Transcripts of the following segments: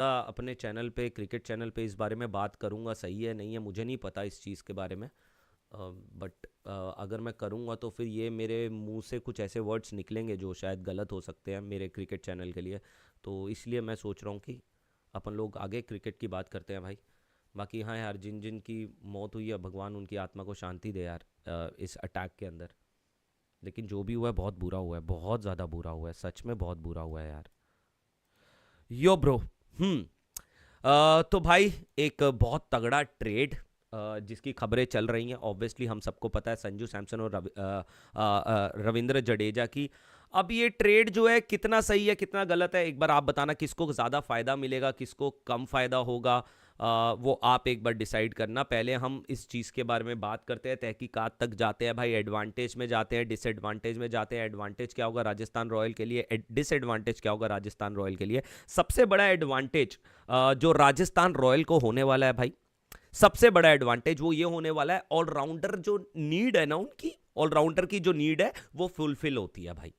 अपने चैनल पे, cricket channel पे इस बारे में बात करूंगा, सही है नहीं है मुझे नहीं पता इस चीज़ के बारे में। बट अगर मैं करूंगा तो फिर ये मेरे मुंह से कुछ ऐसे वर्ड्स निकलेंगे जो शायद गलत हो सकते हैं मेरे क्रिकेट चैनल के लिए। तो इसलिए मैं सोच रहा हूँ कि अपन लोग आगे क्रिकेट की बात करते हैं भाई। बाकी हाँ यार, जिन जिन की मौत हुई है भगवान उनकी आत्मा को शांति दे यार, इस अटैक के अंदर। लेकिन जो भी हुआ है बहुत बुरा हुआ है, बहुत ज़्यादा बुरा हुआ है, सच में बहुत बुरा हुआ है यार। Yo bro. हम्म। तो भाई एक बहुत तगड़ा ट्रेड जिसकी खबरें चल रही हैं, ऑब्वियसली हम सबको पता है, संजू सैमसन और रविंद्र जडेजा की। अब ये ट्रेड जो है कितना सही है कितना गलत है, एक बार आप बताना, किसको ज़्यादा फायदा मिलेगा किसको कम फायदा होगा। वो आप एक बार डिसाइड करना। पहले हम इस चीज़ के बारे में बात करते हैं, तहकीकात तक जाते हैं भाई, एडवांटेज में जाते हैं, डिसएडवांटेज में जाते हैं। एडवांटेज क्या होगा राजस्थान रॉयल के लिए, डिसएडवांटेज क्या होगा राजस्थान रॉयल के लिए। सबसे बड़ा एडवांटेज जो राजस्थान रॉयल को होने वाला है भाई, सबसे बड़ा एडवांटेज वो ये होने वाला है, ऑलराउंडर जो नीड है ना उनकी, ऑलराउंडर की जो नीड है वो फुलफिल होती है भाई,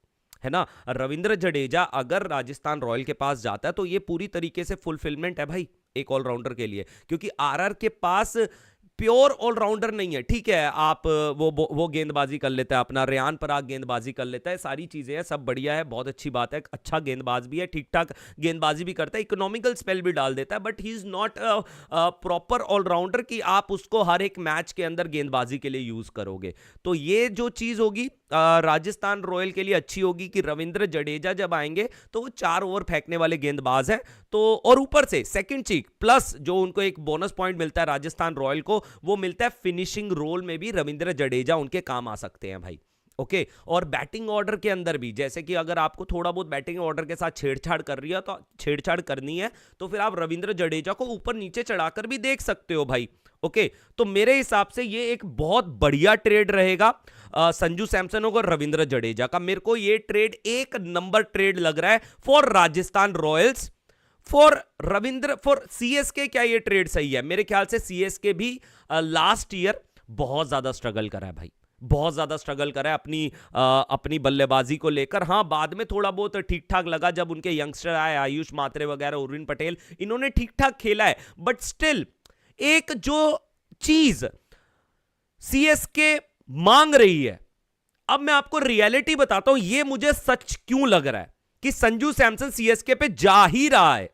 है ना। रविंद्र जडेजा अगर राजस्थान रॉयल के पास जाता है तो ये पूरी तरीके से फुलफिलमेंट है भाई एक ऑलराउंडर के लिए, क्योंकि आरआर के पास प्योर ऑलराउंडर नहीं है। ठीक है, आप वो गेंदबाजी कर लेता है अपना, रेयान पराग गेंदबाजी कर लेता है, सारी चीजें हैं, सब बढ़िया है, बहुत अच्छी बात है, अच्छा गेंदबाज भी है, ठीक ठाक गेंदबाजी भी करता है, इकोनॉमिकल स्पेल भी डाल देता है, but he is not proper allrounder कि आप उसको हर एक मैच के अंदर गेंदबाजी के लिए यूज करोगे। तो ये जो चीज होगी राजस्थान रॉयल के लिए अच्छी होगी कि रविंद्र जडेजा जब आएंगे तो वो 4 ओवर फेंकने वाले गेंदबाज हैं। तो और ऊपर से सेकंड चीज प्लस जो उनको एक बोनस पॉइंट मिलता है राजस्थान रॉयल को, वो मिलता है फिनिशिंग रोल में भी रविंद्र जडेजा उनके काम आ सकते हैं भाई। ओके, और बैटिंग ऑर्डर के अंदर भी, जैसे कि अगर आपको थोड़ा बहुत बैटिंग ऑर्डर के साथ छेड़छाड़ कर रही है तो छेड़छाड़ करनी है तो फिर आप रविंद्र जडेजा को ऊपर नीचे चढ़ाकर भी देख सकते हो भाई। ओके, तो मेरे हिसाब से ये एक बहुत बढ़िया ट्रेड रहेगा संजू सैमसन और रविंद्र जडेजा का। मेरे को ये ट्रेड एक नंबर ट्रेड लग रहा है for Rajasthan Royals, for CSK. क्या ये ट्रेड सही है? मेरे ख्याल से सीएसके भी लास्ट ईयर बहुत ज्यादा स्ट्रगल करा है भाई, बहुत ज्यादा स्ट्रगल करा है अपनी बल्लेबाजी को लेकर। हाँ, बाद में थोड़ा बहुत ठीक ठाक लगा जब उनके यंगस्टर आए, आयुष मात्रे वगैरह, उर्विन पटेल, इन्होंने ठीक ठाक खेला है, बट स्टिल एक जो चीज सीएसके मांग रही है, अब मैं आपको रियलिटी बताता हूं ये मुझे सच क्यों लग रहा है कि संजू सैमसन सीएसके पे जा ही रहा है।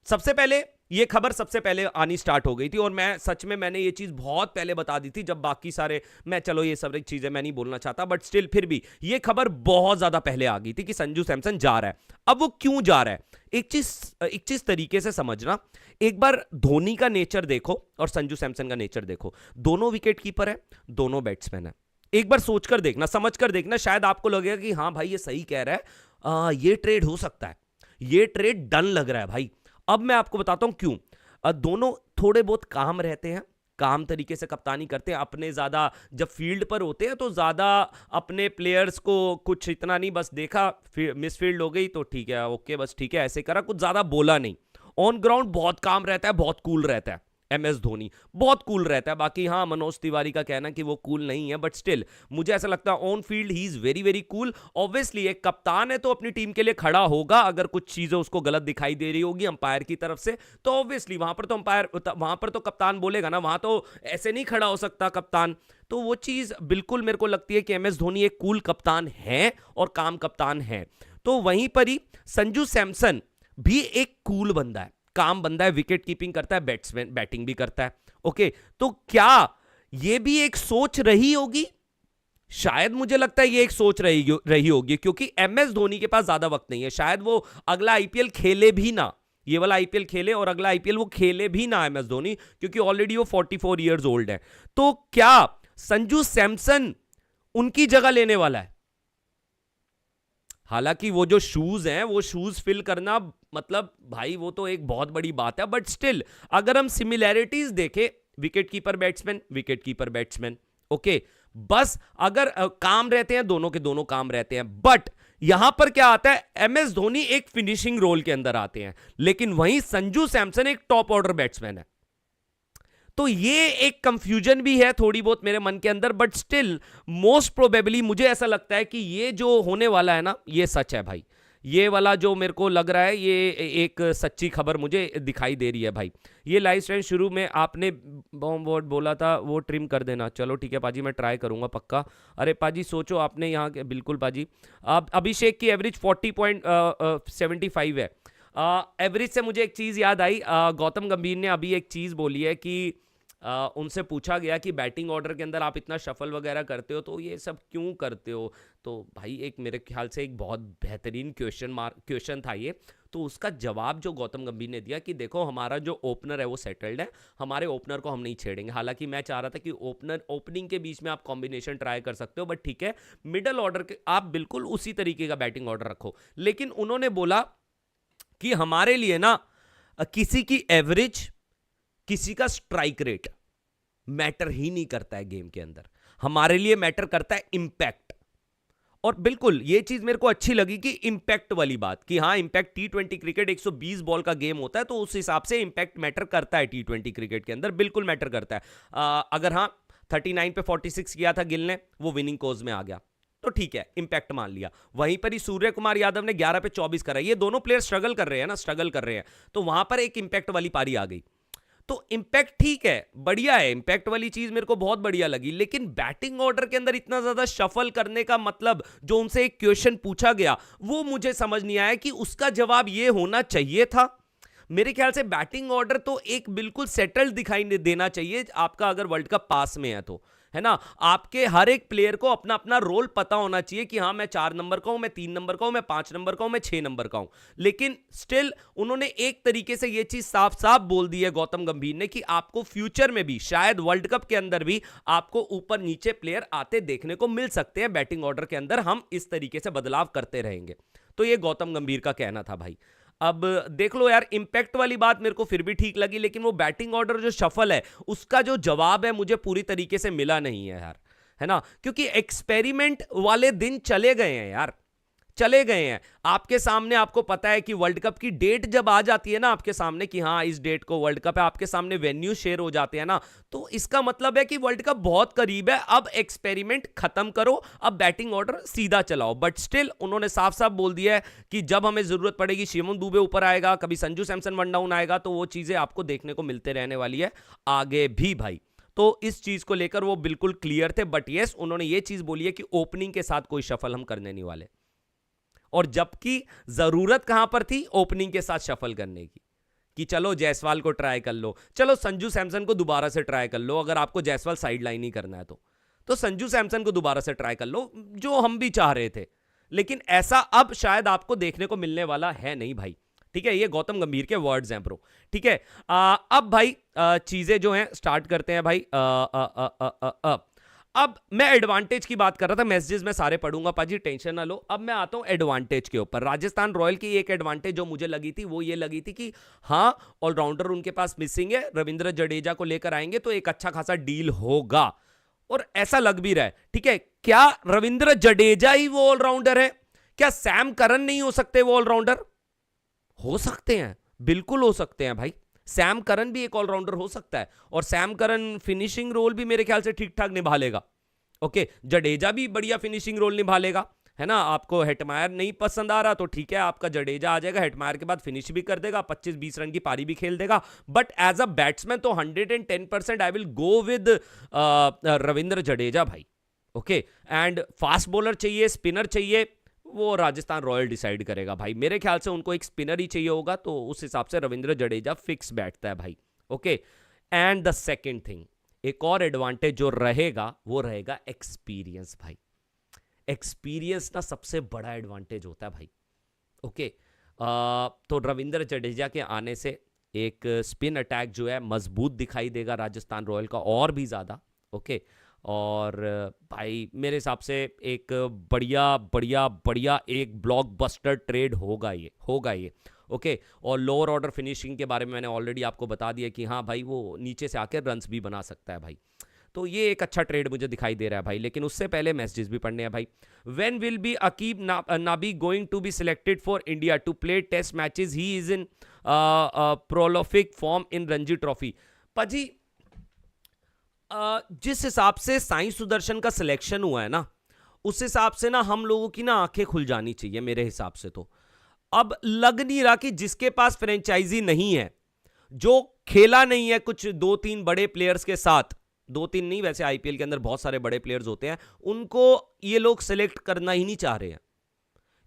सबसे पहले ये खबर सबसे पहले आनी स्टार्ट हो गई थी, और मैं सच में मैंने ये चीज बहुत पहले बता दी थी जब बाकी सारे, मैं चलो ये सब चीजें मैं नहीं बोलना चाहता, बट स्टिल फिर भी ये खबर बहुत ज्यादा पहले आ गई थी कि संजू सैमसन जा रहा है। अब वो क्यों जा रहा है, एक चीज तरीके से समझना। एक बार धोनी का नेचर देखो और संजू सैमसन का नेचर देखो, दोनों विकेट कीपर है, दोनों बैट्समैन है। एक बार सोचकर देखना, समझकर देखना, शायद आपको लगेगा कि हाँ भाई ये सही कह रहा है, ये ट्रेड हो सकता है, ये ट्रेड डन लग रहा है भाई। अब मैं आपको बताता हूं क्यों। दोनों थोड़े बहुत काम रहते हैं, काम तरीके से कप्तानी करते हैं, अपने ज्यादा जब फील्ड पर होते हैं तो ज्यादा अपने प्लेयर्स को कुछ इतना नहीं, बस देखा मिसफील्ड हो गई तो ठीक है, ओके बस ठीक है, ऐसे करा, कुछ ज्यादा बोला नहीं। ऑन ग्राउंड बहुत काम रहता है, बहुत कूल रहता है, एमएस धोनी बहुत कूल रहता है। बाकी हाँ, मनोज तिवारी का कहना कि वो कूल नहीं है, बट स्टिल मुझे ऐसा लगता है on field he is very very cool. Obviously एक कप्तान है तो अपनी टीम के लिए खड़ा होगा, अगर कुछ चीजें उसको गलत दिखाई दे रही होगी अंपायर की तरफ से तो ऑब्वियसली वहां पर तो कप्तान बोलेगा ना, वहां तो ऐसे नहीं खड़ा हो सकता कप्तान। तो वो चीज बिल्कुल मेरे को लगती है कि एमएस धोनी एक कूल कप्तान है और काम कप्तान है। तो वहीं पर ही संजू सैमसन भी एक कूल बंदा है, काम बंदा है, विकेट कीपिंग करता है, बैट्समैन बैटिंग भी करता है। ओके, तो क्या ये भी एक सोच रही होगी? शायद मुझे लगता है ये एक सोच रही होगी, क्योंकि एमएस धोनी के पास ज्यादा वक्त नहीं है, शायद वो अगला आईपीएल खेले भी ना, ये वाला आईपीएल खेले और अगला आईपीएल वो खेले भी ना एमएस धोनी, क्योंकि ऑलरेडी वो 44 ईयर्स ओल्ड है। तो क्या संजू सैमसन उनकी जगह लेने वाला है? हालांकि वो जो शूज हैं वो शूज फिल करना मतलब भाई वो तो एक बहुत बड़ी बात है, बट स्टिल अगर हम सिमिलैरिटीज देखें, wicket keeper batsman, wicket keeper batsman, okay, बस अगर काम रहते हैं, दोनों के दोनों काम रहते हैं, बट यहां पर क्या आता है, एमएस धोनी एक फिनिशिंग रोल के अंदर आते हैं, लेकिन वहीं संजू सैमसन एक टॉप ऑर्डर बैट्समैन है। तो ये एक कंफ्यूजन भी है थोड़ी बहुत मेरे मन के अंदर, बट स्टिल मोस्ट प्रोबेबली मुझे ऐसा लगता है कि ये जो होने वाला है ना, ये सच है भाई। ये वाला जो मेरे को लग रहा है ये एक सच्ची खबर मुझे दिखाई दे रही है भाई। ये लाइव स्ट्रीम शुरू में आपने बॉम्ब वर्ड बोला था वो ट्रिम कर देना। चलो ठीक है पाजी, मैं ट्राई करूंगा पक्का। अरे पाजी सोचो आपने यहाँ के, बिल्कुल पाजी। अब अभिषेक की एवरेज 40.75 है। एवरेज से मुझे एक चीज़ याद आई, गौतम गंभीर ने अभी एक चीज़ बोली है कि उनसे पूछा गया कि बैटिंग ऑर्डर के अंदर आप इतना शफल वगैरह करते हो तो ये सब क्यों करते हो। तो भाई एक मेरे ख्याल से एक बहुत बेहतरीन क्वेश्चन था ये। तो उसका जवाब जो गौतम गंभीर ने दिया कि देखो हमारा जो ओपनर है वो सेटल्ड है, हमारे ओपनर को हम नहीं छेड़ेंगे। हालांकि मैं चाह रहा था कि ओपनिंग के बीच में आप कॉम्बिनेशन ट्राई कर सकते हो, बट ठीक है मिडल ऑर्डर के आप बिल्कुल उसी तरीके का बैटिंग ऑर्डर रखो। लेकिन उन्होंने बोला कि हमारे लिए ना किसी की एवरेज, किसी का स्ट्राइक रेट मैटर ही नहीं करता है गेम के अंदर, हमारे लिए मैटर करता है इंपैक्ट। और बिल्कुल ये चीज मेरे को अच्छी लगी कि इंपैक्ट वाली बात, कि हाँ इंपैक्ट, टी20 क्रिकेट 120 बॉल का गेम होता है तो उस हिसाब से इंपैक्ट मैटर करता है टी20 क्रिकेट के अंदर, बिल्कुल मैटर करता है। अगर हाँ 39 पे 46 किया था गिल ने, वो विनिंग कोज में आ गया तो ठीक है इंपैक्ट मान लिया। वहीं पर ही सूर्य कुमार यादव ने 11 पे 24 करा, ये दोनों प्लेयर स्ट्रगल कर रहे हैं ना, स्ट्रगल कर रहे हैं, तो वहां पर एक इंपैक्ट वाली पारी आ गई। तो इंपैक्ट ठीक है, बढ़िया है, इंपैक्ट वाली चीज मेरे को बहुत बढ़िया लगी। लेकिन बैटिंग ऑर्डर के अंदर इतना ज्यादा शफल करने का मतलब, जो उनसे एक क्वेश्चन पूछा गया वो मुझे समझ नहीं आया कि उसका जवाब ये होना चाहिए था। मेरे ख्याल से बैटिंग ऑर्डर तो एक बिल्कुल सेटल्ड दिखाई देना चाहिए आपका, अगर वर्ल्ड कप पास में है तो, है ना। आपके हर एक प्लेयर को अपना अपना रोल पता होना चाहिए कि हाँ मैं 4 नंबर का हूं, मैं 3 नंबर का हूं, मैं 5 नंबर का हूं, मैं 6 नंबर का हूं। लेकिन स्टिल उन्होंने एक तरीके से यह चीज साफ साफ बोल दी है गौतम गंभीर ने कि आपको फ्यूचर में भी, शायद वर्ल्ड कप के अंदर भी, आपको ऊपर नीचे प्लेयर आते देखने को मिल सकते हैं बैटिंग ऑर्डर के अंदर, हम इस तरीके से बदलाव करते रहेंगे। तो यह गौतम गंभीर का कहना था भाई। अब देख लो यार, इंपैक्ट वाली बात मेरे को फिर भी ठीक लगी, लेकिन वो बैटिंग ऑर्डर जो शफल है उसका जो जवाब है मुझे पूरी तरीके से मिला नहीं है यार, है ना। क्योंकि एक्सपेरिमेंट वाले दिन चले गए हैं यार, चले गए हैं। आपके सामने, आपको पता है कि वर्ल्ड कप की डेट जब आ जाती है ना आपके सामने कि हाँ इस डेट को वर्ल्ड कप है, आपके सामने वेन्यू शेयर हो जाते हैं ना, तो इसका मतलब है कि वर्ल्ड कप बहुत करीब है। अब एक्सपेरिमेंट खत्म करो, अब बैटिंग ऑर्डर सीधा चलाओ। बट स्टिल उन्होंने साफ साफ बोल दिया है कि जब हमें जरूरत पड़ेगी, शिवम दुबे ऊपर आएगा, कभी संजू सैमसन वन डाउन आएगा, तो वो चीजें आपको देखने को मिलते रहने वाली है आगे भी भाई। तो इस चीज को लेकर वो बिल्कुल क्लियर थे। बट यस, उन्होंने ये चीज बोली है कि ओपनिंग के साथ कोई शफल हम करने नहीं वाले, और जबकि जरूरत कहां पर थी ओपनिंग के साथ शफल करने की, कि चलो जायसवाल को ट्राई कर लो, चलो संजू सैमसन को दोबारा से ट्राई कर लो, अगर आपको जायसवाल साइड लाइन ही करना है तो संजू सैमसन को दोबारा से ट्राई कर लो, जो हम भी चाह रहे थे। लेकिन ऐसा अब शायद आपको देखने को मिलने वाला है नहीं भाई, ठीक है। ये गौतम गंभीर के वर्ड्स हैं ब्रो, ठीक है। अब भाई चीजें जो हैं स्टार्ट करते हैं भाई। अब मैं एडवांटेज की बात कर रहा था, मैसेजेस में सारे पढ़ूंगा पाजी, टेंशन ना लो। अब मैं आता हूं एडवांटेज के ऊपर। राजस्थान रॉयल की एक एडवांटेज जो मुझे लगी थी वो ये लगी थी कि हाँ ऑलराउंडर उनके पास मिसिंग है, रविंद्र जडेजा को लेकर आएंगे तो एक अच्छा खासा डील होगा, और ऐसा लग भी रहा है, ठीक है। क्या रविंद्र जडेजा ही वो ऑलराउंडर है? क्या सैम करन नहीं हो सकते वो ऑलराउंडर? हो सकते हैं, बिल्कुल हो सकते हैं भाई। सैम करन भी एक ऑलराउंडर हो सकता है, और सैम करन फिनिशिंग रोल भी मेरे ख्याल से ठीक ठाक निभा लेगा। ओके, जडेजा भी बढ़िया फिनिशिंग रोल निभा लेगा, है ना। आपको हेटमायर नहीं पसंद आ रहा तो ठीक है, आपका जडेजा आ जाएगा, हेटमायर के बाद फिनिश भी कर देगा, 25-20 रन की पारी भी खेल देगा। बट एज अ बैट्समैन तो 110% आई will go with Ravindra Jadeja भाई। ओके, एंड फास्ट बॉलर चाहिए, स्पिनर चाहिए, वो राजस्थान रॉयल डिसाइड करेगा भाई। मेरे ख्याल से उनको एक स्पिनर ही चाहिए होगा, तो उस हिसाब से रविंद्र जडेजा फिक्स बैठता है भाई। Okay, and the second thing, एक और एडवांटेज जो रहेगा वो रहेगा एक्सपीरियंस भाई। एक्सपीरियंस ना सबसे बड़ा एडवांटेज होता है भाई। ओके, तो रविंद्र जडेजा के आने से एक स्पिन अटैक जो है मजबूत दिखाई देगा राजस्थान रॉयल का और भी ज़्यादा। ओके, और भाई मेरे हिसाब से एक बढ़िया बढ़िया बढ़िया एक ब्लॉकबस्टर ट्रेड होगा ये। ओके, और लोअर ऑर्डर फिनिशिंग के बारे में मैंने ऑलरेडी आपको बता दिया कि हाँ भाई वो नीचे से आकर रन्स भी बना सकता है भाई। तो ये एक अच्छा ट्रेड मुझे दिखाई दे रहा है भाई। लेकिन उससे पहले मैसेजेस भी पढ़ने हैं भाई। When will be Aqib Nabi going to be selected for India to play test matches? He is in prolific form in Ranji trophy. पाजी जिस हिसाब से साई सुदर्शन का सिलेक्शन हुआ है ना, उस हिसाब से ना हम लोगों की ना आंखें खुल जानी चाहिए मेरे हिसाब से। तो अब लग नहीं रहा कि जिसके पास फ्रेंचाइजी नहीं है, जो खेला नहीं है कुछ दो तीन बड़े प्लेयर्स के साथ, दो तीन नहीं वैसे आईपीएल के अंदर बहुत सारे बड़े प्लेयर्स होते हैं, उनको ये लोग सिलेक्ट करना ही नहीं चाह रहे हैं।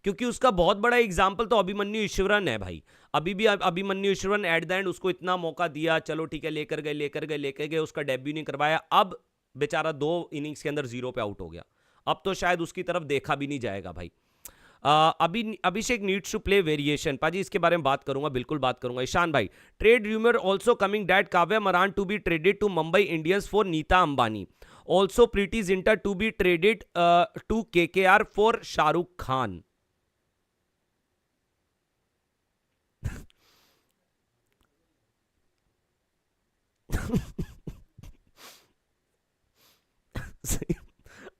क्योंकि उसका बहुत बड़ा एग्जाम्पल तो अभिमन्यु ईश्वरन है भाई। अभी भी Abhimanyu Eswaran at the end उसको इतना मौका दिया, चलो ठीक है लेकर गए, उसका डेब्यू नहीं करवाया, अब बेचारा 2 इनिंग्स के अंदर 0 पे आउट हो गया। अब तो शायद उसकी तरफ देखा भी नहीं जाएगा भाई। अभिषेक नीड्स टू प्ले वेरिएशन, पाजी इसके बारे में बात करूंगा, बिल्कुल बात करूंगा। ईशान भाई, trade rumour also coming that Kavya Maran to be traded to Mumbai Indians for Nita Ambani, also Preity Zinta to be traded to KKR for Shahrukh Khan.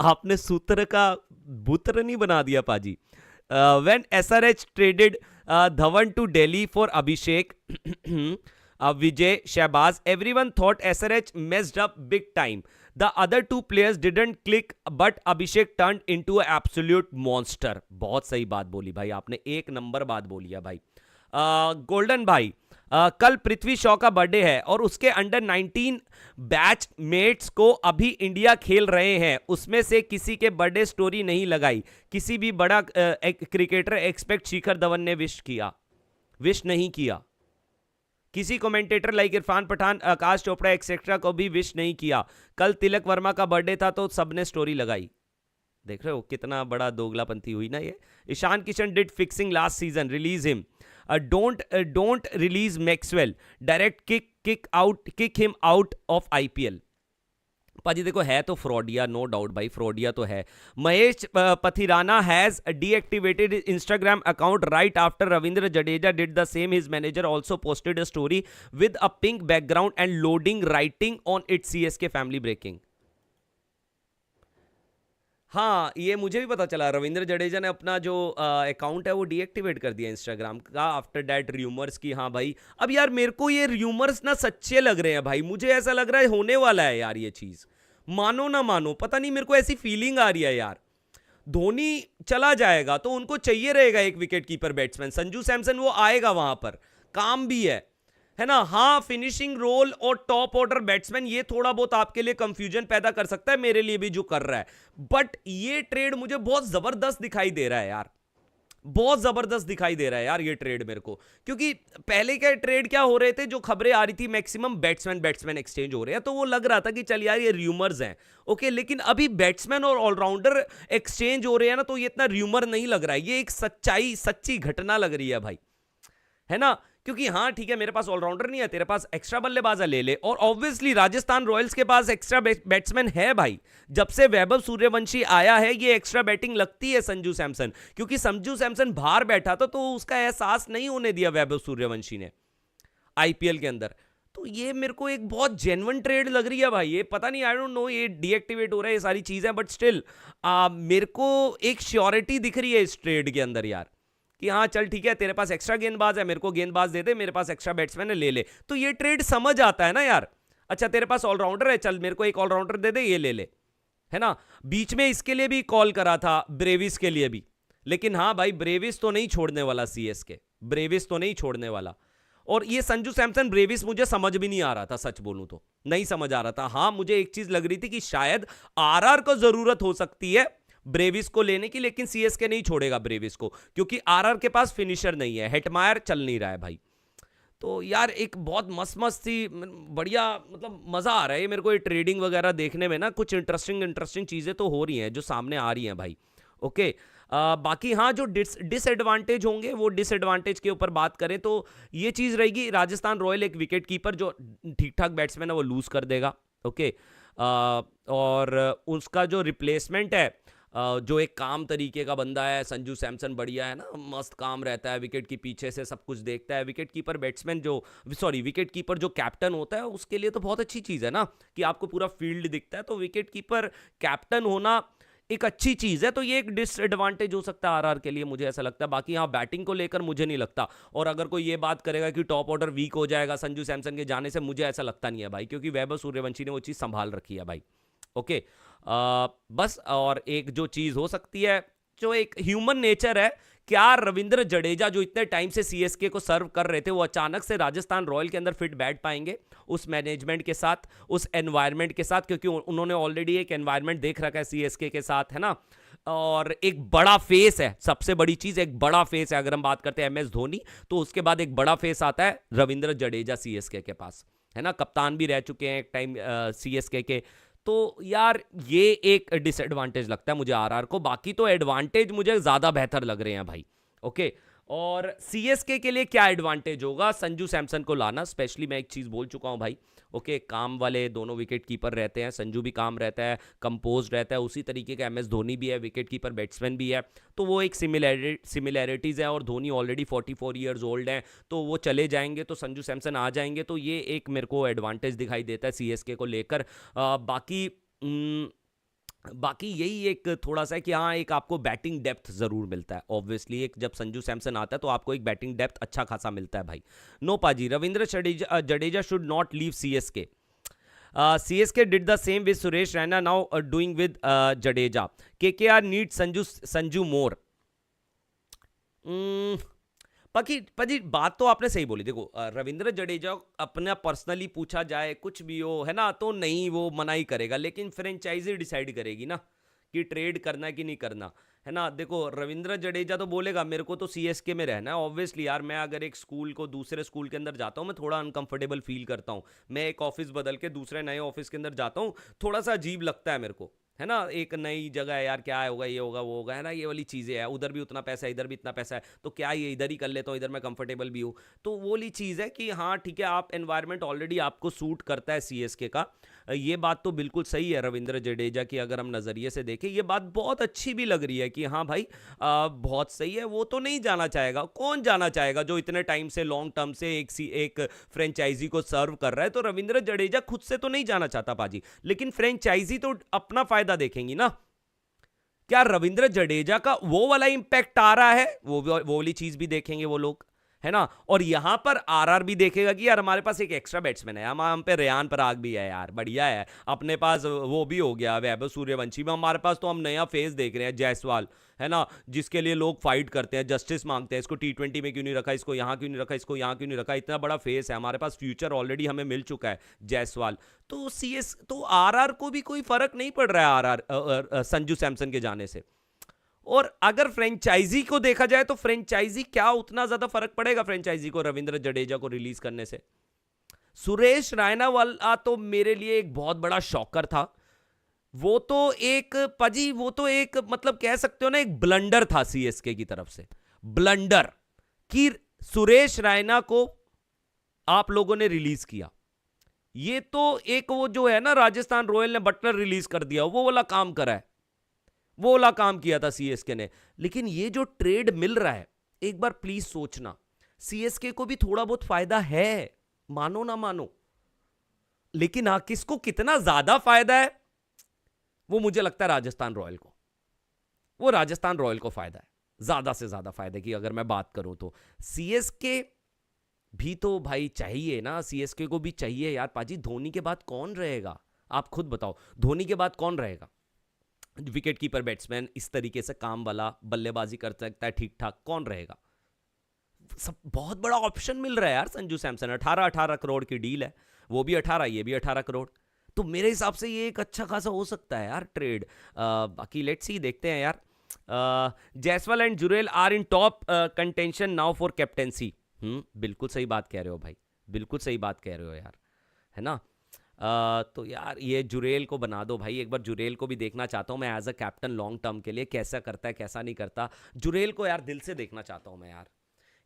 आपने सूत्र का बूत्र नहीं बना दिया पाजी। When SRH traded Dhawan to Delhi for Abhishek, Vijay, Shahbaz, everyone thought SRH messed up big time. The other two players didn't click, but Abhishek turned into an absolute monster. बहुत सही बात बोली भाई आपने, एक नंबर बात बोली है भाई। गोल्डन भाई, कल पृथ्वी शॉ का बर्थडे है और उसके अंडर 19 बैच मेट्स को अभी इंडिया खेल रहे हैं, उसमें से किसी के बर्थडे स्टोरी नहीं लगाई। किसी भी बड़ा क्रिकेटर एक्सपेक्ट शिखर धवन ने विश नहीं किया। किसी कमेंटेटर लाइक इरफान पठान, आकाश चोपड़ा एक्सेट्रा को भी विश नहीं किया। कल तिलक वर्मा का बर्थडे था तो सबने स्टोरी लगाई। देख रहे हो कितना बड़ा दोगलापंथी हुई ना ये। Ishan Kishan did fixing last season, release him. Don't release Maxwell. Direct kick him out of IPL. पाजी देखो है तो फ्रॉडिया, नो डाउट भाई, फ्रॉडिया तो है। Mahesh Pathirana has deactivated Instagram account right after Ravindra Jadeja did the same. His manager also posted a story with a pink background and loading writing on it CSK family breaking. हाँ, ये मुझे भी पता चला, रविंद्र जडेजा ने अपना जो अकाउंट है वो डीएक्टिवेट कर दिया इंस्टाग्राम का आफ्टर दैट र्यूमर्स की। हाँ भाई, अब यार मेरे को ये र्यूमर्स ना सच्चे लग रहे हैं भाई, मुझे ऐसा लग रहा है होने वाला है यार ये चीज, मानो ना मानो, पता नहीं मेरे को ऐसी फीलिंग आ रही है यार। धोनी चला जाएगा तो उनको चाहिए रहेगा एक wicket keeper batsman, Sanju Samson वो आएगा वहां पर, काम भी है ना। हाँ, फिनिशिंग रोल और टॉप ऑर्डर बैट्समैन ये थोड़ा बहुत आपके लिए कंफ्यूजन पैदा कर सकता है, मेरे लिए भी जो कर रहा है, बट ये ट्रेड मुझे बहुत जबरदस्त दिखाई दे रहा है यार, बहुत जबरदस्त दिखाई दे रहा है यार ये ट्रेड मेरे को। क्योंकि पहले के ट्रेड क्या हो रहे थे, जो खबरें आ रही थी मैक्सिमम बैट्समैन एक्सचेंज हो रहे हैं, तो वो लग रहा था कि चल यार ये र्यूमर्स हैं ओके, लेकिन अभी बैट्समैन और ऑलराउंडर एक्सचेंज हो रहे हैं ना, तो ये इतना र्यूमर नहीं लग रहा है, ये एक सच्ची घटना लग रही है भाई, है ना। क्योंकि हाँ ठीक है, मेरे पास ऑलराउंडर नहीं है, तेरे पास एक्स्ट्रा बल्लेबाज ले ले, और ऑब्वियसली राजस्थान रॉयल्स के पास एक्स्ट्रा बैट्समैन है भाई। जब से वैभव सूर्यवंशी आया है ये एक्स्ट्रा बैटिंग लगती है संजू सैमसन, क्योंकि संजू सैमसन बाहर बैठा था तो उसका एहसास नहीं होने दिया वैभव सूर्यवंशी ने आईपीएल के अंदर। तो ये मेरे को एक बहुत जेन्युइन ट्रेड लग रही है भाई, ये पता नहीं, आई डोंट नो, ये डीएक्टिवेट हो रहा है ये सारी चीजें, बट स्टिल मेरे को एक श्योरिटी दिख रही है इस ट्रेड के अंदर यार, कि हाँ चल ठीक है, तेरे पास एक्स्ट्रा गेंदबाज है, मेरे को गेंदबाज दे दे, मेरे पास एक्स्ट्रा बैट्समैन है, ले ले, तो ये ट्रेड समझ आता है ना यार। अच्छा तेरे पास ऑलराउंडर है, चल मेरे को एक ऑलराउंडर दे दे, ये ले ले, है ना। बीच में इसके लिए भी कॉल करा था, ब्रेविस के लिए भी, लेकिन हाँ भाई ब्रेविस तो नहीं छोड़ने वाला सीएसके, ब्रेविस तो नहीं छोड़ने वाला। और ये संजू सैमसन ब्रेविस मुझे समझ भी नहीं आ रहा था, सच बोलूं तो नहीं समझ आ रहा था। हाँ मुझे एक चीज लग रही थी कि शायद आरआर को जरूरत हो सकती है ब्रेविस को लेने की, लेकिन सीएसके नहीं छोड़ेगा ब्रेविस को, क्योंकि आरआर के पास फिनिशर नहीं है, हेटमायर चल नहीं रहा है भाई। तो यार एक बहुत मस्त सी बढ़िया, मतलब मजा आ रहा है मेरे को ये ट्रेडिंग वगैरह देखने में ना, कुछ इंटरेस्टिंग चीजें तो हो रही हैं जो सामने आ रही हैं भाई। ओके बाकी हाँ जो डिसएडवांटेज होंगे, वो डिसएडवांटेज के ऊपर बात करें तो ये चीज रहेगी, राजस्थान रॉयल एक विकेट कीपर जो ठीक ठाक बैट्समैन है वो लूज कर देगा। ओके और उसका जो रिप्लेसमेंट है, जो एक काम तरीके का बंदा है, संजू सैमसन बढ़िया है ना, मस्त काम रहता है, विकेट के पीछे से सब कुछ देखता है। विकेट कीपर विकेट कीपर जो कैप्टन होता है उसके लिए तो बहुत अच्छी चीज़ है ना, कि आपको पूरा फील्ड दिखता है, तो विकेट कीपर कैप्टन होना एक अच्छी चीज़ है। तो ये एक डिसएडवांटेज हो सकता है आरआर के लिए, मुझे ऐसा लगता है। बाकी हाँ बैटिंग को लेकर मुझे नहीं लगता, और अगर कोई ये बात करेगा कि टॉप ऑर्डर वीक हो जाएगा संजू सैमसन के जाने से, मुझे ऐसा लगता नहीं है भाई, क्योंकि वैभव सूर्यवंशी ने वो चीज़ संभाल रखी है भाई। ओके बस, और एक जो चीज़ हो सकती है, जो एक ह्यूमन नेचर है क्या रविंद्र जडेजा जो इतने टाइम से सीएसके को सर्व कर रहे थे वो अचानक से राजस्थान रॉयल के अंदर फिट बैठ पाएंगे उस मैनेजमेंट के साथ, उस एनवायरनमेंट के साथ? क्योंकि उन्होंने ऑलरेडी एक एनवायरनमेंट देख रखा है सीएसके के साथ, है ना, और एक बड़ा फेस है, सबसे बड़ी चीज एक बड़ा फेस है। अगर हम बात करते हैं एमएस धोनी, तो उसके बाद एक बड़ा फेस आता है रविंद्र जडेजा सीएसके के पास, है ना, कप्तान भी रह चुके हैं एक टाइम सीएसके के। तो यार ये एक डिसएडवांटेज लगता है मुझे आरआर को, बाकी तो एडवांटेज मुझे ज्यादा बेहतर लग रहे हैं भाई। ओके, और सीएसके के लिए क्या एडवांटेज होगा? संजू सैमसन को लाना, स्पेशली मैं एक चीज बोल चुका हूं भाई। ओके, काम वाले दोनों विकेट कीपर रहते हैं, संजू भी काम रहता है, कंपोज रहता है, उसी तरीके का एमएस धोनी भी है, विकेट कीपर बैट्समैन भी है, तो वो एक सिमिलैरिटीज है। और धोनी ऑलरेडी 44 ईयर्स ओल्ड है, तो वो चले जाएंगे तो संजू सैमसन आ जाएंगे, तो ये एक मेरे को एडवांटेज दिखाई देता है सीएसके को लेकर। बाकी यही एक थोड़ा सा है कि हाँ, एक आपको बैटिंग डेप्थ जरूर मिलता है ऑब्वियसली, एक जब संजू सैमसन आता है तो आपको एक बैटिंग डेप्थ अच्छा खासा मिलता है भाई। नो पाजी, Ravindra Jadeja should not leave CSK. CSK did the same with Suresh Raina, now doing with Jadeja. KKR needs Sanju more. पाजी बात तो आपने सही बोली। देखो रविंद्र जडेजा अपना पर्सनली पूछा जाए कुछ भी हो, है ना, तो नहीं वो मना ही करेगा, लेकिन फ्रेंचाइजी डिसाइड करेगी ना कि ट्रेड करना है कि नहीं करना, है ना। देखो रविंद्र जडेजा तो बोलेगा मेरे को तो सीएसके में रहना है। ऑब्वियसली यार, मैं अगर एक स्कूल को दूसरे स्कूल के अंदर जाता हूँ, मैं थोड़ा अनकंफर्टेबल फील करता हूँ। मैं एक ऑफिस बदल के दूसरे नए ऑफिस के अंदर जाता हूँ, थोड़ा सा अजीब लगता है मेरे को, है ना। एक नई जगह है यार, क्या होगा, ये होगा वो होगा, है ना, ये वाली चीज़ें है। उधर भी उतना पैसा है, इधर भी इतना पैसा है, तो क्या ये इधर ही कर लेता हूँ, इधर मैं कंफर्टेबल भी हूँ। तो वो वाली चीज़ है कि हाँ ठीक है, आप एनवायरनमेंट ऑलरेडी आपको सूट करता है सीएसके का। ये बात तो बिल्कुल सही है रविंद्र जडेजा की, अगर हम नज़रिए से देखें ये बात बहुत अच्छी भी लग रही है कि हाँ भाई बहुत सही है। वो तो नहीं जाना चाहेगा, कौन जाना चाहेगा जो इतने टाइम से लॉन्ग टर्म से एक फ्रेंचाइजी को सर्व कर रहा है। तो रविंद्र जडेजा खुद से तो नहीं जाना चाहता पाजी, लेकिन फ्रेंचाइजी तो अपना फायदा देखेंगी ना। क्या रविंद्र जडेजा का वो वाला इंपैक्ट आ रहा है, वो वाली चीज भी देखेंगे वो लोग, है ना। और यहां पर आरआर भी देखेगा कि यार हमारे पास एक एक्स्ट्रा बैट्समैन है, हम पे रेयान पराग भी है यार, बढ़िया है। अपने पास वो भी हो गया वैभव सूर्यवंशी में, हमारे पास तो हम नया फेस देख रहे हैं जायसवाल, है ना, जिसके लिए लोग फाइट करते हैं, जस्टिस मांगते हैं, इसको T20 में क्यों नहीं रखा, इसको यहां क्यों नहीं रखा, इसको यहां क्यों नहीं रखा। इतना बड़ा फेस है हमारे पास, फ्यूचर ऑलरेडी हमें मिल चुका है जायसवाल। तो आरआर को भी कोई फर्क नहीं पड़ रहा है आरआर संजू सैमसन के जाने से। और अगर फ्रेंचाइजी को देखा जाए तो फ्रेंचाइजी क्या उतना ज्यादा फर्क पड़ेगा फ्रेंचाइजी को रविंद्र जडेजा को रिलीज करने से? सुरेश रायना वाला तो मेरे लिए एक बहुत बड़ा शॉकर था। वो तो एक मतलब कह सकते हो ना, एक ब्लंडर था सीएसके की तरफ से, ब्लंडर कि सुरेश रायना को आप लोगों ने रिलीज किया। ये तो एक वो जो है ना, राजस्थान रॉयल ने बटलर रिलीज कर दिया, वो वाला काम करा है, वो वाला काम किया था सीएसके ने। लेकिन ये जो ट्रेड मिल रहा है, एक बार प्लीज सोचना, सीएसके को भी थोड़ा बहुत फायदा है, मानो ना मानो, लेकिन हाँ किसको कितना ज्यादा फायदा है वो मुझे लगता है राजस्थान रॉयल को, वो राजस्थान रॉयल को फायदा है, ज्यादा से ज्यादा फायदा की अगर मैं बात करूं तो। सीएसके भी तो भाई चाहिए ना, सीएसके को भी चाहिए यार पाजी। धोनी के बाद कौन रहेगा, आप खुद बताओ, धोनी के बाद कौन रहेगा? विकेट कीपर बैट्समैन इस तरीके से काम वाला, बल्लेबाजी कर सकता है ठीक ठाक, कौन रहेगा? सब बहुत बड़ा ऑप्शन मिल रहा है यार संजू सैमसन। 18 करोड़ की डील है, वो भी 18, ये भी 18 करोड़। तो मेरे हिसाब से ये एक अच्छा खासा हो सकता है यार ट्रेड। बाकी लेट्स सी, देखते हैं यार। Jaiswal and Jurel are in top contention now for captaincy. बिल्कुल सही बात कह रहे हो भाई, बिल्कुल सही बात कह रहे हो यार, है ना। तो यार ये जुरेल को बना दो भाई, एक बार जुरेल को भी देखना चाहता हूँ मैं as a captain long term के लिए, कैसा करता है कैसा नहीं करता। जुरेल को यार दिल से देखना चाहता हूँ मैं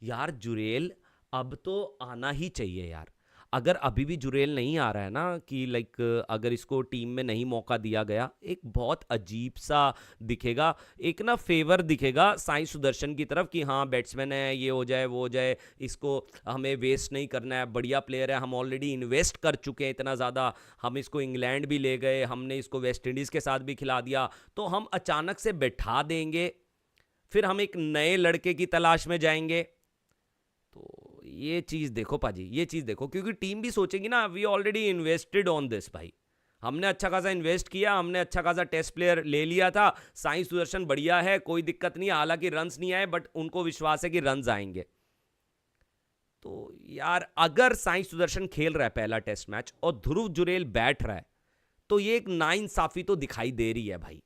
यार जुरेल अब तो आना ही चाहिए यार। अगर अभी भी जुरेल नहीं आ रहा है ना, कि लाइक अगर इसको टीम में नहीं मौका दिया गया, एक बहुत अजीब सा दिखेगा, एक ना फेवर दिखेगा साई सुदर्शन की तरफ कि हाँ बैट्समैन है, ये हो जाए वो हो जाए, इसको हमें वेस्ट नहीं करना है, बढ़िया प्लेयर है, हम ऑलरेडी इन्वेस्ट कर चुके हैं इतना ज़्यादा, हम इसको इंग्लैंड भी ले गए, हमने इसको वेस्ट इंडीज़ के साथ भी खिला दिया, तो हम अचानक से बैठा देंगे, फिर हम एक नए लड़के की तलाश में जाएंगे। तो ये चीज़ देखो पाजी, ये चीज़ देखो, क्योंकि टीम भी सोचेगी ना we already invested on this भाई, हमने अच्छा खासा इन्वेस्ट किया, हमने अच्छा खासा टेस्ट प्लेयर ले लिया था, साई सुदर्शन बढ़िया है, कोई दिक्कत नहीं, हालांकि रन्स नहीं आए बट उनको विश्वास है कि रन्स आएंगे। तो यार अगर साई सुदर्शन खेल रहा है पहला टेस्ट मैच और ध्रुव जुरेल बैठ रहा है तो ये एक नाइंसाफी तो दिखाई दे रही है भाई।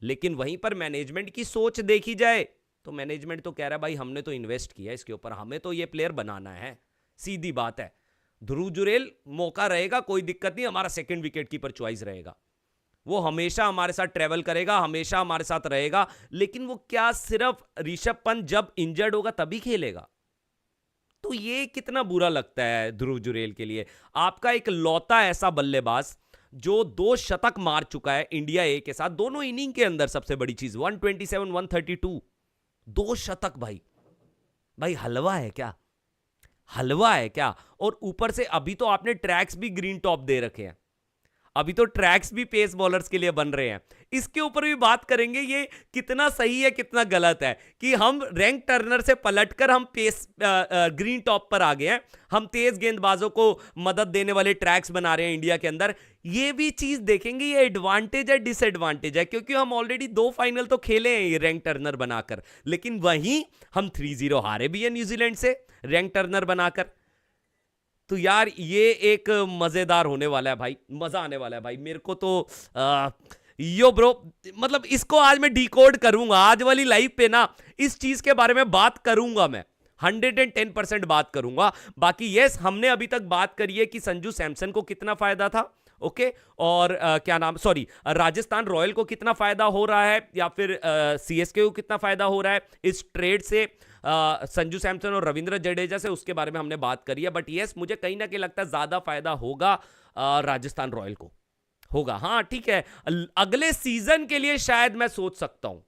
लेकिन वहीं पर मैनेजमेंट की सोच देखी जाए तो मैनेजमेंट तो कह रहा है भाई हमने तो इन्वेस्ट किया इसके ऊपर, हमें तो ये प्लेयर बनाना है, सीधी बात है। ध्रुव जुरेल मौका रहेगा, कोई दिक्कत नहीं, हमारा सेकंड विकेट कीपर चॉइस रहेगा, वो हमेशा हमारे साथ ट्रेवल करेगा, हमेशा हमारे साथ रहेगा। लेकिन वो क्या सिर्फ ऋषभ पंत जब इंजर्ड होगा तभी खेलेगा? तो ये कितना बुरा लगता है ध्रुव जुरेल के लिए। आपका एक लौता ऐसा बल्लेबाज जो 2 शतक मार चुका है इंडिया ए के साथ, दोनों इनिंग के अंदर, सबसे बड़ी चीज 127 132, 2 शतक भाई। भाई हलवा है क्या? हलवा है क्या? और ऊपर से अभी तो आपने ट्रैक्स भी ग्रीन टॉप दे रखे हैं, अभी तो ट्रैक्स भी पेस बॉलर्स के लिए बन रहे हैं। इसके ऊपर भी बात करेंगे ये कितना सही है कितना गलत है कि हम रैंक टर्नर से पलटकर हम पेस ग्रीन टॉप पर आ गए हैं, हम तेज गेंदबाजों को मदद देने वाले ट्रैक्स बना रहे हैं इंडिया के अंदर। ये भी चीज देखेंगे, ये एडवांटेज है डिसएडवांटेज है, क्योंकि हम ऑलरेडी 2 फाइनल तो खेले हैं ये रैंक टर्नर बनाकर, लेकिन वहीं हम 3-0 हारे भी है न्यूजीलैंड से रैंक टर्नर बनाकर। तो यार ये एक मजेदार होने वाला है भाई, मजा आने वाला है भाई मेरे को तो। यो ब्रो, मतलब इसको आज मैं डिकोड करूंगा, आज वाली लाइव पे ना इस चीज के बारे में बात करूंगा मैं, 110% बात करूंगा। बाकी यस, हमने अभी तक बात करी है कि संजू सैमसन को कितना फायदा था, ओके, और क्या नाम, सॉरी, राजस्थान रॉयल को कितना फायदा हो रहा है या फिर सीएसके को कितना फायदा हो रहा है इस ट्रेड से, संजू सैमसन और रविंद्र जडेजा से, उसके बारे में हमने बात करी है। बट यस, मुझे कहीं ना कहीं लगता है ज्यादा फायदा होगा राजस्थान रॉयल को, होगा। हाँ ठीक है, अगले सीजन के लिए शायद मैं सोच सकता हूं,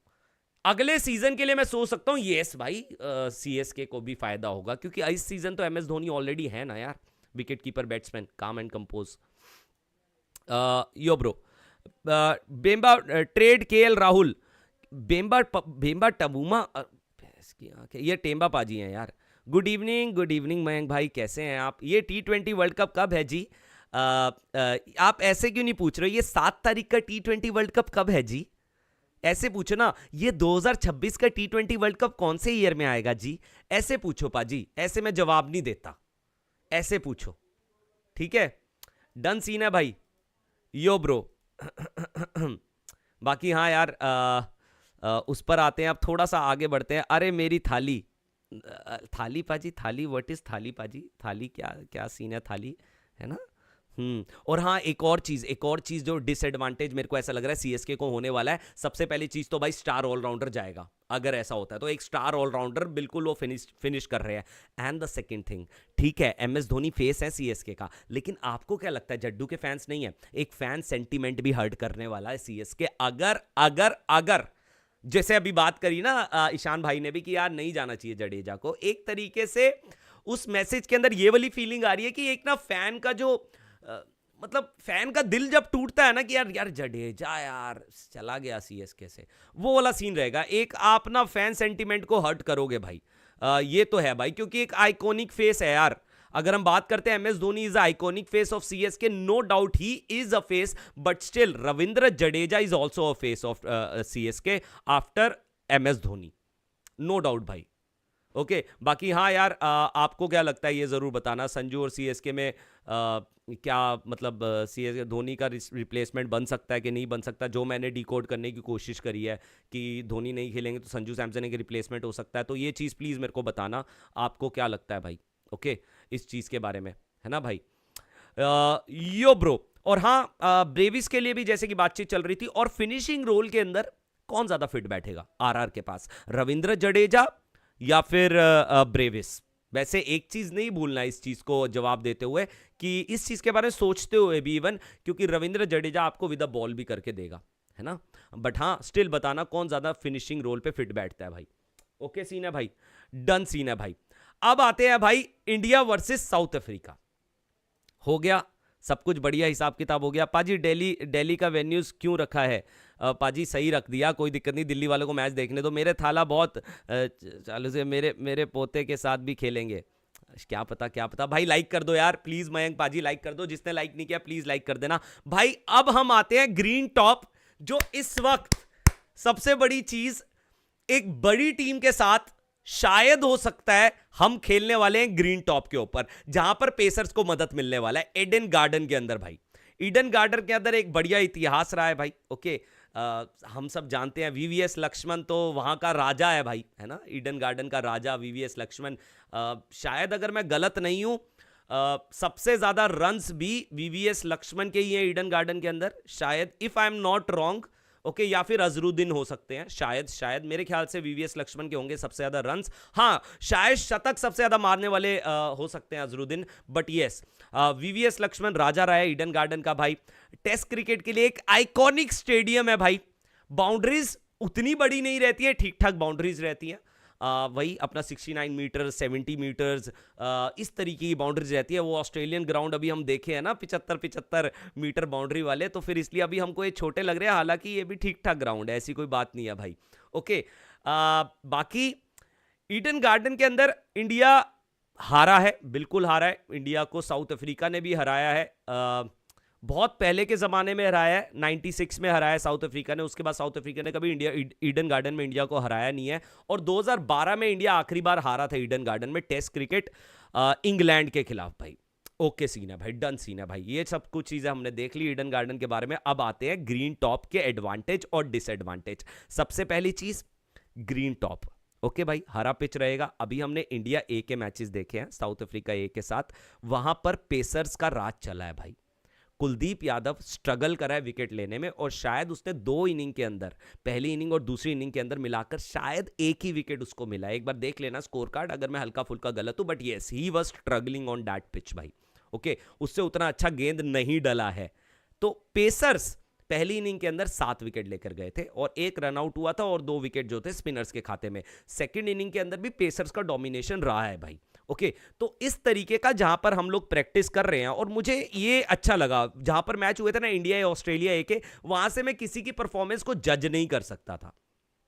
अगले सीजन के लिए मैं सोच सकता हूं यस भाई, सीएसके को भी फायदा होगा, क्योंकि इस सीजन तो एमएस धोनी ऑलरेडी है ना यार, wicket keeper batsman, calm and composed. Yo bro, Temba trade KL Rahul, Temba Bavuma, ये टेम्बा पाजी हैं यार। गुड इवनिंग मयंक भाई, कैसे हैं आप? ये T20 वर्ल्ड कप कब है जी? आप ऐसे क्यों नहीं पूछ रहे हो, ये 7 तारीख का T20 वर्ल्ड कप कब है जी? ऐसे पूछो ना, ये 2026 का T20 वर्ल्ड कप कौन से ईयर में आएगा जी? ऐसे पूछो पाजी, ऐसे मैं जवाब नहीं देता, ऐसे पूछो, ठीक है? डन सीन है भाई। यो ब्रो बाकी हाँ यार, उस पर आते हैं, अब थोड़ा सा आगे बढ़ते हैं। अरे मेरी थाली, थाली पाजी, थाली, व्हाट इज थाली पाजी? थाली क्या क्या सीन है, थाली है ना? और हाँ, एक और चीज जो डिसएडवांटेज मेरे को ऐसा लग रहा है सीएसके को होने वाला है, सबसे पहली चीज तो भाई स्टार ऑलराउंडर जाएगा, अगर ऐसा होता है तो एक स्टार ऑलराउंडर बिल्कुल वो फिनिश कर रहे हैं। एंड द सेकंड थिंग, ठीक है एमएस धोनी फेस है सीएसके का, लेकिन आपको क्या लगता है जड्डू के फैंस नहीं है, एक फैन सेंटीमेंट भी हर्ट करने वाला है सीएसके, अगर अगर अगर जैसे अभी बात करी ना ईशान भाई ने भी कि यार नहीं जाना चाहिए जडेजा को, एक तरीके से उस मैसेज के अंदर ये वाली फीलिंग आ रही है कि एक ना फैन का जो मतलब फैन का दिल जब टूटता है ना कि यार यार जडेजा यार चला गया सीएसके से, वो वाला सीन रहेगा। एक आप ना फैन सेंटीमेंट को हर्ट करोगे भाई, ये तो है भाई, क्योंकि एक आइकॉनिक फेस है यार। अगर हम बात करते हैं MS Dhoni is iconic face of CSK, no doubt he is a face, but still Ravindra Jadeja is also a face of CSK after MS Dhoni, no doubt भाई। ओके बाकी हाँ यार, आपको क्या लगता है ये जरूर बताना, संजू और सीएसके में क्या मतलब सीएसके धोनी का रिप्लेसमेंट बन सकता है कि नहीं बन सकता? जो मैंने डिकोड करने की कोशिश करी है कि धोनी नहीं खेलेंगे तो संजू सैमसन एक रिप्लेसमेंट हो सकता है, तो ये चीज़ प्लीज़ मेरे को बताना, आपको क्या लगता है भाई? ओके इस चीज़ के बारे में, है ना भाई? यो ब्रो, और हाँ ब्रेविस के लिए भी जैसे कि बातचीत चल रही थी, और फिनिशिंग रोल के अंदर कौन ज़्यादा फिट बैठेगा आरआर के पास, रविंद्र जडेजा या फिर ब्रेविस? वैसे एक चीज नहीं भूलना इस चीज को जवाब देते हुए कि इस चीज के बारे में सोचते हुए भी इवन, क्योंकि रविंद्र जडेजा आपको विद द बॉल भी करके देगा, है ना? बट हाँ स्टिल बताना कौन ज्यादा फिनिशिंग रोल पे फिट बैठता है भाई। ओके सीन है भाई, डन सीन है भाई। अब आते हैं भाई इंडिया वर्सेस साउथ अफ्रीका, हो गया सब कुछ बढ़िया, हिसाब किताब हो गया। पाजी दिल्ली का वेन्यूज क्यों रखा है? पाजी सही रख दिया, कोई दिक्कत नहीं, दिल्ली वालों को मैच देखने दो। मेरे थाला बहुत चालू से मेरे पोते के साथ भी खेलेंगे, क्या पता क्या पता। भाई लाइक कर दो यार प्लीज, मयंक पाजी लाइक कर दो, जिसने लाइक नहीं किया प्लीज लाइक कर देना भाई। अब हम आते हैं ग्रीन टॉप, जो इस वक्त सबसे बड़ी चीज, एक बड़ी टीम के साथ शायद हो सकता है हम खेलने वाले हैं ग्रीन टॉप के ऊपर, जहां पर पेसर्स को मदद मिलने वाला है ईडन गार्डन के अंदर भाई। ईडन गार्डन के अंदर एक बढ़िया इतिहास रहा है भाई। ओके, हम सब जानते हैं वीवीएस लक्ष्मण तो वहां का राजा है भाई, है ना, ईडन गार्डन का राजा वीवीएस लक्ष्मण। शायद अगर मैं गलत नहीं हूं, सबसे ज्यादा रन्स भी वीवीएस लक्ष्मण के ही हैं ईडन गार्डन के अंदर, शायद, if I am not wrong. Okay, या फिर अजरुद्दीन हो सकते हैं, शायद मेरे ख्याल से वीवीएस लक्ष्मण के होंगे सबसे ज्यादा रन्स। हाँ, शायद शतक सबसे ज्यादा मारने वाले हो सकते हैं Azharuddin, but yes, VVS Laxman राजा रहा है ईडन गार्डन का भाई। टेस्ट क्रिकेट के लिए एक आइकॉनिक स्टेडियम है भाई। बाउंड्रीज उतनी बड़ी नहीं रहती है, ठीक ठाक बाउंड्रीज रहती हैं। वही अपना 69 मीटर 70 मीटर्स इस तरीके की बाउंड्रीज रहती है। वो ऑस्ट्रेलियन ग्राउंड अभी हम देखे हैं ना 75 मीटर बाउंड्री वाले, तो फिर इसलिए अभी हमको ये छोटे लग रहे हैं, हालांकि ये भी ठीक ठाक ग्राउंड है, ऐसी कोई बात नहीं है भाई। ओके, बाकी ईडन गार्डन के अंदर इंडिया हारा है, बिल्कुल हारा है। इंडिया को साउथ अफ्रीका ने भी हराया है, बहुत पहले के ज़माने में हराया है, 96 में हराया है साउथ अफ्रीका ने। उसके बाद साउथ अफ्रीका ने कभी इंडिया ईडन गार्डन में इंडिया को हराया नहीं है। और 2012 में इंडिया आखिरी बार हारा था ईडन गार्डन में टेस्ट क्रिकेट इंग्लैंड के खिलाफ भाई। ओके सीन है भाई, डन सीन है भाई। ये सब कुछ चीज़ें हमने देख ली ईडन गार्डन के बारे में। अब आते हैं ग्रीन टॉप के एडवांटेज और डिसएडवांटेज। सबसे पहली चीज़ ग्रीन टॉप। ओके भाई, हरा पिच रहेगा। अभी हमने इंडिया ए के मैचेस देखे हैं साउथ अफ्रीका ए के साथ, वहां पर पेसर्स का राज चला है भाई। कुलदीप यादव स्ट्रगल करा है विकेट लेने में, और शायद उसने 2 इनिंग के अंदर, पहली इनिंग और दूसरी इनिंग के अंदर मिलाकर शायद एक ही विकेट उसको मिला है। एक बार देख लेना स्कोर कार्ड अगर मैं हल्का फुल्का गलत हूं, but yes, he was struggling on that pitch भाई। ओके, उससे उतना अच्छा गेंद नहीं डला है। तो पेसर्स पहली इनिंग के अंदर 7 विकेट लेकर गए थे और 1 रन आउट हुआ था, और 2 विकेट जो थे स्पिनर्स के खाते में। सेकंड इनिंग के अंदर भी पेसर्स का डोमिनेशन रहा है भाई। ओके, तो इस तरीके का जहां पर हम लोग प्रैक्टिस कर रहे हैं, और मुझे ये अच्छा लगा, जहां पर मैच हुए थे ना इंडिया या ऑस्ट्रेलिया ए के, वहां से मैं किसी की परफॉर्मेंस को जज नहीं कर सकता था,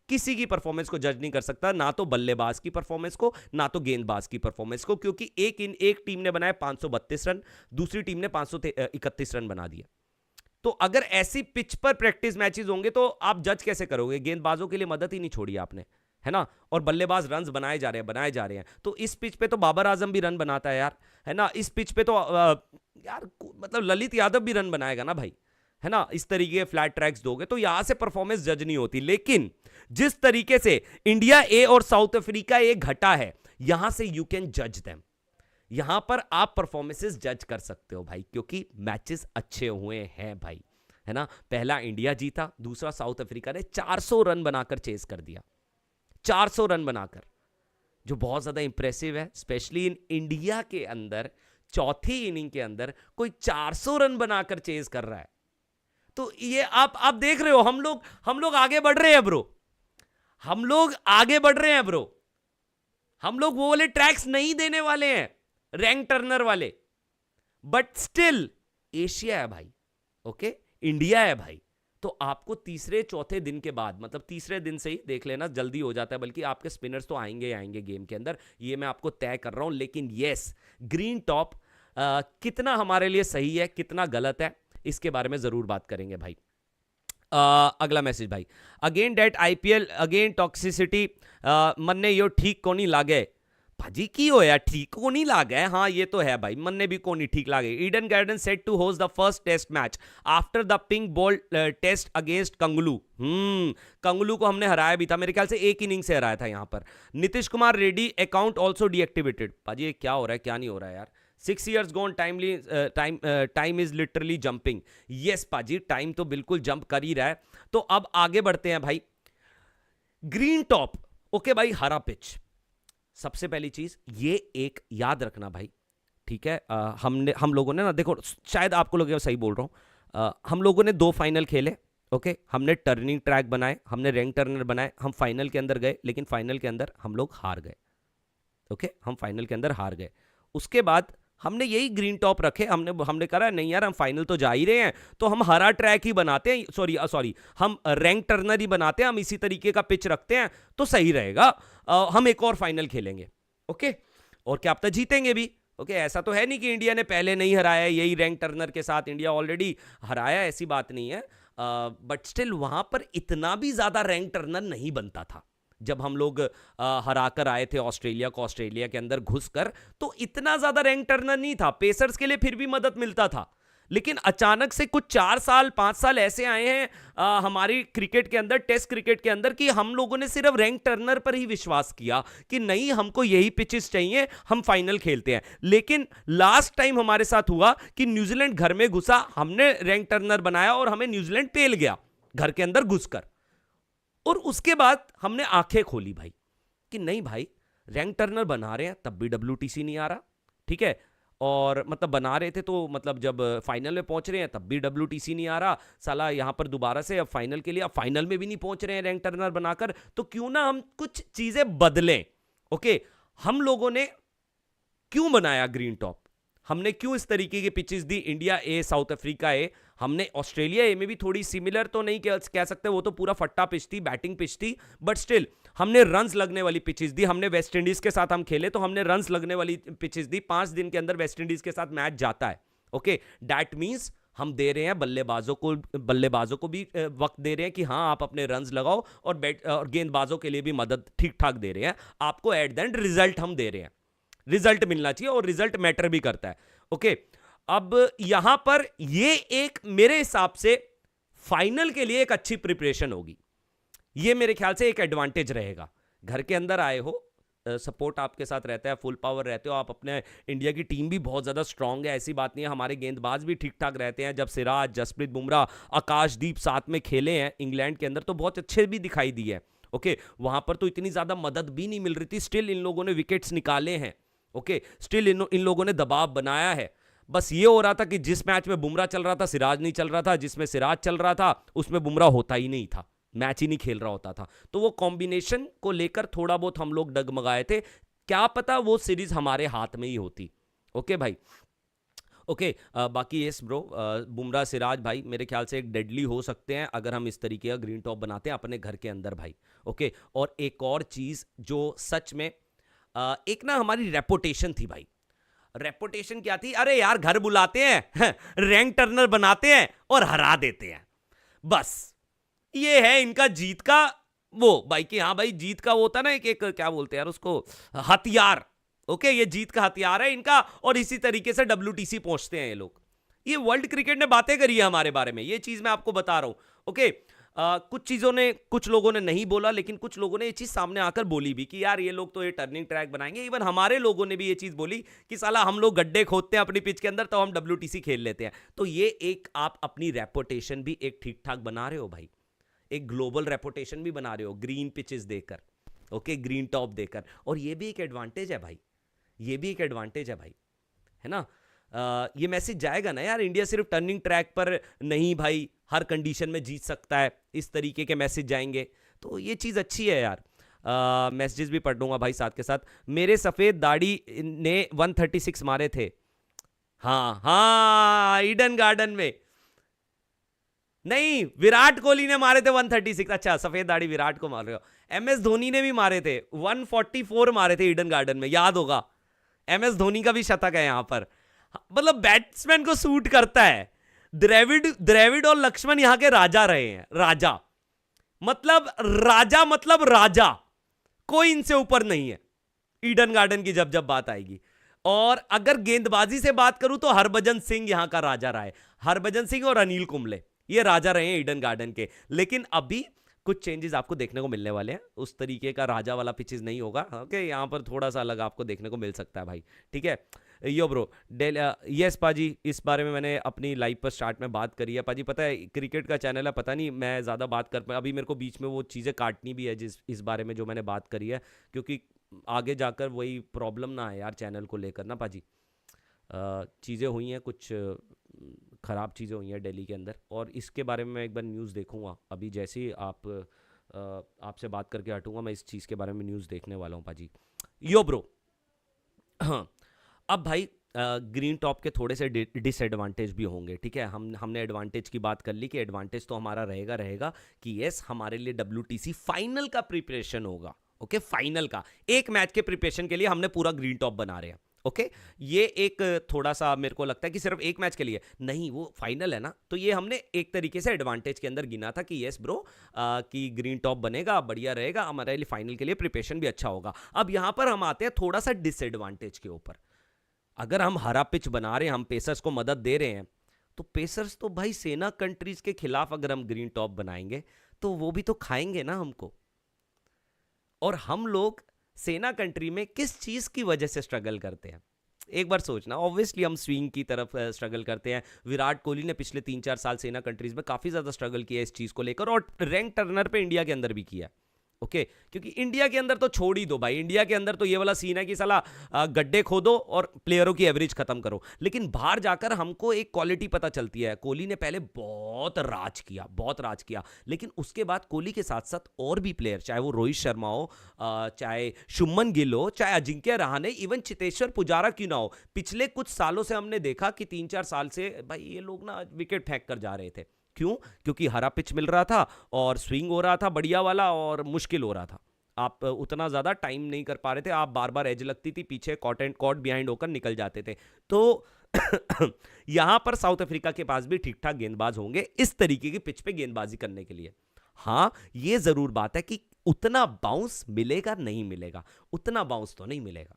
किसी की परफॉर्मेंस को जज नहीं कर सकता, ना तो बल्लेबाज की परफॉर्मेंस को, ना तो गेंदबाज की परफॉर्मेंस को, क्योंकि एक टीम ने बनाया 532 रन, दूसरी टीम ने 531 रन बना दिया। तो अगर ऐसी पिच पर प्रैक्टिस मैचेस होंगे तो आप जज कैसे करोगे? गेंदबाजों के लिए मदद ही नहीं छोड़ी आपने, है ना, और बल्लेबाज रन्स बनाए जा रहे हैं। तो इस पिच पे तो बाबर आजम भी रन बनाता है यार, है ना, इस पिच पे तो यार मतलब ललित यादव भी रन बनाएगा ना भाई, है ना। इस तरीके के फ्लैट ट्रैक्स दोगे तो यहां से परफॉर्मेंस जज नहीं होती। लेकिन जिस तरीके से इंडिया ए और साउथ अफ्रीका ए घटा है, यहां से यू कैन जज देम, यहां पर आप परफॉर्मेंसेस जज कर सकते हो भाई, क्योंकि मैचेस अच्छे हुए हैं भाई, है ना। पहला इंडिया जीता, दूसरा साउथ अफ्रीका ने 400 रन बनाकर चेस कर दिया, 400 रन बनाकर, जो बहुत ज्यादा इंप्रेसिव है, स्पेशली इन इंडिया के अंदर चौथी इनिंग के अंदर कोई 400 रन बनाकर चेस कर रहा है। तो ये आप देख रहे हो, हम लोग आगे बढ़ रहे हैं ब्रो, हम लोग आगे बढ़ रहे हैं ब्रो। हम लोग वो वाले ट्रैक्स नहीं देने वाले हैं, रैंक टर्नर वाले, बट स्टिल एशिया है भाई, ओके, इंडिया है भाई। तो आपको तीसरे चौथे दिन के बाद, मतलब तीसरे दिन से ही देख लेना, जल्दी हो जाता है, बल्कि आपके स्पिनर्स तो आएंगे गेम के अंदर, ये मैं आपको तय कर रहा हूं। लेकिन यस, ग्रीन टॉप कितना हमारे लिए सही है, कितना गलत है, इसके बारे में जरूर बात करेंगे भाई। अगला मैसेज भाई, again date IPL again toxicity, मन्ने यो ठीक को नहीं लागे भाजी, की हो यार, ठीक को नहीं लागे। हाँ ये तो है भाई, मन्ने भी को नहीं ठीक लागे। Eden Garden set to host the first test match after the pink ball test against कंगलू। कंगलू को हमने हराया भी था, मेरे ख्याल से एक इनिंग से हराया था यहाँ पर। Nitish Kumar Reddy account also deactivated. भाजी ये क्या हो रहा है, क्या नहीं हो रहा है यार। 6 years gone, time is literally jumping. Yes पाजी, टाइम तो बिल्कुल जंप कर ही रहा है। तो अब आगे बढ़ते हैं भाई। ग्रीन टॉप, ओके भाई, हरा पिच। सबसे पहली चीज ये एक याद रखना भाई, ठीक है। हम लोगों ने ना, देखो शायद आपको लोग सही बोल रहा हूं, हम लोगों ने 2 फाइनल खेले, ओके, हमने टर्निंग ट्रैक बनाए, हमने रैंक टर्नर बनाए, हम फाइनल के अंदर गए, लेकिन फाइनल के अंदर हम लोग हार गए, ओके, हम फाइनल के अंदर हार गए। उसके बाद हमने यही ग्रीन टॉप रखे, हमने कहा नहीं यार, हम फाइनल तो जा ही रहे हैं, तो हम हरा ट्रैक ही बनाते हैं, सॉरी हम रैंक टर्नर ही बनाते हैं, हम इसी तरीके का पिच रखते हैं तो सही रहेगा, हम एक और फाइनल खेलेंगे, ओके। और क्या पता जीतेंगे भी। ओके, ऐसा तो है नहीं कि इंडिया ने पहले नहीं हराया, यही रैंक टर्नर के साथ इंडिया ऑलरेडी हराया, ऐसी बात नहीं है। बट स्टिल वहां पर इतना भी ज्यादा रैंक टर्नर नहीं बनता था। जब हम लोग हरा कर आए थे ऑस्ट्रेलिया को, ऑस्ट्रेलिया के अंदर घुसकर, तो इतना ज्यादा रैंक टर्नर नहीं था। पेसर्स के लिए फिर भी मदद मिलता था, लेकिन अचानक से कुछ 4 साल 5 साल ऐसे आए हैं हमारी क्रिकेट के अंदर, टेस्ट क्रिकेट के अंदर, कि हम लोगों ने सिर्फ रैंक टर्नर पर ही विश्वास किया कि नहीं हमको यही पिचेस चाहिए, हम फाइनल खेलते हैं। लेकिन लास्ट टाइम हमारे साथ हुआ कि न्यूजीलैंड घर में घुसा, हमने रैंक टर्नर बनाया और हमें न्यूजीलैंड पेल गया घर के अंदर घुसकर। और उसके बाद हमने आंखें खोली भाई कि नहीं भाई, रैंक टर्नर बना रहे हैं तब भी WTC नहीं आ रहा, ठीक है, और मतलब बना रहे थे तो मतलब जब फाइनल में पहुंच रहे हैं तब भी WTC नहीं आ रहा, साला यहां पर दोबारा से अब फाइनल के लिए, अब फाइनल में भी नहीं पहुंच रहे हैं रैंक टर्नर बनाकर, तो क्यों ना हम कुछ चीजें बदलें। ओके, हम लोगों ने क्यों बनाया ग्रीन टॉप, हमने क्यों इस तरीके की पिचेस दी, इंडिया ए, साउथ अफ्रीका ए, हमने ऑस्ट्रेलिया ए में भी थोड़ी सिमिलर तो नहीं कह सकते, वो तो पूरा फट्टा पिच थी, बैटिंग पिच थी, बट स्टिल हमने रन्स लगने वाली पिचेस दी। हमने वेस्ट इंडीज के साथ हम खेले तो हमने रन्स लगने वाली पिचेस दी। 5 दिन के अंदर वेस्ट इंडीज के साथ मैच जाता है। ओके, दैट मींस हम दे रहे हैं बल्लेबाजों को भी वक्त दे रहे हैं कि हाँ आप अपने रन्स लगाओ, और गेंदबाजों के लिए भी मदद ठीक ठाक दे रहे हैं आपको। एट द एंड रिजल्ट हम दे रहे हैं, रिजल्ट मिलना चाहिए और रिजल्ट मैटर भी करता है। ओके, अब यहां पर ये एक मेरे हिसाब से फाइनल के लिए एक अच्छी प्रिपरेशन होगी। ये मेरे ख्याल से एक एडवांटेज रहेगा। घर के अंदर आए हो, सपोर्ट आपके साथ रहता है, फुल पावर रहते हो आप, अपने इंडिया की टीम भी बहुत ज़्यादा स्ट्रांग है, ऐसी बात नहीं है, हमारे गेंदबाज भी ठीक ठाक रहते हैं। जब सिराज, जसप्रीत बुमराह, आकाशदीप साथ में खेले हैं इंग्लैंड के अंदर तो बहुत अच्छे भी दिखाई दिए हैं। ओके, वहां पर तो इतनी ज़्यादा मदद भी नहीं मिल रही थी, स्टिल इन लोगों ने विकेट्स निकाले हैं। ओके, स्टिल इन लोगों ने दबाव बनाया है। बस ये हो रहा था कि जिस मैच में बुमराह चल रहा था सिराज नहीं चल रहा था, जिसमें सिराज चल रहा था उसमें बुमराह होता ही नहीं था, मैच ही नहीं खेल रहा होता था। तो वो कॉम्बिनेशन को लेकर थोड़ा बहुत हम लोग डगमगाए थे, क्या पता वो सीरीज हमारे हाथ में ही होती। ओके भाई, ओके, बाकी यस ब्रो, बुमराह सिराज भाई मेरे ख्याल से एक डेडली हो सकते हैं अगर हम इस तरीके का ग्रीन टॉप बनाते हैं अपने घर के अंदर भाई। ओके, और एक और चीज जो सच में एक ना हमारी रेपुटेशन थी भाई। रेपुटेशन क्या थी, अरे यार घर बुलाते हैं रैंक टर्नर बनाते हैं और हरा देते हैं, बस ये है इनका जीत का वो भाई, कि हाँ भाई जीत का वो होता ना एक क्या बोलते हैं यार उसको, हथियार। ओके, ये जीत का हथियार है इनका, और इसी तरीके से WTC पहुंचते हैं ये लोग। ये वर्ल्ड क्रिकेट ने बातें करी है हमारे बारे में, ये चीज मैं आपको बता रहा हूं। ओके, कुछ लोगों ने नहीं बोला, लेकिन कुछ लोगों ने ये चीज सामने आकर बोली भी कि यार ये लोग तो ये टर्निंग ट्रैक बनाएंगे। इवन हमारे लोगों ने भी ये चीज बोली कि साला हम लोग गड्ढे खोदते हैं अपनी पिच के अंदर तो हम WTC खेल लेते हैं। तो ये एक आप अपनी रेपुटेशन भी एक ठीक ठाक बना रहे हो भाई, एक ग्लोबल रेपुटेशन भी बना रहे हो ग्रीन पिचेस देकर। ओके, ग्रीन टॉप देकर, और ये भी एक एडवांटेज है भाई, ये भी एक एडवांटेज है भाई, है ना। ये मैसेज जाएगा ना यार, इंडिया सिर्फ टर्निंग ट्रैक पर नहीं भाई, हर कंडीशन में जीत सकता है, इस तरीके के मैसेज जाएंगे, तो ये चीज़ अच्छी है यार। मैसेजेस भी पढ़ लूंगा भाई साथ के साथ। मेरे सफ़ेद दाढ़ी ने 136 मारे थे, हाँ हाँ ईडन गार्डन में, नहीं विराट कोहली ने मारे थे 136। अच्छा, सफेद दाढ़ी विराट को मार रहे हो। MS धोनी ने भी मारे थे 144 मारे थे ईडन गार्डन में, याद होगा। MS धोनी का भी शतक है यहां पर, मतलब बैट्समैन को सूट करता है। द्रविड़ और लक्ष्मण यहां के राजा रहे हैं, राजा मतलब राजा, कोई इनसे ऊपर नहीं है ईडन गार्डन की जब बात आएगी। और अगर गेंदबाजी से बात करूं तो हरभजन सिंह यहां का राजा रहा है, हरभजन सिंह और अनिल कुंबले ये राजा रहे हैं ईडन गार्डन के। लेकिन अभी कुछ चेंजेस आपको देखने को मिलने वाले हैं, उस तरीके का राजा वाला पिचेस नहीं होगा। ओके, यहां पर थोड़ा सा अलग आपको देखने को मिल सकता है भाई, ठीक है। यो ब्रो, यस पाजी, इस बारे में मैंने अपनी लाइव पर स्टार्ट में बात करी है पाजी। पता है क्रिकेट का चैनल है, पता नहीं मैं ज़्यादा बात कर पाया, अभी मेरे को बीच में वो चीज़ें काटनी भी है इस बारे में जो मैंने बात करी है, क्योंकि आगे जाकर वही प्रॉब्लम ना है यार चैनल को लेकर ना पाजी। चीज़ें हुई हैं, कुछ ख़राब चीज़ें हुई हैं दिल्ली के अंदर, और इसके बारे में मैं एक बार न्यूज़ देखूंगा। अभी जैसे ही आपसे बात करके हटूंगा मैं इस चीज़ के बारे में न्यूज़ देखने वाला हूँ पाजी। यो ब्रो, हाँ अब भाई ग्रीन टॉप के थोड़े से डिसएडवांटेज भी होंगे, ठीक है। हमने एडवांटेज की बात कर ली कि एडवांटेज तो हमारा रहेगा कि यस हमारे लिए WTC फाइनल का प्रिपरेशन होगा। ओके, फाइनल का एक मैच के प्रिपरेशन के लिए हमने पूरा ग्रीन टॉप बना रहे हैं। ओके, ये एक थोड़ा सा मेरे को लगता है कि सिर्फ एक मैच के लिए नहीं, वो फाइनल है ना, तो ये हमने एक तरीके से एडवांटेज के अंदर गिना था कि यस ब्रो, कि ग्रीन टॉप बनेगा, बढ़िया रहेगा हमारे लिए, फाइनल के लिए प्रिपरेशन भी अच्छा होगा। अब यहां पर हम आते हैं थोड़ा सा डिसएडवांटेज के ऊपर। अगर हम हरा पिच बना रहे हैं, हम पेसर्स को मदद दे रहे हैं, तो पेसर्स तो भाई सेना कंट्रीज के खिलाफ अगर हम ग्रीन टॉप बनाएंगे तो वो भी तो खाएंगे ना हमको। और हम लोग सेना कंट्री में किस चीज की वजह से स्ट्रगल करते हैं, एक बार सोचना। ऑब्वियसली हम स्विंग की तरफ स्ट्रगल करते हैं। विराट कोहली ने पिछले 3-4 साल सेना कंट्रीज में काफी ज्यादा स्ट्रगल किया इस चीज को लेकर, और रैंक टर्नर पे इंडिया के अंदर भी किया है। ओके, क्योंकि इंडिया के अंदर तो छोड़ ही दो भाई, इंडिया के अंदर तो ये वाला सीन है कि साला गड्ढे खोदो और प्लेयरों की एवरेज खत्म करो। लेकिन बाहर जाकर हमको एक क्वालिटी पता चलती है। कोहली ने पहले बहुत राज किया, बहुत राज किया, लेकिन उसके बाद कोहली के साथ साथ और भी प्लेयर, चाहे वो रोहित शर्मा हो, चाहे शुभमन गिल हो, चाहे अजिंक्य रहाणे, इवन चेतेश्वर पुजारा क्यों ना हो, पिछले कुछ सालों से हमने देखा कि 3-4 साल से भाई ये लोग ना विकेट फेंक कर जा रहे थे। क्यों? क्योंकि हरा पिच मिल रहा था और स्विंग हो रहा था बढ़िया वाला, और मुश्किल हो रहा था। आप उतना ज्यादा टाइम नहीं कर पा रहे थे, आप बार बार एज लगती थी, पीछे कॉट एंड कॉट बिहाइंड होकर निकल जाते थे। तो यहां पर साउथ अफ्रीका के पास भी ठीक ठाक गेंदबाज होंगे इस तरीके की पिच पे गेंदबाजी करने के लिए। हाँ, ये जरूर बात है कि उतना बाउंस मिलेगा नहीं मिलेगा, उतना बाउंस तो नहीं मिलेगा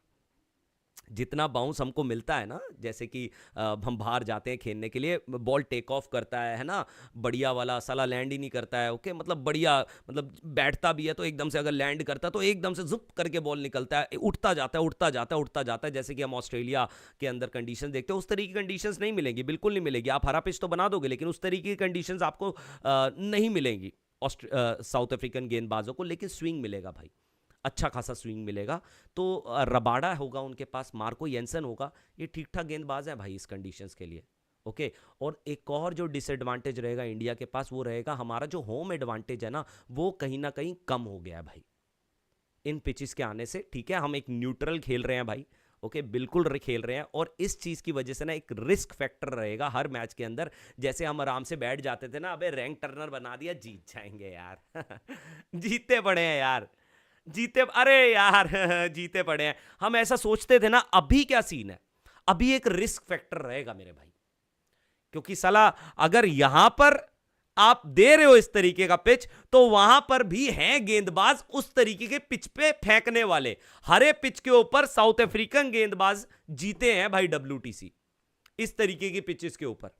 जितना बाउंस हमको मिलता है ना। जैसे कि हम बाहर जाते हैं खेलने के लिए, बॉल टेक ऑफ करता है ना, बढ़िया वाला, साला लैंड ही नहीं करता है। ओके, मतलब बढ़िया, मतलब बैठता भी है तो एकदम से अगर लैंड करता है तो एकदम से जुप करके बॉल निकलता है, उठता जाता है, उठता जाता है, उठता जाता है। जैसे कि हम ऑस्ट्रेलिया के अंदर कंडीशन देखते हैं, उस तरीके की कंडीशन नहीं मिलेंगी, बिल्कुल नहीं मिलेगी। आप हरा पिच तो बना दोगे लेकिन उस तरीके की कंडीशन आपको नहीं मिलेंगी साउथ अफ्रीकन गेंदबाजों को। लेकिन स्विंग मिलेगा भाई, अच्छा खासा स्विंग मिलेगा। तो रबाडा होगा उनके पास, मार्को येंसन होगा, ये ठीक ठाक गेंदबाज है भाई इस कंडीशंस के लिए। ओके, और एक और जो डिसएडवांटेज रहेगा इंडिया के पास, वो रहेगा हमारा जो होम एडवांटेज है ना, वो कहीं ना कहीं कम हो गया है भाई इन पिचेस के आने से। ठीक है, हम एक न्यूट्रल खेल रहे हैं भाई, ओके, बिल्कुल खेल रहे हैं, और इस चीज की वजह से ना एक रिस्क फैक्टर रहेगा हर मैच के अंदर। जैसे हम आराम से बैठ जाते थे ना, अबे रैंक टर्नर बना दिया, जीत जाएंगे यार जीतते पड़े हैं यार, जीते, अरे यार जीते पड़े हैं, हम ऐसा सोचते थे ना। अभी क्या सीन है, अभी एक रिस्क फैक्टर रहेगा मेरे भाई, क्योंकि साला अगर यहां पर आप दे रहे हो इस तरीके का पिच, तो वहां पर भी हैं गेंदबाज उस तरीके के पिच पे फेंकने वाले। हरे पिच के ऊपर साउथ अफ्रीकन गेंदबाज जीते हैं भाई WTC इस तरीके की पिचेस के ऊपर।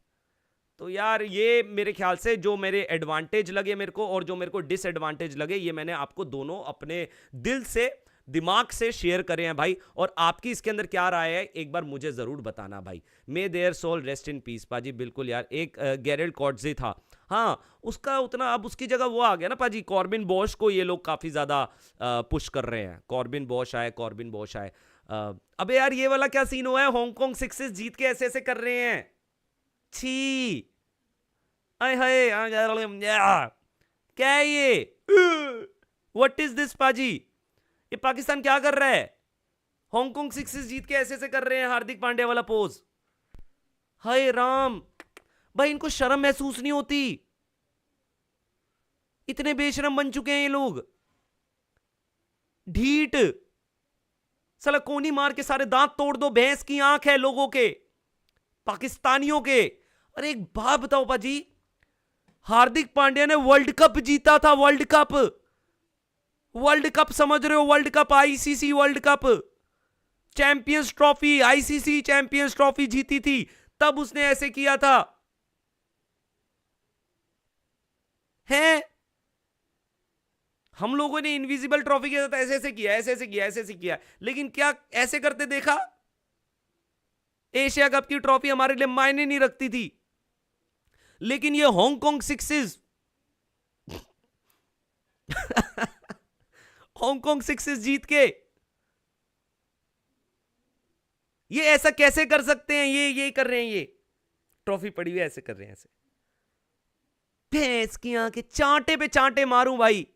तो यार ये मेरे ख्याल से जो मेरे एडवांटेज लगे मेरे को और जो मेरे को डिसएडवांटेज लगे, ये मैंने आपको दोनों अपने दिल से, दिमाग से शेयर करे हैं भाई। और आपकी इसके अंदर क्या राय है, एक बार मुझे जरूर बताना भाई। May their soul rest in peace पाजी। बिल्कुल यार, एक गैरेल्ड कॉट्जे था, हाँ, उसका उतना, अब उसकी जगह वो आ गया ना पाजी, कॉर्बिन बॉश को ये लोग काफी ज्यादा पुश कर रहे हैं। कॉर्बिन बॉश आए, कॉर्बिन बॉश आए। अबे यार ये वाला क्या सीन हुआ है, हांगकांग सिक्सेस जीत के ऐसे ऐसे कर रहे हैं, छी, आय हाय, क्या है ये, व्हाट इज दिस पाजी, ये पाकिस्तान क्या कर रहा है। हांगकांग सिक्सेस जीत के ऐसे ऐसे कर रहे हैं, हार्दिक पांड्या वाला पोज। हाय राम भाई, इनको शर्म महसूस नहीं होती, इतने बेशरम बन चुके हैं ये लोग, ढीठ, साला कोनी मार के सारे दांत तोड़ दो, भैंस की आंख है लोगों के, पाकिस्तानियों के। अरे एक बात बताओ पाजी, हार्दिक पांड्या ने वर्ल्ड कप जीता था, वर्ल्ड कप, वर्ल्ड कप समझ रहे हो, world cup, ICC world cup, champions trophy, ICC champions trophy जीती थी, तब उसने ऐसे किया था, हैं? हम लोगों ने इनविजिबल ट्रॉफी के साथ ऐसे ऐसे किया, ऐसे ऐसे किया, ऐसे ऐसे किया, लेकिन क्या ऐसे करते देखा? एशिया कप की ट्रॉफी हमारे लिए मायने नहीं रखती थी, लेकिन ये हांगकांग सिक्सेस हांगकांग सिक्सेस जीत के ये ऐसा कैसे कर सकते हैं, ये कर रहे हैं, ये ट्रॉफी पड़ी हुई ऐसे कर रहे हैं, ऐसे भैंस की आंखें, चांटे पे चांटे मारूं भाई,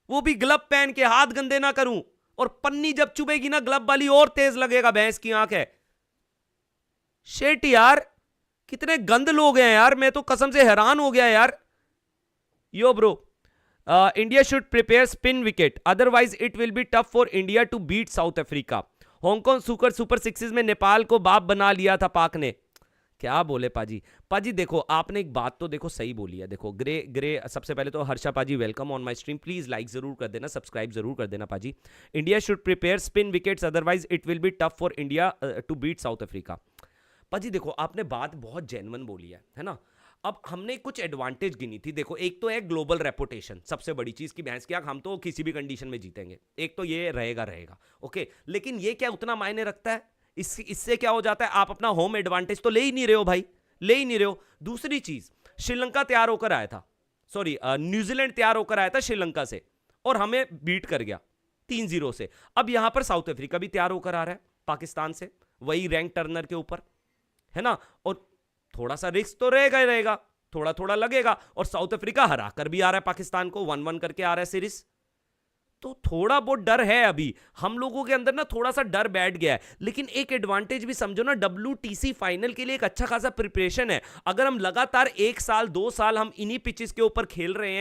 वो भी ग्लव पहन के, हाथ गंदे ना करूं, और पन्नी जब चुभेगी ना ग्लव वाली और तेज लगेगा, भैंस की आंख है। शेट यार, कितने गंद लोग हैं यार, मैं तो कसम से हैरान हो गया यार। Yo bro, India should prepare spin wicket, otherwise it will be tough for India to beat South Africa. Hong Kong super sixes में नेपाल को बाप बना लिया था पाक ने। क्या बोले पाजी। पाजी देखो, आपने एक बात तो देखो सही बोली है। देखो ग्रे ग्रे, सबसे पहले तो हर्षा पाजी welcome on my stream, please like जरूर कर देना, सब्सक्राइब जरूर कर देना पाजी। India should prepare spin wickets, otherwise it will be tough for India to beat South Africa. पाजी देखो, आपने बात बहुत जेन्युइन बोली है ना। अब हमने कुछ एडवांटेज गिनी थी। देखो, एक तो है ग्लोबल रेपुटेशन, सबसे बड़ी चीज की भैंस की आंख, हम तो किसी भी कंडीशन में जीतेंगे, एक तो ये रहेगा ओके। लेकिन ये क्या उतना मायने रखता है? इससे क्या हो जाता है, आप अपना होम एडवांटेज तो ले ही नहीं रहे हो भाई, ले ही नहीं रहे हो। दूसरी चीज, श्रीलंका तैयार होकर आया था, सॉरी न्यूजीलैंड तैयार होकर आया था श्रीलंका से, और हमें बीट कर गया 3-0 से। अब यहां पर साउथ अफ्रीका भी तैयार होकर आ रहा है पाकिस्तान से, वही रैंक टर्नर के ऊपर, है ना। और थोड़ा सा रिस्क तो रहेगा ही रहेगा, थोड़ा थोड़ा लगेगा। और साउथ अफ्रीका हरा कर भी आ रहा है पाकिस्तान को, 1-1 करके आ रहा है सीरीज। तो थोड़ा बहुत डर है अभी हम लोगों के अंदर ना, थोड़ा सा डर बैठ गया है। लेकिन एक एडवांटेज भी समझो ना, WTC फाइनल के लिए एक अच्छा खासा प्रिपरेशन है। अगर हम लगातार 1 साल 2 साल हम इन्हीं पिचेस के ऊपर खेल रहे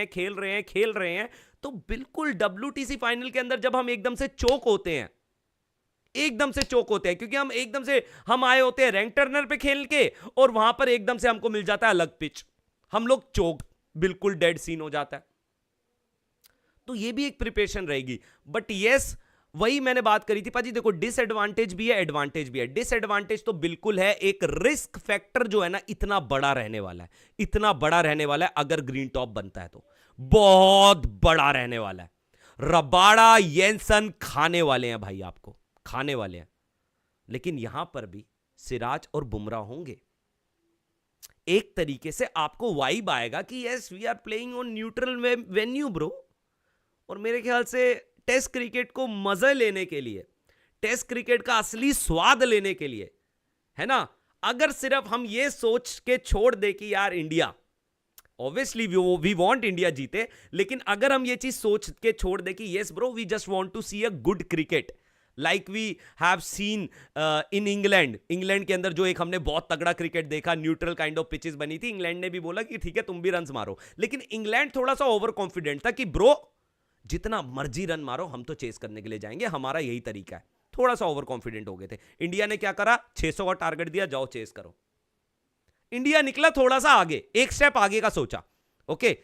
हैं, तो बिल्कुल WTC फाइनल के अंदर जब हम एकदम से चोक होते हैं, क्योंकि हम एकदम से हम आए होते हैं रैंक टर्नर पे खेल के, और वहां पर एकदम से हमको मिल जाता है अलग पिच, हम लोग चोक, बिल्कुल डेड सीन हो जाता है। तो ये भी एक प्रिपरेशन रहेगी। बट यस, वही मैंने बात करी थी पाजी। देखो, डिसएडवांटेज भी है, एडवांटेज भी है। डिसएडवांटेज तो बिल्कुल है, एक रिस्क फैक्टर जो है ना, इतना बड़ा रहने वाला है अगर ग्रीन टॉप बनता है तो बहुत बड़ा रहने वाला है। रबाड़ा येंसन खाने वाले हैं भाई, आपको खाने वाले हैं। लेकिन यहां पर भी सिराज और बुमराह होंगे, एक तरीके से आपको वाइब आएगा कि yes we are playing on neutral venue bro. और मेरे ख्याल से टेस्ट क्रिकेट को मजा लेने के लिए, टेस्ट क्रिकेट का असली स्वाद लेने के लिए, है ना, अगर सिर्फ हम ये सोच के छोड़ दे कि यार India, obviously we want India जीते, लेकिन अगर हम ये चीज सोच के छोड़ दे कि yes bro we just want to see a good cricket like we have seen in England के अंदर जो एक हमने बहुत तगड़ा क्रिकेट देखा, न्यूट्रल काइंड ऑफ पिचेस बनी थी। इंग्लैंड ने भी बोला कि ठीक है तुम भी रन मारो, लेकिन इंग्लैंड थोड़ा सा ओवर कॉन्फिडेंट था कि ब्रो जितना मर्जी रन मारो हम तो चेस करने के लिए जाएंगे, हमारा यही तरीका है। थोड़ा सा ओवर कॉन्फिडेंट हो गए थे। इंडिया ने क्या करा, 600 का टारगेट दिया, जाओ चेस करो। इंडिया निकला थोड़ा सा आगे, एक स्टेप आगे का सोचा, ओके।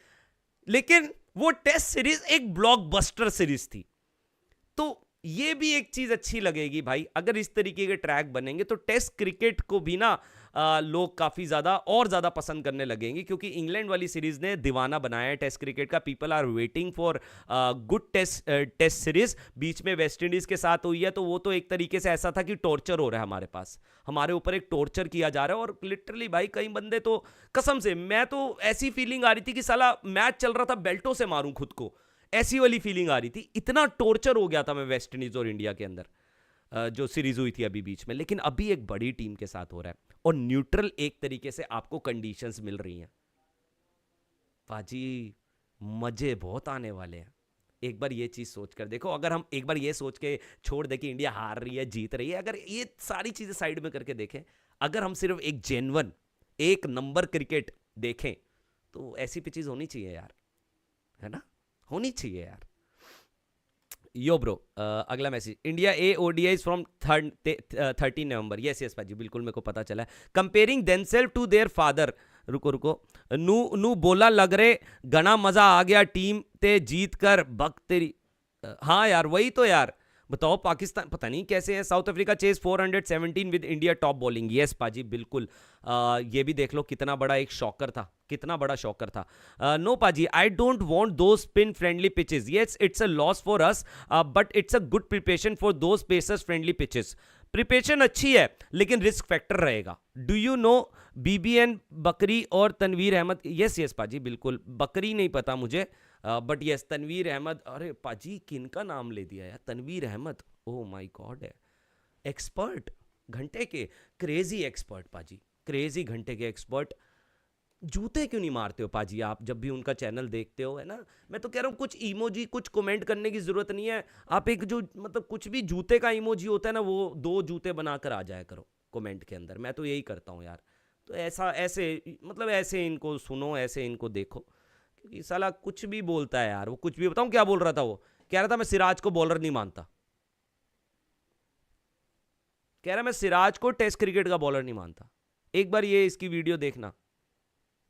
लेकिन वो टेस्ट सीरीज एक ब्लॉकबस्टर सीरीज थी। तो ये भी एक चीज अच्छी लगेगी भाई, अगर इस तरीके के ट्रैक बनेंगे तो टेस्ट क्रिकेट को भी ना लोग काफी ज्यादा और ज्यादा पसंद करने लगेंगे, क्योंकि इंग्लैंड वाली सीरीज ने दीवाना बनाया है टेस्ट क्रिकेट का। People are waiting for good test series. बीच में वेस्ट इंडीज के साथ हुई है, तो वो तो एक तरीके से ऐसा था कि टॉर्चर हो रहा है हमारे पास, हमारे ऊपर एक टॉर्चर किया जा रहा है। और लिटरली भाई कई बंदे तो कसम से, मैं तो ऐसी फीलिंग आ रही थी कि साला मैच चल रहा था बेल्टों से मारूं खुद को, ऐसी वाली फीलिंग आ रही थी। इतना टॉर्चर हो गया था मैं वेस्ट इंडीज और इंडिया के अंदर जो सीरीज हुई थी अभी बीच में। लेकिन अभी एक बड़ी टीम के साथ हो रहा है और न्यूट्रल एक तरीके से आपको कंडीशंस मिल रही हैं पाजी, मजे बहुत आने वाले हैं। एक बार ये चीज सोच कर देखो, अगर हम एक बार ये सोच के छोड़ दे कि इंडिया हार रही है जीत रही है, अगर ये सारी चीजें साइड में करके देखें, अगर हम सिर्फ एक जेन्युइन एक नंबर क्रिकेट देखें, तो ऐसी पिचेस होनी चाहिए यार, है ना, होनी चाहिए यार। यो ब्रो, अगला message, India A ODIs from 13 November. Yes yes भाजी, बिल्कुल मेरे को पता चला है। Comparing themselves to their father, रुको नू बोला लग रहे घना मजा आ गया टीम ते जीत कर बक तेरी। हाँ यार, वही तो यार, बताओ पाकिस्तान पता नहीं कैसे है। South Africa chase 417 with India top bowling. Yes पाजी बिल्कुल, ये भी देख लो कितना बड़ा एक शॉकर था, कितना बड़ा शॉकर था। नो पाजी, आई डोंट वांट दो spin friendly pitches. Yes it's a loss for us, but it's a good preparation for those pacers friendly pitches. Preparation अच्छी है लेकिन रिस्क फैक्टर रहेगा। डू यू नो BBN बकरी और Tanveer Ahmad? Yes yes पाजी बिल्कुल, बकरी नहीं पता मुझे, बट यस तनवीर अहमद। अरे पाजी किनका नाम ले दिया यार, Tanveer Ahmed, oh my god है एक्सपर्ट घंटे के, क्रेजी एक्सपर्ट पाजी, क्रेजी घंटे के एक्सपर्ट। जूते क्यों नहीं मारते हो पाजी आप जब भी उनका चैनल देखते हो, है ना। मैं तो कह रहा हूँ कुछ इमोजी, कुछ कमेंट करने की जरूरत नहीं है। आप एक जो मतलब कुछ भी जूते का इमोजी होता है ना, वो 2 जूते बनाकर आ जाया करो कमेंट के अंदर। मैं तो यही करता हूँ यार। तो ऐसे मतलब ऐसे इनको सुनो, ऐसे इनको देखो, क्योंकि साला कुछ भी बोलता है यार, वो कुछ भी। बताऊं क्या बोल रहा था? वो कह रहा था मैं सिराज को बॉलर नहीं मानता, कह रहा मैं सिराज को टेस्ट क्रिकेट का बॉलर नहीं मानता। एक बार ये इसकी वीडियो देखना,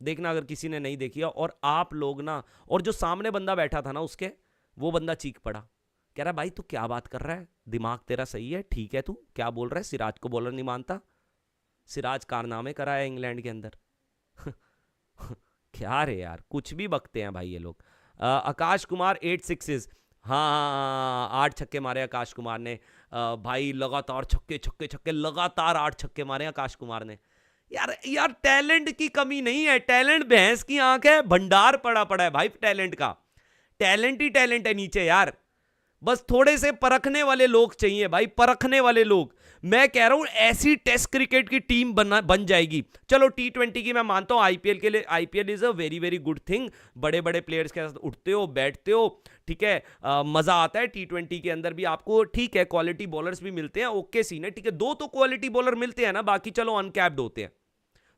देखना अगर किसी ने नहीं देखी है। और आप लोग ना, और जो सामने बंदा बैठा था ना उसके, वो बंदा चीख पड़ा, कह रहा भाई तू क्या बात कर रहा है, दिमाग तेरा सही है, ठीक है, तू क्या बोल रहा है, सिराज को बॉलर नहीं मानता? सिराज कारनामे कराया इंग्लैंड के अंदर। क्या रे यार, कुछ भी बकते हैं भाई ये लोग। आकाश कुमार 8 सिक्सेस, हाँ हाँ हाँ, 8 छक्के मारे आकाश कुमार ने। भाई लगातार छक्के छक्के छक्के, लगातार 8 छक्के मारे आकाश कुमार ने। यार यार टैलेंट की कमी नहीं है, टैलेंट भैंस की आंख है, भंडार पड़ा पड़ा है भाई टैलेंट का। टैलेंट ही टैलेंट है नीचे यार, बस थोड़े से परखने वाले लोग चाहिए भाई, परखने वाले लोग। मैं कह रहा हूं ऐसी टेस्ट क्रिकेट की टीम बन जाएगी। चलो T20 की मैं मानता हूं, आईपीएल के लिए, IPL is a very very good thing, बड़े बड़े प्लेयर्स के साथ उठते हो बैठते हो, ठीक है, मजा आता है। T20 के अंदर भी आपको, ठीक है, क्वालिटी बॉलर्स भी मिलते हैं, ओके सीन है, ठीक है, 2 तो क्वालिटी बॉलर मिलते हैं ना, बाकी चलो अनकैप्ड होते हैं,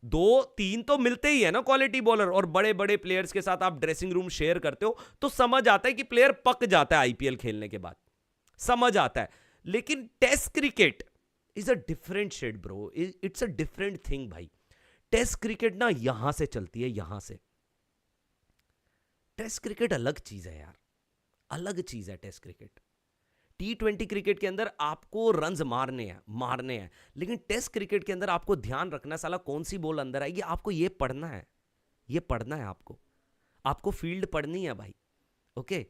2-3 तो मिलते ही है ना क्वालिटी बॉलर। और बड़े बड़े प्लेयर्स के साथ आप ड्रेसिंग रूम शेयर करते हो, तो समझ आता है कि प्लेयर पक जाता है आईपीएल खेलने के बाद, समझ आता है। लेकिन test cricket is a different shade bro, it's a different thing भाई। टेस्ट क्रिकेट ना यहां से चलती है, यहां से। टेस्ट क्रिकेट अलग चीज है यार, अलग चीज है टेस्ट क्रिकेट। T20 क्रिकेट के अंदर आपको रन्स मारने हैं, लेकिन टेस्ट क्रिकेट के अंदर आपको ध्यान रखना, साला कौन सी बॉल अंदर आएगी, आपको ये पढ़ना है, ये पढ़ना है आपको फील्ड पढ़नी है भाई, ओके।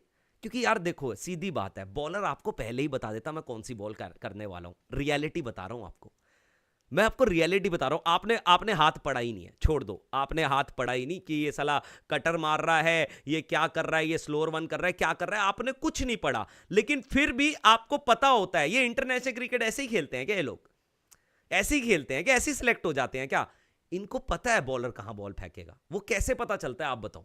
क्योंकि यार देखो सीधी बात है, बॉलर आपको पहले ही बता देता मैं कौन सी बॉल करने वाला हूं। रियलिटी बता रहा हूं आपको, मैं आपको रियलिटी बता रहा हूं। आपने हाथ पड़ा ही नहीं है, छोड़ दो, आपने हाथ पड़ा ही नहीं कि ये साला कटर मार रहा है, ये क्या कर रहा है, ये स्लोअर वन कर रहा है, क्या कर रहा है, आपने कुछ नहीं पढ़ा। लेकिन फिर भी आपको पता होता है, ये इंटरनेशनल क्रिकेट ऐसे ही खेलते हैं क्या ये लोग? ऐसे ही खेलते हैं क्या? ऐसे ही सिलेक्ट हो जाते हैं क्या? इनको पता है बॉलर कहां बॉल फेंकेगा। वो कैसे पता चलता है आप बताओ?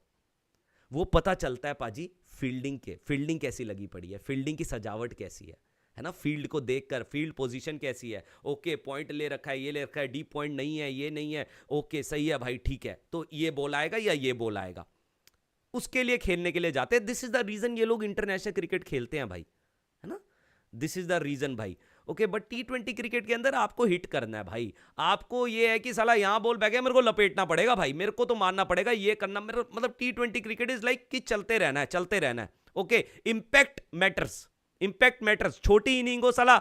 वो पता चलता है पाजी फील्डिंग कैसी लगी पड़ी है, फील्डिंग की सजावट कैसी है ना, फील्ड को देखकर, फील्ड पोजीशन कैसी है, ओके पॉइंट ले रखा है, ये ले रखा है, डीप पॉइंट नहीं है, ये नहीं है, ओके सही है भाई, ठीक है, तो ये बॉल आएगा या ये बॉल आएगा, उसके लिए खेलने के लिए जाते हैं। दिस इज द रीजन ये लोग इंटरनेशनल क्रिकेट खेलते हैं भाई, है ना, दिस इज द रीजन भाई, ओके। बट T20 क्रिकेट के अंदर आपको हिट करना है भाई, आपको ये है कि साला यहां बॉल बैग है, मेरे को लपेटना पड़ेगा भाई, मेरे को तो मारना पड़ेगा, ये करना मेरा मतलब। T20 क्रिकेट इज लाइक कि चलते रहना है, ओके। इंपैक्ट मैटर्स, छोटी इनिंग हो, साला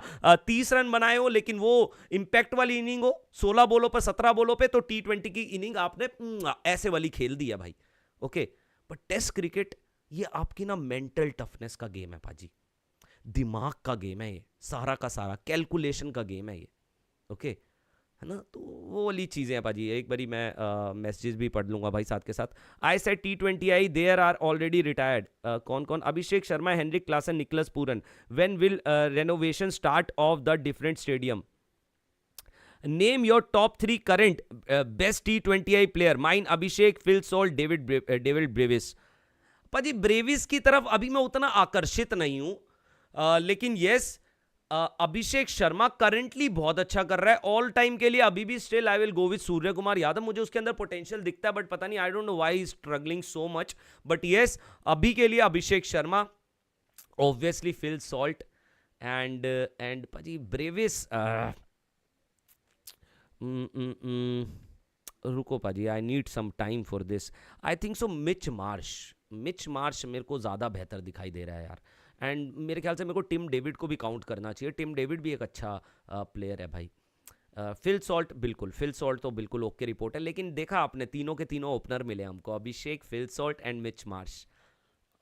30 रन बनाए हो, लेकिन वो इंपैक्ट वाली इनिंग हो, 16 बॉलों पर 17 बॉलों पे, तो T20 की इनिंग आपने ऐसे वाली खेल दी है भाई, ओके। बट टेस्ट क्रिकेट ये आपकी ना मेंटल टफनेस का गेम है पाजी, दिमाग का गेम है, ये सारा का सारा कैलकुलेशन का गेम है ये, ओके, है ना। तो वो वाली चीज़ें हैं पाजी। एक बारी मैं मैसेजेस भी पढ़ लूंगा भाई साथ के साथ। I said T20 there are already retired, कौन कौन? Abhishek Sharma, Heinrich Klaasen, Nicholas Pooran. When will renovation start of the different stadium? Name your top 3 current best T20 player. Mine Abhishek, Phil Salt, David Brevis. पाजी Brevis की तरफ अभी मैं उतना आकर्षित नहीं हूं, लेकिन यस अभिषेक शर्मा करंटली बहुत अच्छा कर रहा है। ऑल टाइम के लिए अभी भी still I will go with Surya Kumar Yadav, मुझे उसके अंदर पोटेंशियल दिखता है, बट पता नहीं, I don't know why is struggling so much, but yes अभी के लिए Abhishek Sharma, obviously Phil Salt and पाजी ब्रेविस। रुको पाजी, I need some time for this. I think so Mitch Marsh मेरे को ज़्यादा बेहतर दिखाई दे रहा है यार। एंड मेरे ख्याल से मेरे को टिम डेविड को भी काउंट करना चाहिए, टिम डेविड भी एक अच्छा प्लेयर है भाई। फिल सॉल्ट तो बिल्कुल ओके रिपोर्ट है, लेकिन देखा आपने तीनों के तीनों ओपनर मिले हमको, Abhishek, Phil Salt and Mitch Marsh.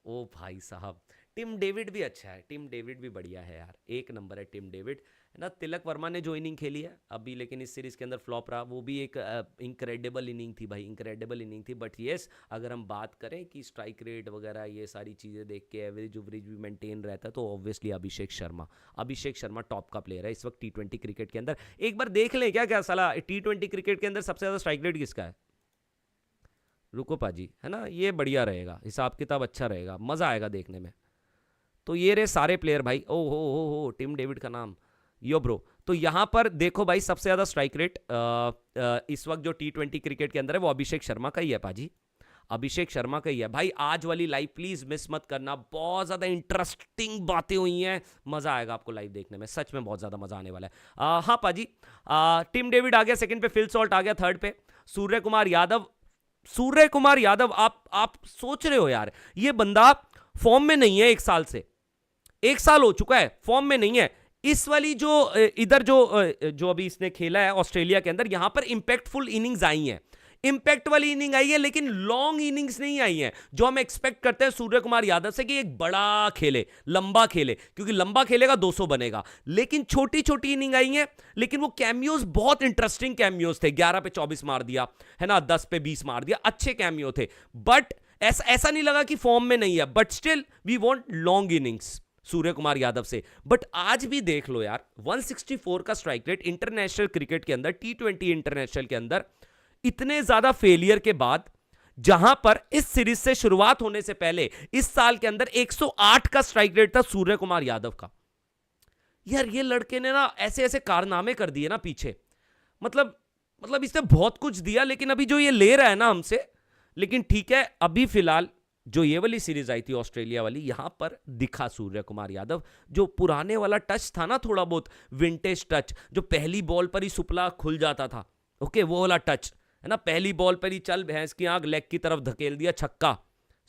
ओ भाई साहब, टिम डेविड भी अच्छा है, टिम डेविड भी बढ़िया है यार, एक नंबर है टिम डेविड, है ना। तिलक वर्मा ने जो इनिंग खेली है अभी, लेकिन इस सीरीज़ के अंदर फ्लॉप रहा, वो भी एक इनक्रेडिबल इनिंग थी भाई, इनक्रेडिबल इनिंग थी। बट येस अगर हम बात करें कि स्ट्राइक रेट वगैरह ये सारी चीज़ें देख के एवरेज भी मेंटेन रहता है, तो ऑब्वियसली अभिषेक शर्मा टॉप का प्लेयर है इस वक्त T20 क्रिकेट के अंदर। एक बार देख लें क्या साला T20 क्रिकेट के अंदर सबसे ज़्यादा स्ट्राइक रेट किसका है? रुको पाजी, है ना, ये बढ़िया रहेगा, हिसाब किताब अच्छा रहेगा, मज़ा आएगा देखने में। तो ये रहे सारे प्लेयर भाई, ओ हो टिम डेविड का नाम, यो ब्रो। तो यहां पर देखो भाई, सबसे ज्यादा स्ट्राइक रेट इस वक्त जो T20 क्रिकेट के अंदर है वो अभिषेक शर्मा का ही है पाजी। अभिषेक शर्मा का ही है भाई। आज वाली लाइव प्लीज मिस मत करना, बहुत ज्यादा इंटरेस्टिंग बातें हुई हैं, मजा आएगा आपको लाइव देखने में, सच में बहुत ज्यादा मजा आने वाला है। हाँ पाजी, टिम डेविड आ गया सेकंड पे, फिल सॉल्ट आ गया थर्ड पे, सूर्य कुमार यादव। सूर्य कुमार यादव, आप सोच रहे हो यार, ये बंदा फॉर्म में नहीं है 1 साल से, 1 साल हो चुका है फॉर्म में नहीं है। इस वाली जो इधर जो अभी इसने खेला है ऑस्ट्रेलिया के अंदर, यहां पर इंपैक्टफुल इनिंग्स आई हैं, इंपैक्ट वाली इनिंग आई है, लेकिन लॉन्ग इनिंग्स नहीं आई है जो हम एक्सपेक्ट करते हैं सूर्य कुमार यादव से कि एक बड़ा खेले, लंबा खेले, क्योंकि लंबा खेलेगा 200 बनेगा। लेकिन छोटी छोटी इनिंग आई है, लेकिन वो कैमियोज बहुत इंटरेस्टिंग कैमियोज थे। 11 पे 24 मार दिया है ना, 10 पे 20 मार दिया, अच्छे कैमियो थे। बट ऐसा नहीं लगा कि फॉर्म में नहीं है, but still we want long innings Surya Kumar Yadav से। बट आज भी देख लो यार, 164 का स्ट्राइक रेट इंटरनेशनल क्रिकेट के अंदर, T20 इंटरनेशनल के अंदर, इतने ज्यादा फेलियर के बाद, जहां पर इस सीरीज से शुरुआत होने से पहले इस साल के अंदर 108 का स्ट्राइक रेट था सूर्य कुमार यादव का। यार ये लड़के ने ना ऐसे ऐसे कारनामे कर दिए ना पीछे, मतलब इसने बहुत कुछ दिया, लेकिन अभी जो ये ले रहा है ना हमसे, लेकिन ठीक है, अभी फिलहाल जो ये वाली सीरीज आई थी ऑस्ट्रेलिया वाली, यहां पर दिखा सूर्य कुमार यादव, जो पुराने वाला टच था ना, थोड़ा बहुत विंटेज टच, जो पहली बॉल पर ही सुपला खुल जाता था, ओके, वो वाला टच है ना, पहली बॉल पर ही चल भैंस की आंख, लेग की तरफ धकेल दिया, छक्का,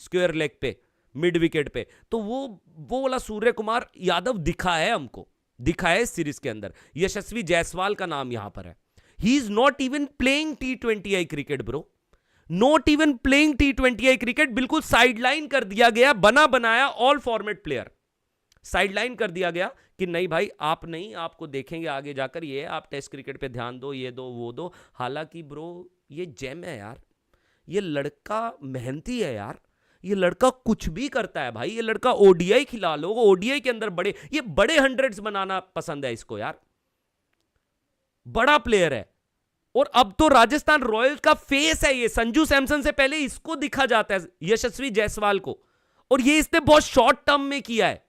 स्क्वायर लेग पे, मिड विकेट पे। तो वो वाला सूर्य कुमार यादव दिखा है हमको, दिखा है इस सीरीज के अंदर। यशस्वी जायसवाल का नाम यहां पर है। ही is not even playing T20I cricket bro, not even playing T20I cricket, बिल्कुल साइडलाइन कर दिया गया, बना बनाया ऑल फॉर्मेट प्लेयर, साइडलाइन कर दिया गया कि नहीं भाई आप नहीं, आपको देखेंगे आगे जाकर, ये आप टेस्ट क्रिकेट पे ध्यान दो, ये दो वो दो। हालांकि ब्रो ये जेम है यार, ये लड़का मेहनती है यार, ये लड़का कुछ भी करता है भाई, ये लड़का ODI खिला लो, ODI के अंदर ये बड़े हंड्रेड्स बनाना पसंद है इसको यार, बड़ा प्लेयर है। और अब तो राजस्थान रॉयल्स का फेस है ये, संजू सैमसन से पहले इसको दिखा जाता है, यशस्वी जायसवाल को, और ये इसने बहुत शॉर्ट टर्म में किया है,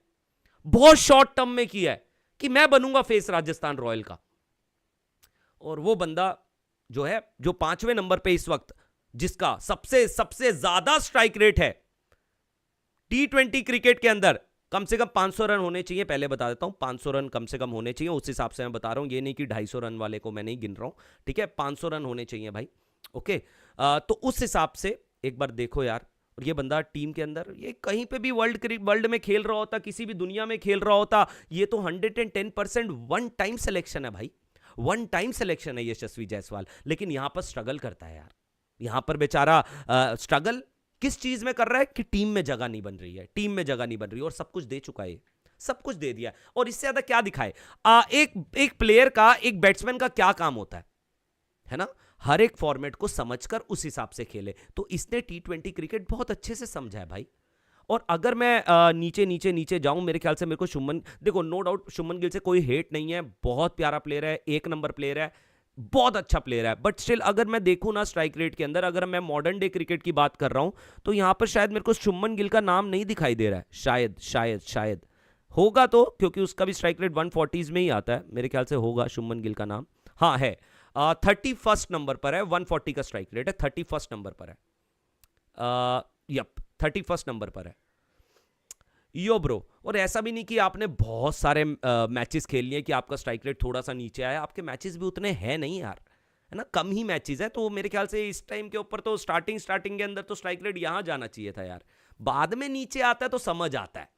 बहुत शॉर्ट टर्म में किया है कि मैं बनूंगा फेस राजस्थान रॉयल का। और वो बंदा जो है, जो 5वें नंबर पे इस वक्त, जिसका सबसे ज्यादा स्ट्राइक रेट है T20 क्रिकेट के अंदर, कम से कम 500 रन होने चाहिए, पहले बता देता हूं, 500 रन कम से कम होने चाहिए, उस हिसाब से मैं बता रहा हूं, ये नहीं कि 250 रन वाले को मैं नहीं गिन रहा हूं, ठीक है, 500 रन होने चाहिए भाई, ओके। तो उस हिसाब से एक बार देखो यार, और ये बंदा टीम के अंदर, ये कहीं पे भी वर्ल्ड में खेल रहा होता, किसी भी दुनिया में खेल रहा होता, ये तो 110% वन टाइम सिलेक्शन है भाई, वन टाइम सिलेक्शन है यशस्वी जायसवाल। लेकिन यहां पर स्ट्रगल करता है यार, यहां पर बेचारा स्ट्रगल किस चीज में कर रहा है कि टीम में जगह नहीं बन रही है, टीम में जगह नहीं बन रही, और सब कुछ दे चुका है, सब कुछ दे दिया, और इससे ज्यादा क्या दिखाए। एक प्लेयर का, एक बैट्समैन का क्या काम होता है ना, हर एक फॉर्मेट को समझकर उस हिसाब से खेले। तो इसने T20 क्रिकेट बहुत अच्छे से समझा है भाई। और अगर मैं नीचे जाऊं, मेरे ख्याल से मेरे को शुभमन, देखो नो डाउट शुभमन गिल से कोई हेट नहीं है, बहुत प्यारा प्लेयर है, 1 नंबर प्लेयर है, बहुत अच्छा प्लेयर है, बट स्टिल अगर मैं देखूं ना स्ट्राइक रेट के अंदर, अगर मैं मॉडर्न डे क्रिकेट की बात कर रहा हूं, तो यहां पर शायद मेरे को शुभमन गिल का नाम नहीं दिखाई दे रहा है, शायद होगा, तो क्योंकि उसका भी स्ट्राइक रेट 140s में ही आता है, मेरे ख्याल से होगा शुभमन गिल का नाम, हाँ है, 31st नंबर पर है, 140 का स्ट्राइक रेट है, 31st नंबर पर है, यप 31st नंबर पर है यो ब्रो। और ऐसा भी नहीं कि आपने बहुत सारे मैचेस खेल लिए कि आपका स्ट्राइक रेट थोड़ा सा नीचे आया, आपके मैचेस भी उतने हैं नहीं यार, है ना, कम ही मैचेस है। तो मेरे ख्याल से इस टाइम के ऊपर तो स्टार्टिंग के अंदर तो स्ट्राइक रेट यहां जाना चाहिए था यार, बाद में नीचे आता है तो समझ आता है,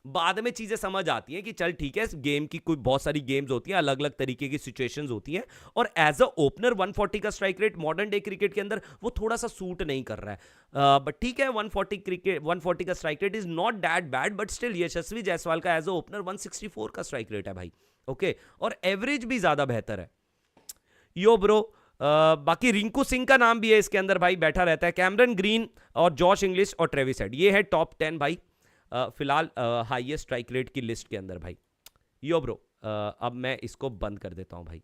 बाद में चीजें समझ आती हैं कि चल ठीक है, गेम की कोई बहुत सारी गेम्स होती हैं, अलग अलग तरीके की सिचुएशंस होती हैं, और एज अ ओपनर 140 का strike rate modern day cricket के अंदर वो थोड़ा सा सूट नहीं कर रहा है, बट ठीक है, 140 का strike rate is not that bad, but still Yashasvi Jaiswal का एज अ ओपनर 164 का स्ट्राइक रेट है भाई, ओके, और एवरेज भी ज्यादा बेहतर है यो ब्रो। बाकी रिंकू सिंह का नाम भी है इसके अंदर भाई, बैठा रहता है, कैमरन ग्रीन और जॉश इंग्लिश और ट्रेविस हेड, ये है टॉप 10 भाई फिलहाल हाईएस्ट स्ट्राइक रेट की लिस्ट के अंदर भाई यो ब्रो। अब मैं इसको बंद कर देता हूं भाई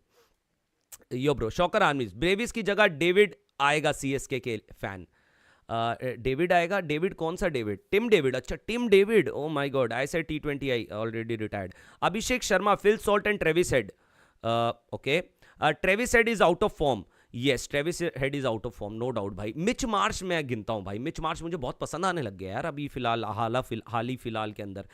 यो ब्रो। शॉकर आर्मीज, ब्रेविस की जगह डेविड आएगा, CSK के फैन, डेविड आएगा, डेविड कौन सा डेविड, टिम डेविड, अच्छा Tim David, oh my god, I said T20I already retired. Abhishek Sharma, Phil Salt and Travis Head, okay, Travis Head is out of form, yes, Travis Head is out of form, no doubt भाई। Mitch Marsh मैं गिनता हूं भाई, Mitch Marsh मुझे बहुत पसंद आने लग गया यार अभी फिलहाल, हाल ही फिलहाल के अंदर।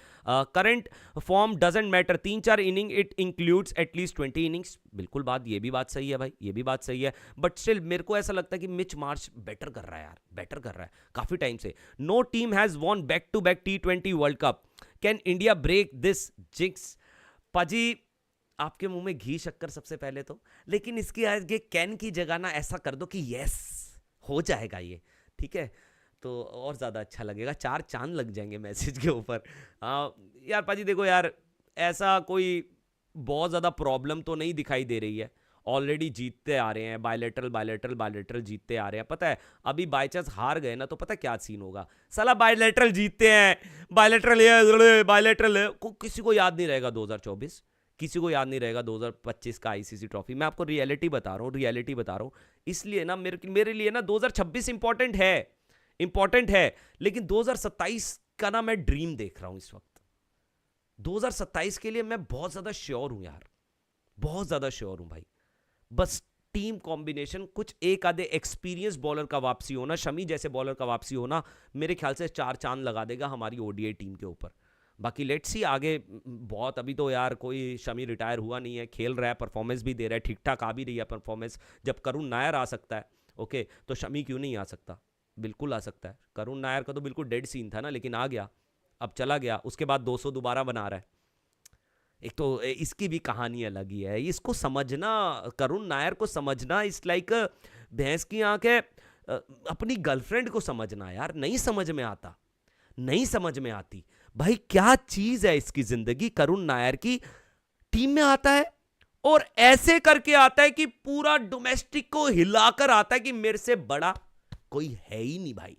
Current form doesn't matter, 3-4 inning it includes at least 20 innings, बिल्कुल बात, ये भी बात सही है भाई, ये भी बात सही है। बट स्टिल मेरे को ऐसा लगता है कि मिच मार्श बेटर कर रहा है यार, बेटर कर रहा है काफी टाइम से। No team has won back to back T20 world cup, can India break this jinx? पाजी आपके मुंह में घी शक्कर सबसे पहले तो, लेकिन इसकी आगे कैन की जगह ना ऐसा कर दो कि यस हो जाएगा ये, ठीक है, तो और ज़्यादा अच्छा लगेगा, 4 चांद लग जाएंगे मैसेज के ऊपर। यार पाजी देखो यार, ऐसा कोई बहुत ज़्यादा प्रॉब्लम तो नहीं दिखाई दे रही है, ऑलरेडी जीतते आ रहे हैं, बायलैटरल जीतते आ रहे हैं। पता है अभी बाय चांस हार गए ना तो पता क्या सीन होगा, साला बायलैटरल जीतते हैं, बायलैटरल किसी को याद नहीं रहेगा 2024, किसी को याद नहीं रहेगा 2025 का आईसीसी ट्रॉफी। मैं आपको रियलिटी बता रहा हूँ, इसलिए ना मेरे लिए ना 2026 इंपॉर्टेंट है, लेकिन 2027 का ना मैं ड्रीम देख रहा हूं इस वक्त। 2027 के लिए मैं बहुत ज्यादा श्योर हूं यार, बहुत ज्यादा श्योर हूं भाई। बस टीम कॉम्बिनेशन, कुछ एक आधे एक्सपीरियंस बॉलर का वापसी होना, शमी जैसे बॉलर का वापसी होना, मेरे ख्याल से 4 चांद लगा देगा हमारी ओडीआई टीम के ऊपर। बाकी लेट्स सी आगे, बहुत अभी तो यार कोई शमी रिटायर हुआ नहीं है, खेल रहा है, परफॉर्मेंस भी दे रहा है, ठीक ठाक आ भी रही है परफॉर्मेंस। जब करुण नायर आ सकता है ओके, तो शमी क्यों नहीं आ सकता? बिल्कुल आ सकता है। करुण नायर का तो बिल्कुल डेड सीन था ना, लेकिन आ गया, अब चला गया, उसके बाद 200 दोबारा बना रहा है। एक तो इसकी भी कहानी अलग ही है, इसको समझना, करुण नायर को समझना इस लाइक भैंस की आंख है अपनी गर्लफ्रेंड को समझना यार, नहीं समझ में आता, नहीं समझ में आती भाई, क्या चीज है इसकी जिंदगी। करुण नायर की टीम में आता है और ऐसे करके आता है कि पूरा डोमेस्टिक को हिलाकर आता है कि मेरे से बड़ा कोई है ही नहीं भाई,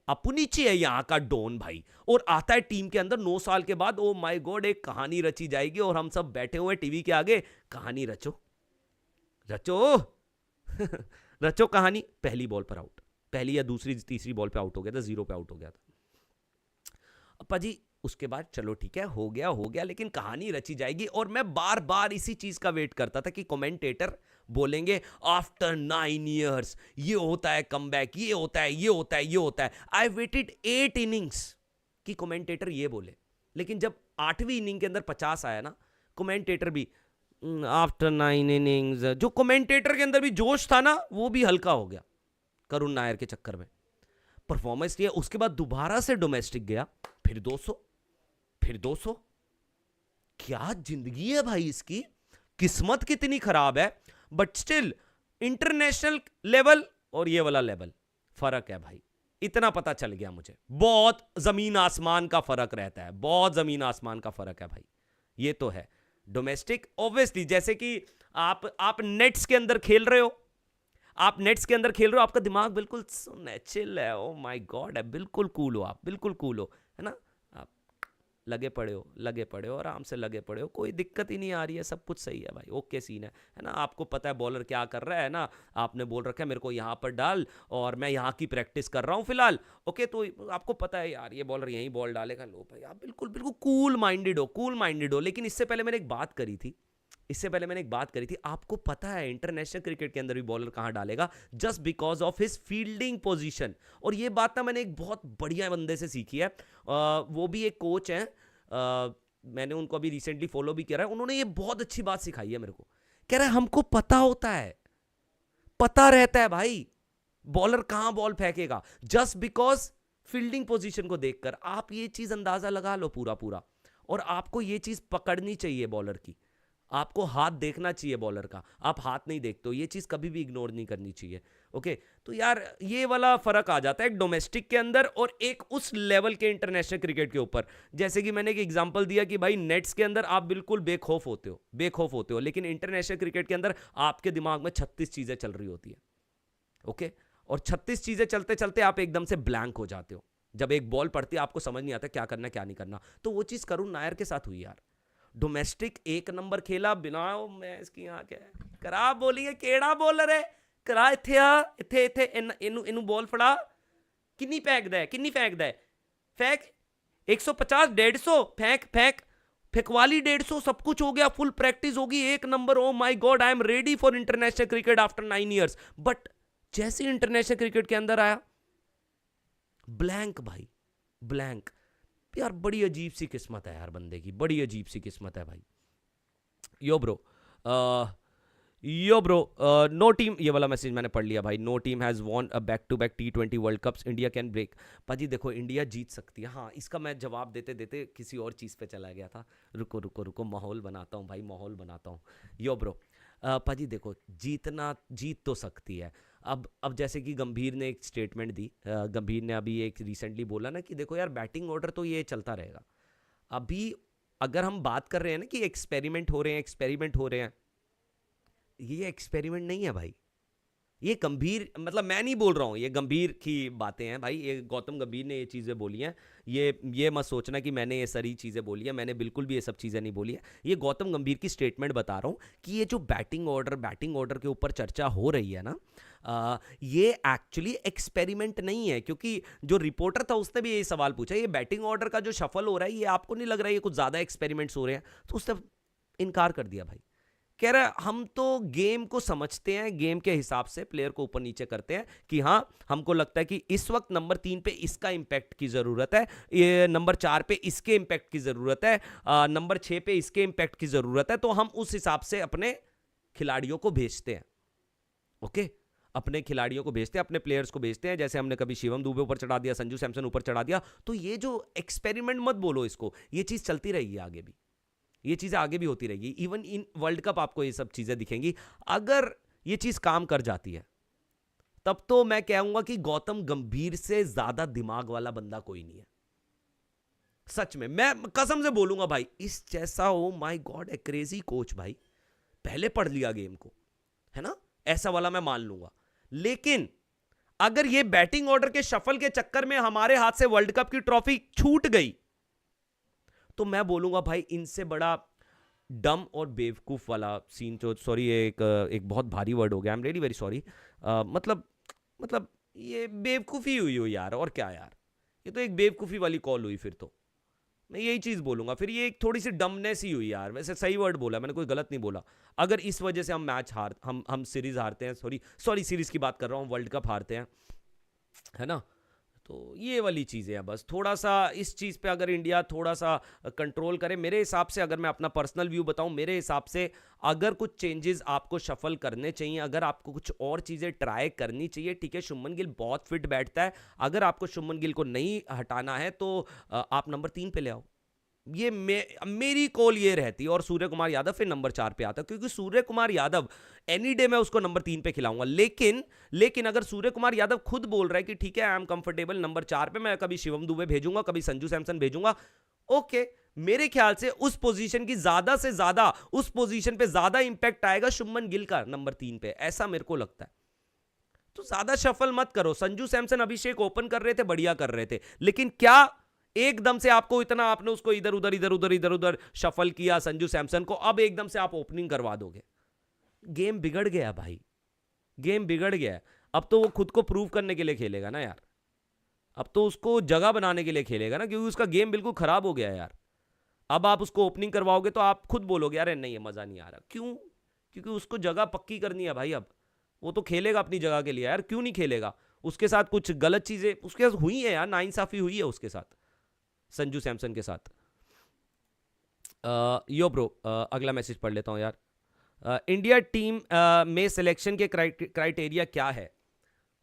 अपनीची है यहां का डॉन भाई। और आता है टीम के अंदर 9 साल के बाद, ओ माय गॉड, एक कहानी रची जाएगी और हम सब बैठे हुए टीवी के आगे, कहानी रचो रचो रचो कहानी। पहली बॉल पर आउट, पहली या दूसरी तीसरी बॉल पे आउट हो गया था, 0 पे आउट हो गया था। अप्पा जी उसके बाद चलो ठीक है, हो गया, लेकिन कहानी रची जाएगी। और मैं बार बार इसी चीज का वेट करता था कि कमेंटेटर बोलेंगे आफ्टर 9 years ये होता है कमबैक, ये होता है। आई वेटेड 8 innings कि कमेंटेटर ये बोले, लेकिन जब 8वीं इनिंग के अंदर 50 आया ना, कमेंटेटर भी आफ्टर 9 innings, जो कमेंटेटर के अंदर भी जोश था ना वो भी हल्का हो गया करुण नायर के चक्कर में। परफॉर्मेंस किया, उसके बाद दोबारा से डोमेस्टिक गया, फिर 200। क्या जिंदगी है भाई इसकी, किस्मत कितनी खराब है। बट स्टिल इंटरनेशनल लेवल और ये वाला लेवल फर्क है भाई, इतना पता चल गया मुझे, बहुत जमीन आसमान का फर्क रहता है, बहुत जमीन आसमान का फर्क है भाई, ये तो है। डोमेस्टिक ऑब्वियसली, जैसे कि आप नेट्स के अंदर खेल रहे हो, आपका दिमाग बिल्कुल चिल है, ओ माय गॉड है, बिल्कुल कूल हो आप, बिल्कुल कूल हो, है ना, आप लगे पड़े हो, आराम से लगे पड़े हो, कोई दिक्कत ही नहीं आ रही है, सब कुछ सही है भाई, ओके सीन है ना। आपको पता है बॉलर क्या कर रहा है ना, आपने बोल रखा है मेरे को यहाँ पर डाल और मैं यहाँ की प्रैक्टिस कर रहा हूँ फिलहाल, ओके, तो आपको पता है यार ये बॉलर यहीं बॉल डालेगा, लो भाई आप बिल्कुल कूल माइंडेड हो। लेकिन इससे पहले मैंने एक बात करी थी, आपको पता है इंटरनेशनल क्रिकेट के अंदर भी बॉलर कहां डालेगा, just because of his fielding position. और ये बात ना मैंने एक बहुत बढ़िया बंदे से सीखी है, वो भी एक कोच हैं, मैंने उनको अभी रिसेंटली फॉलो भी किया है, उन्होंने ये बहुत अच्छी बात सिखाई है मेरे को। कह रहा है हमको पता होता है, पता रहता है भाई बॉलर कहां बॉल फेंकेगा, जस्ट बिकॉज फील्डिंग पोजीशन को देखकर आप ये चीज अंदाजा लगा लो पूरा। और आपको ये चीज पकड़नी चाहिए बॉलर की, आपको हाथ देखना चाहिए बॉलर का, आप हाथ नहीं देखते हो, ये चीज कभी भी इग्नोर नहीं करनी चाहिए। ओके, तो यार ये वाला फर्क आ जाता है एक डोमेस्टिक के अंदर और एक उस लेवल के इंटरनेशनल क्रिकेट के ऊपर। जैसे कि मैंने एक एग्जांपल दिया कि भाई नेट्स के अंदर आप बिल्कुल बेखौफ होते हो, लेकिन इंटरनेशनल क्रिकेट के अंदर आपके दिमाग में 36 चीजें चल रही होती है, ओके, और 36 चीजें चलते चलते आप एकदम से ब्लैंक हो जाते हो। जब एक बॉल पड़ती है आपको समझ नहीं आता क्या करना क्या नहीं करना। तो वो चीज करुण नायर के साथ हुई यार, डोमेस्टिक 1 नंबर खेला बिना मैं इसकी यहाँ क्या करा बोलिए, केड़ा बॉलर है करा इथे आ इथे इनू बॉल फड़ा, किन्नी फेंकदा है फेंक 150 150 फेंक फेकवाली 150, सब कुछ हो गया, फुल प्रैक्टिस होगी, एक number, O my god I am ready for international cricket after 9 years। But जैसे इंटरनेशनल क्रिकेट के अंदर आया, ब्लैंक भाई, ब्लैंक। यार बड़ी अजीब सी किस्मत है यार बंदे की, बड़ी अजीब सी किस्मत है भाई। यो ब्रो, नो टीम, ये वाला मैसेज मैंने पढ़ लिया भाई। No team has won a back to back T20 world cups, India can break. पाजी देखो, इंडिया जीत सकती है। हाँ, इसका मैं जवाब देते देते किसी और चीज़ पे चला गया था। रुको रुको रुको, माहौल बनाता हूँ भाई, माहौल बनाता हूँ। यो ब्रो, पाजी देखो, जीत तो सकती है। अब जैसे कि गंभीर ने एक स्टेटमेंट दी, गंभीर ने अभी एक रिसेंटली बोला ना कि देखो यार, बैटिंग ऑर्डर तो ये चलता रहेगा। अभी अगर हम बात कर रहे हैं ना कि एक्सपेरिमेंट हो रहे हैं, एक्सपेरिमेंट हो रहे हैं, ये एक्सपेरिमेंट नहीं है भाई। ये गंभीर, मतलब मैं नहीं बोल रहा हूँ, ये गंभीर की बातें हैं भाई, ये गौतम गंभीर ने ये चीज़ें बोली हैं। ये मत सोचना कि मैंने ये सारी चीज़ें बोली हैं, मैंने बिल्कुल भी ये सब चीज़ें नहीं बोली है। ये गौतम गंभीर की स्टेटमेंट बता रहा हूँ कि ये जो बैटिंग ऑर्डर के ऊपर चर्चा हो रही है ना, ये एक्चुअली एक्सपेरिमेंट नहीं है। क्योंकि जो रिपोर्टर था उसने भी यही सवाल पूछा, ये बैटिंग ऑर्डर का जो शफल हो रहा है, ये आपको नहीं लग रहा है ये कुछ ज़्यादा एक्सपेरिमेंट्स हो रहे हैं? तो उसने इनकार कर दिया भाई। कह रहा है हम तो गेम को समझते हैं, गेम के हिसाब से प्लेयर को ऊपर नीचे करते हैं कि हाँ, हमको लगता है कि इस वक्त नंबर 3 पे इसका इंपैक्ट की ज़रूरत है, ये नंबर 4 पे इसके इंपैक्ट की ज़रूरत है, नंबर 6 पे इसके इंपैक्ट की ज़रूरत है, तो हम उस हिसाब से अपने खिलाड़ियों को भेजते हैं। ओके, अपने खिलाड़ियों को भेजते हैं, अपने प्लेयर्स को भेजते हैं। जैसे हमने कभी शिवम दुबे ऊपर चढ़ा दिया, संजू सैमसन ऊपर चढ़ा दिया। तो ये जो एक्सपेरिमेंट मत बोलो इसको, ये चीज़ चलती रहेगी आगे भी, ये चीज़ें आगे भी होती रहेगी। इवन इन वर्ल्ड कप आपको ये सब चीज़ें दिखेंगी। अगर ये चीज़ काम कर जाती है, तब तो मैं कहूंगा कि गौतम गंभीर से ज़्यादा दिमाग वाला बंदा कोई नहीं है। सच में, मैं कसम से बोलूंगा भाई, इस जैसा, ओ my God, A crazy coach भाई, पहले पढ़ लिया गेम को, है ना, ऐसा वाला मैं मान लूंगा। लेकिन अगर ये बैटिंग ऑर्डर के शफल के चक्कर में हमारे हाथ से वर्ल्ड कप की ट्रॉफी छूट गई, तो मैं बोलूंगा भाई, इनसे बड़ा डम और बेवकूफ वाला सीन, जो, सॉरी एक बहुत भारी वर्ड हो गया, I am really very sorry, मतलब ये बेवकूफ़ी हुई यार, और क्या यार, ये तो एक बेवकूफ़ी वाली कॉल हुई। फिर तो मैं यही चीज़ बोलूंगा, फिर ये एक थोड़ी सी डमनेस ही हुई यार। वैसे सही वर्ड बोला मैंने, कोई गलत नहीं बोला। अगर इस वजह से हम मैच हम सीरीज़ हारते हैं, सॉरी सीरीज़ की बात कर रहा हूँ, वर्ल्ड कप हारते हैं, है ना, तो ये वाली चीज़ें हैं। बस थोड़ा सा इस चीज़ पे अगर इंडिया थोड़ा सा कंट्रोल करे, मेरे हिसाब से, अगर मैं अपना पर्सनल व्यू बताऊं, मेरे हिसाब से अगर कुछ चेंजेस आपको शफल करने चाहिए, अगर आपको कुछ और चीज़ें ट्राई करनी चाहिए, ठीक है, शुभमन गिल बहुत फिट बैठता है, अगर आपको शुभमन गिल को नहीं हटाना है तो आप नंबर 3 पे ले आओ। ये मेरी कॉल ये रहती है। और सूर्य कुमार यादव फिर नंबर 4 पे आता, क्योंकि सूर्य कुमार यादव एनी डे मैं उसको नंबर 3 पे खिलाऊंगा। लेकिन अगर सूर्य कुमार यादव खुद बोल रहा है कि ठीक है, आई एम कंफर्टेबल नंबर 4 पे, मैं कभी शिवम दुबे भेजूंगा, कभी संजू सैमसन भेजूंगा, ओके, मेरे ख्याल से उस पोजीशन की ज्यादा से ज्यादा, उस पोजीशन पे ज्यादा इंपैक्ट आएगा शुभमन गिल का नंबर 3 पे, ऐसा मेरे को लगता है। तो ज्यादा शफल मत करो। संजू सैमसन, अभिषेक ओपन कर रहे थे, बढ़िया कर रहे थे, लेकिन क्या एकदम से आपको इतना, आपने उसको इधर उधर इधर उधर इधर उधर शफल किया संजू सैमसन को, अब एकदम से आप ओपनिंग करवा दोगे? गेम बिगड़ गया भाई, गेम बिगड़ गया। अब तो वो खुद को प्रूव करने के लिए खेलेगा ना यार, अब तो उसको जगह बनाने के लिए खेलेगा ना, क्योंकि उसका गेम बिल्कुल खराब हो गया है यार। अब आप उसको ओपनिंग करवाओगे तो आप खुद बोलोगे अरे नहीं, मजा नहीं आ रहा। क्यों? क्योंकि उसको जगह पक्की करनी है भाई। अब वो तो खेलेगा अपनी जगह के लिए यार, क्यों नहीं खेलेगा? उसके साथ कुछ गलत चीजें उसके साथ हुई है यार, नाइंसाफी हुई है उसके साथ, संजू सैमसन के साथ। यो ब्रो, अगला मैसेज पढ़ लेता हूँ यार। इंडिया टीम में सिलेक्शन के क्राइटेरिया क्या है?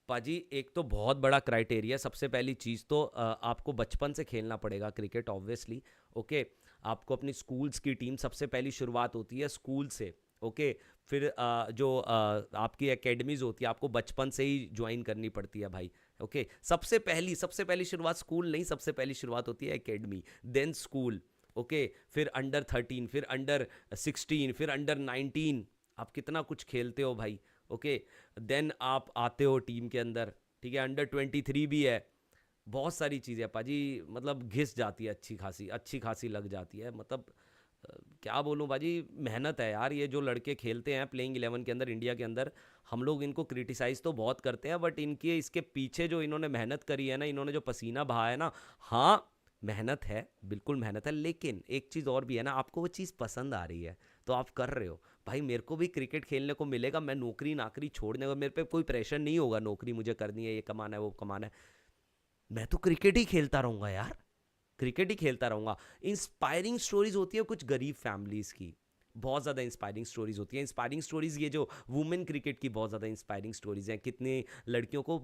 पाजी, एक तो बहुत बड़ा क्राइटेरिया, सबसे पहली चीज़ तो आपको बचपन से खेलना पड़ेगा क्रिकेट, ऑब्वियसली। ओके, आपको अपनी स्कूल्स की टीम, सबसे पहली शुरुआत होती है स्कूल से। ओके, फिर जो आपकी एकेडमीज़ होती है, आपको बचपन से ही ज्वाइन करनी पड़ती है भाई। ओके, सबसे पहली शुरुआत स्कूल नहीं, सबसे पहली शुरुआत होती है एकेडमी, देन स्कूल। ओके, फिर अंडर 13, फिर अंडर 16, फिर अंडर 19, आप कितना कुछ खेलते हो भाई। ओके, देन आप आते हो टीम के अंदर, ठीक है, अंडर 23 भी है, बहुत सारी चीज़ें पाजी, मतलब घिस जाती है, अच्छी खासी लग जाती है। मतलब क्या बोलूं बाजी, मेहनत है यार। ये जो लड़के खेलते हैं प्लेइंग 11 के अंदर, इंडिया के अंदर, हम लोग इनको क्रिटिसाइज़ तो बहुत करते हैं, बट इसके पीछे जो इन्होंने मेहनत करी है ना, इन्होंने जो पसीना बहाया है ना, हाँ, मेहनत है, बिल्कुल मेहनत है, लेकिन एक चीज़ और भी है ना, आपको वो चीज़ पसंद आ रही है तो आप कर रहे हो। भाई मेरे को भी क्रिकेट खेलने को मिलेगा, मैं नौकरी नाकरी छोड़ने का, मेरे पे कोई प्रेशर नहीं होगा, नौकरी मुझे करनी है, ये कमाना है वो कमाना है, मैं तो क्रिकेट ही खेलता रहूंगा यार, क्रिकेट ही खेलता रहूंगा। इंस्पायरिंग स्टोरीज होती है कुछ गरीब फैमिलीज की, बहुत ज़्यादा इंस्पायरिंग स्टोरीज होती है। इंस्पायरिंग स्टोरीज ये जो वुमेन क्रिकेट की बहुत ज़्यादा इंस्पायरिंग स्टोरीज हैं, कितनी लड़कियों को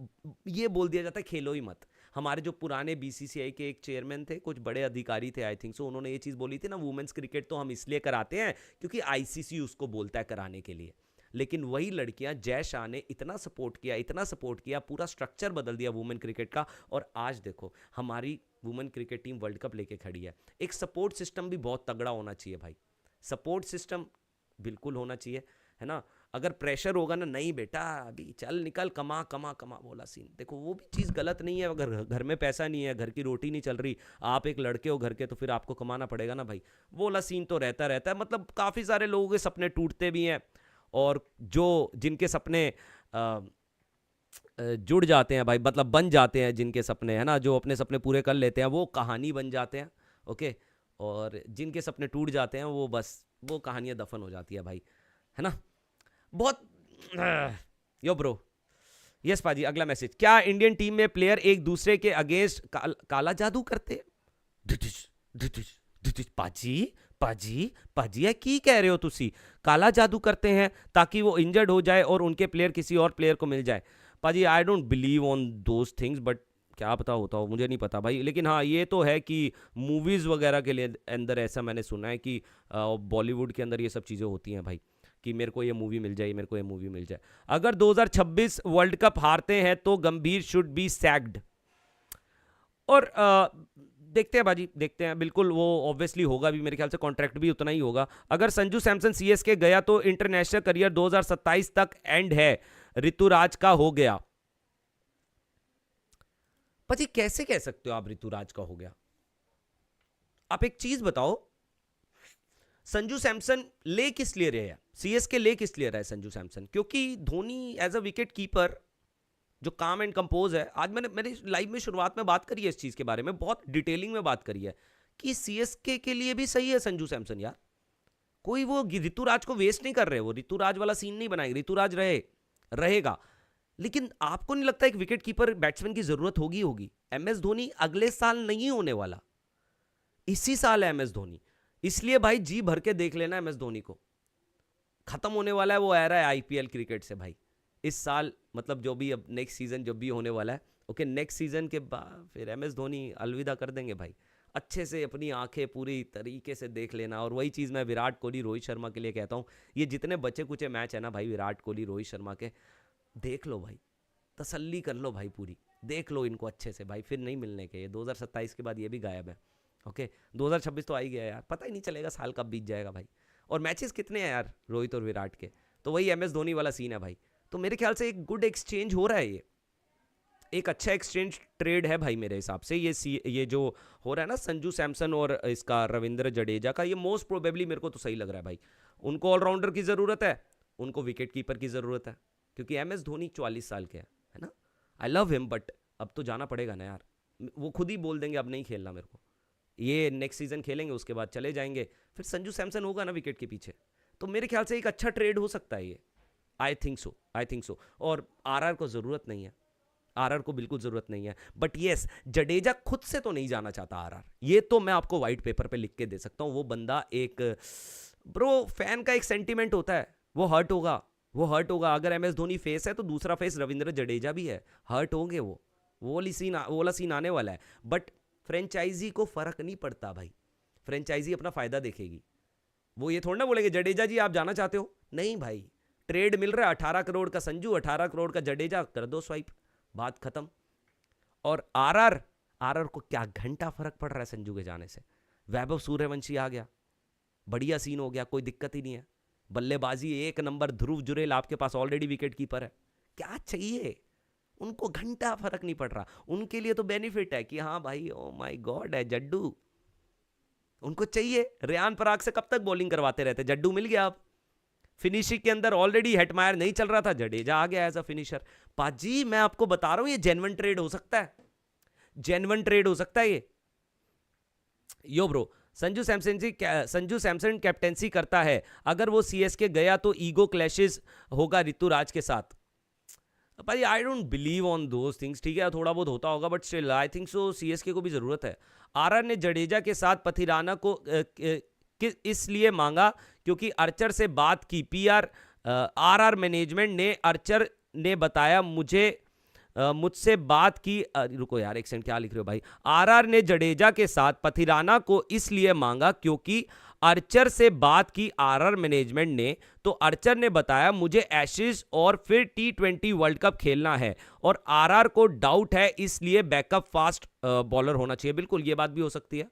ये बोल दिया जाता है खेलो ही मत। हमारे जो पुराने बीसीसीआई के एक चेयरमैन थे, कुछ बड़े अधिकारी थे आई थिंक सो, उन्होंने ये चीज़ बोली थी ना, वुमेन्स क्रिकेट तो हम इसलिए कराते हैं क्योंकि आईसीसी उसको बोलता है कराने के लिए। लेकिन वही लड़कियां, जय शाह ने इतना सपोर्ट किया, इतना सपोर्ट किया, पूरा स्ट्रक्चर बदल दिया वुमेन क्रिकेट का, और आज देखो हमारी women cricket team world cup लेके खड़ी है। एक सपोर्ट सिस्टम भी बहुत तगड़ा होना चाहिए भाई, सपोर्ट सिस्टम बिल्कुल होना चाहिए, है ना। अगर प्रेशर होगा ना, नहीं बेटा अभी चल निकल कमा कमा कमा बोला सीन, देखो वो भी चीज़ गलत नहीं है। अगर घर में पैसा नहीं है, घर की रोटी नहीं चल रही, आप एक लड़के हो घर के, तो फिर आपको कमाना पड़ेगा ना भाई, वो वाला सीन तो रहता रहता है। मतलब काफ़ी सारे लोगों के सपने टूटते भी हैं, और जो जिनके सपने जुड़ जाते हैं भाई, मतलब बन जाते हैं जिनके सपने, है ना, जो अपने सपने पूरे कर लेते हैं वो कहानी बन जाते हैं, ओके। और जिनके सपने टूट जाते हैं वो बस वो कहानियाँ दफन हो जाती है भाई, है ना। बहुत यो ब्रो, यस पाजी, अगला मैसेज, क्या इंडियन टीम में प्लेयर एक दूसरे के अगेंस्ट काला जादू करते हैं? डिटिश, डिटिश, डिटिश, पाजी पाजी पाजी है की कह रहे हो तुसी? काला जादू करते हैं ताकि वो इंजर्ड हो जाए और उनके प्लेयर किसी और प्लेयर को मिल जाए? पाजी I don't believe on those things, but क्या पता होता हो, मुझे नहीं पता भाई। लेकिन हाँ ये तो है कि मूवीज़ वगैरह के लिए अंदर ऐसा मैंने सुना है कि बॉलीवुड के अंदर ये सब चीज़ें होती हैं भाई, कि मेरे को ये मूवी मिल जाए, मेरे को ये मूवी मिल जाए। अगर 2026 वर्ल्ड कप हारते हैं तो गंभीर शुड बी सैक्ड, और देखते हैं बाजी, देखते हैं, बिल्कुल वो ऑब्वियसली होगा भी, मेरे ख्याल से कॉन्ट्रैक्ट भी उतना ही होगा। अगर संजू सैमसन सीएसके गया तो इंटरनेशनल करियर 2027 तक एंड है, ऋतुराज का हो गया। पाजी कैसे कह सकते हो आप ऋतुराज का हो गया? आप एक चीज बताओ, संजू सैमसन ले किस लिए रहे हैं, सीएसके ले किस लिए रहा है संजू सैमसन? क्योंकि Dhoni as a wicket keeper जो काम एंड कंपोज है, आज मैंने मेरी लाइव में शुरुआत में बात करी है इस चीज के बारे में, बहुत डिटेलिंग में बात करी है कि सीएसके के लिए भी सही है संजू सैमसन यार। कोई वो ऋतुराज को वेस्ट नहीं कर रहे, वो ऋतुराज वाला सीन नहीं बनाएंगे, ऋतुराज रहेगा। लेकिन आपको नहीं लगता एक विकेट कीपर बैट्समैन की जरूरत होगी? एमएस धोनी अगले साल नहीं होने वाला, इसी साल है एमएस धोनी, इसलिए भाई जी भर के देख लेना एमएस धोनी को। खत्म होने वाला है वो एरा है आईपीएल क्रिकेट से भाई, इस साल, मतलब जो भी अब नेक्स्ट सीजन जब भी होने वाला है, ओके, नेक्स्ट सीजन के बाद फिर एमएस धोनी अलविदा कर देंगे भाई। अच्छे से अपनी आंखें पूरी तरीके से देख लेना। और वही चीज़ मैं विराट कोहली रोहित शर्मा के लिए कहता हूँ, ये जितने बचे कुचे मैच है ना भाई विराट कोहली रोहित शर्मा के, देख लो भाई, तसल्ली कर लो भाई, पूरी देख लो इनको अच्छे से भाई, फिर नहीं मिलने के ये 2027 के बाद ये भी गायब है, ओके। 2026 तो आ ही गया यार, पता ही नहीं चलेगा साल कब बीत जाएगा भाई। और मैचेस कितने हैं यार रोहित और विराट के, तो वही एमएस धोनी वाला सीन है भाई। तो मेरे ख्याल से एक गुड एक्सचेंज हो रहा है, ये एक अच्छा एक्सचेंज ट्रेड है भाई मेरे हिसाब से। ये जो हो रहा है ना संजू सैमसन और इसका रविंद्र जडेजा का, ये मोस्ट प्रोबेबली मेरे को तो सही लग रहा है भाई। उनको ऑलराउंडर की ज़रूरत है, उनको विकेट कीपर की ज़रूरत है, क्योंकि एमएस धोनी 44 साल के है ना। आई लव हिम, बट अब तो जाना पड़ेगा ना यार, वो खुद ही बोल देंगे अब नहीं खेलना मेरे को, ये नेक्स्ट सीजन खेलेंगे उसके बाद चले जाएंगे, फिर संजू सैमसन होगा ना विकेट के पीछे। तो मेरे ख्याल से एक अच्छा ट्रेड हो सकता है ये, आई थिंक सो। और आरआर को ज़रूरत नहीं है, आरआर को बिल्कुल ज़रूरत नहीं है, बट येस जडेजा खुद से तो नहीं जाना चाहता आरआर, ये तो मैं आपको वाइट पेपर पे लिख के दे सकता हूँ। वो बंदा एक ब्रो फैन का एक सेंटीमेंट होता है, वो हर्ट होगा। अगर एमएस धोनी फेस है तो दूसरा फेस रविंद्र जडेजा भी है, हर्ट होंगे वो वाला सीन आने वाला है। बट फ्रेंचाइजी को फर्क नहीं पड़ता भाई, फ्रेंचाइजी अपना फायदा देखेगी। वो ये थोड़ा ना बोलेंगे जडेजा जी आप जाना चाहते हो, नहीं भाई, ट्रेड मिल रहा है 18 करोड़ का संजू, 18 करोड़ का जडेजा, कर दो स्वाइप, बात खत्म। और आरआर को क्या घंटा फर्क पड़ रहा है संजू के जाने से। वैभव सूर्यवंशी आ गया, बढ़िया सीन हो गया, कोई दिक्कत ही नहीं है। बल्लेबाजी एक नंबर, ध्रुव जुरेल आपके पास ऑलरेडी विकेट कीपर है, क्या चाहिए उनको, घंटा फर्क नहीं पड़ रहा। उनके लिए तो बेनिफिट है कि हाँ भाई ओ माय गॉड है जड्डू, उनको चाहिए। रेयान पराग से कब तक बॉलिंग करवाते रहते, जड्डू मिल गया। अब फिनिशिंग के अंदर ऑलरेडी हेटमायर नहीं चल रहा था, जडेजा आ गया एज अ फिनिशर। पाजी मैं आपको बता रहा हूं ये जेन्युइन ट्रेड हो सकता है, जेन्युइन ट्रेड हो सकता है ये। यो ब्रो, संजू सैमसन कैप्टेंसी करता है, अगर वो सीएसके गया तो ईगो क्लैशेस होगा ऋतुराज के साथ। भाई I don't believe on those things, ठीक है, थोड़ा बहुत होता होगा but still I think so CSK को भी जरूरत है। आरआर ने जडेजा के साथ पथिराना को इसलिए मांगा क्योंकि अर्चर से बात की। पीआर आरआर मैनेजमेंट ने अर्चर ने बताया मुझसे बात की। रुको यार एक सेकंड, क्या लिख रहे हो भाई। आरआर ने जडेजा के साथ पथिराना को इसलिए मांगा क्योंकि अर्चर से बात की आरआर मैनेजमेंट ने, तो अर्चर ने बताया मुझे एशेज और फिर T20 वर्ल्ड कप खेलना है और आरआर को डाउट है इसलिए बैकअप फास्ट बॉलर होना चाहिए। बिल्कुल ये बात भी हो सकती है।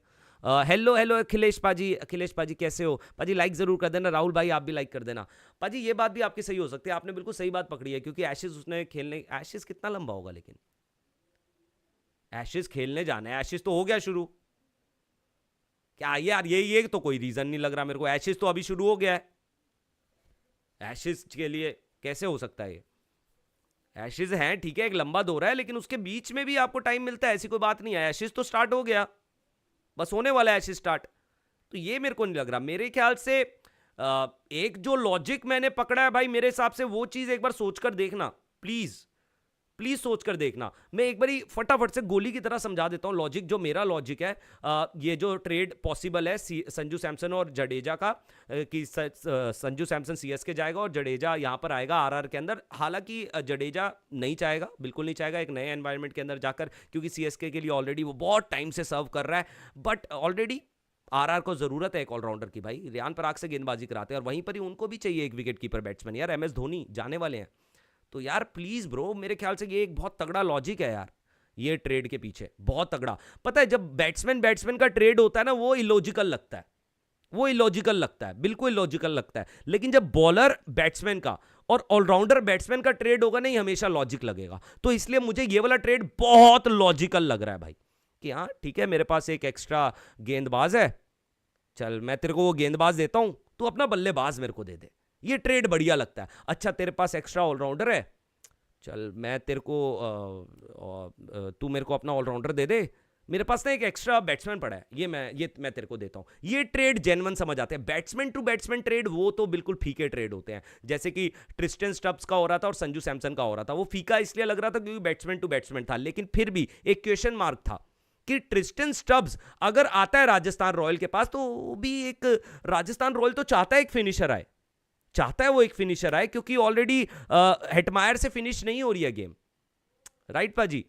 हेलो हेलो अखिलेश पाजी कैसे हो पाजी, लाइक जरूर कर देना। राहुल भाई आप भी लाइक कर देना। पाजी ये बात भी आपकी सही हो सकती है, आपने बिल्कुल सही बात पकड़ी है क्योंकि एशेज उसने खेलने, एशेज कितना लंबा होगा लेकिन एशेज खेलने जाना है, एशेज तो हो गया शुरू। क्या यार ये तो कोई रीजन नहीं लग रहा मेरे को, एशेज तो अभी शुरू हो गया है। एशेज के लिए कैसे हो सकता है ये? एशेज हैं ठीक है, एक लंबा दौरा है लेकिन उसके बीच में भी आपको टाइम मिलता है, ऐसी कोई बात नहीं है। एशेज तो स्टार्ट हो गया, बस होने वाला है एशेज स्टार्ट। तो ये मेरे को नहीं लग रहा, मेरे ख्याल से एक जो लॉजिक मैंने पकड़ा है भाई, मेरे हिसाब से वो चीज एक बार सोचकर देखना प्लीज, प्लीज सोचकर देखना। मैं एक बारी फटाफट से गोली की तरह समझा देता हूं लॉजिक, जो मेरा लॉजिक है। ये जो ट्रेड पॉसिबल है संजू सैमसन और जडेजा का, कि संजू सैमसन सीएसके जाएगा और जडेजा यहां पर आएगा आरआर के अंदर। हालांकि जडेजा नहीं चाहेगा, बिल्कुल नहीं चाहेगा एक नए एनवायरनमेंट के अंदर जाकर, क्योंकि सीएसके के लिए ऑलरेडी वो बहुत टाइम से सर्व कर रहा है। बट ऑलरेडी आरआर को जरूरत है एक ऑलराउंडर की भाई, रियान पराग से गेंदबाजी कराते हैं और वहीं पर ही उनको भी चाहिए एक विकेट कीपर बैट्समैन। यार एमएस धोनी जाने वाले हैं, तो यार प्लीज ब्रो, मेरे ख्याल से ये एक बहुत तगड़ा लॉजिक है यार, ये ट्रेड के पीछे बहुत तगड़ा। पता है जब बैट्समैन का ट्रेड होता है ना, वो इलॉजिकल लगता है, वो इलॉजिकल लगता है, बिल्कुल इलॉजिकल लगता है। लेकिन जब बॉलर बैट्समैन का और ऑलराउंडर बैट्समैन का ट्रेड होगा नहीं, हमेशा लॉजिक लगेगा। तो इसलिए मुझे ये वाला ट्रेड बहुत लॉजिकल लग रहा है भाई, कि हाँ ठीक है मेरे पास एक एक्स्ट्रा गेंदबाज है, चल मैं तेरे को वो गेंदबाज देता हूं, तू अपना बल्लेबाज मेरे को दे दे। ये ट्रेड बढ़िया लगता है। अच्छा तेरे पास एक्स्ट्रा ऑलराउंडर है, चल मैं तेरे को तू मेरे को अपना ऑलराउंडर दे दे, मेरे पास ना एक एक्स्ट्रा बैट्समैन पड़ा है, ये मैं तेरे को देता हूं। ये ट्रेड जेन्युइन समझ आते हैं। बैट्समैन टू बैट्समैन ट्रेड वो तो बिल्कुल फीके ट्रेड होते हैं, जैसे कि ट्रिस्टन स्टब्स का हो रहा था और संजू सैमसन का हो रहा था। वो फीका इसलिए लग रहा था क्योंकि बैट्समैन टू बैट्समैन था, लेकिन फिर भी एक क्वेश्चन मार्क था कि ट्रिस्टन स्टब्स अगर आता है राजस्थान रॉयल के पास, तो भी एक राजस्थान रॉयल तो चाहता है एक फिनिशर आए, चाहता है वो एक फिनिशर आए, क्योंकि ऑलरेडी हेटमायर से फिनिश नहीं हो रही है गेम, राइट पाजी।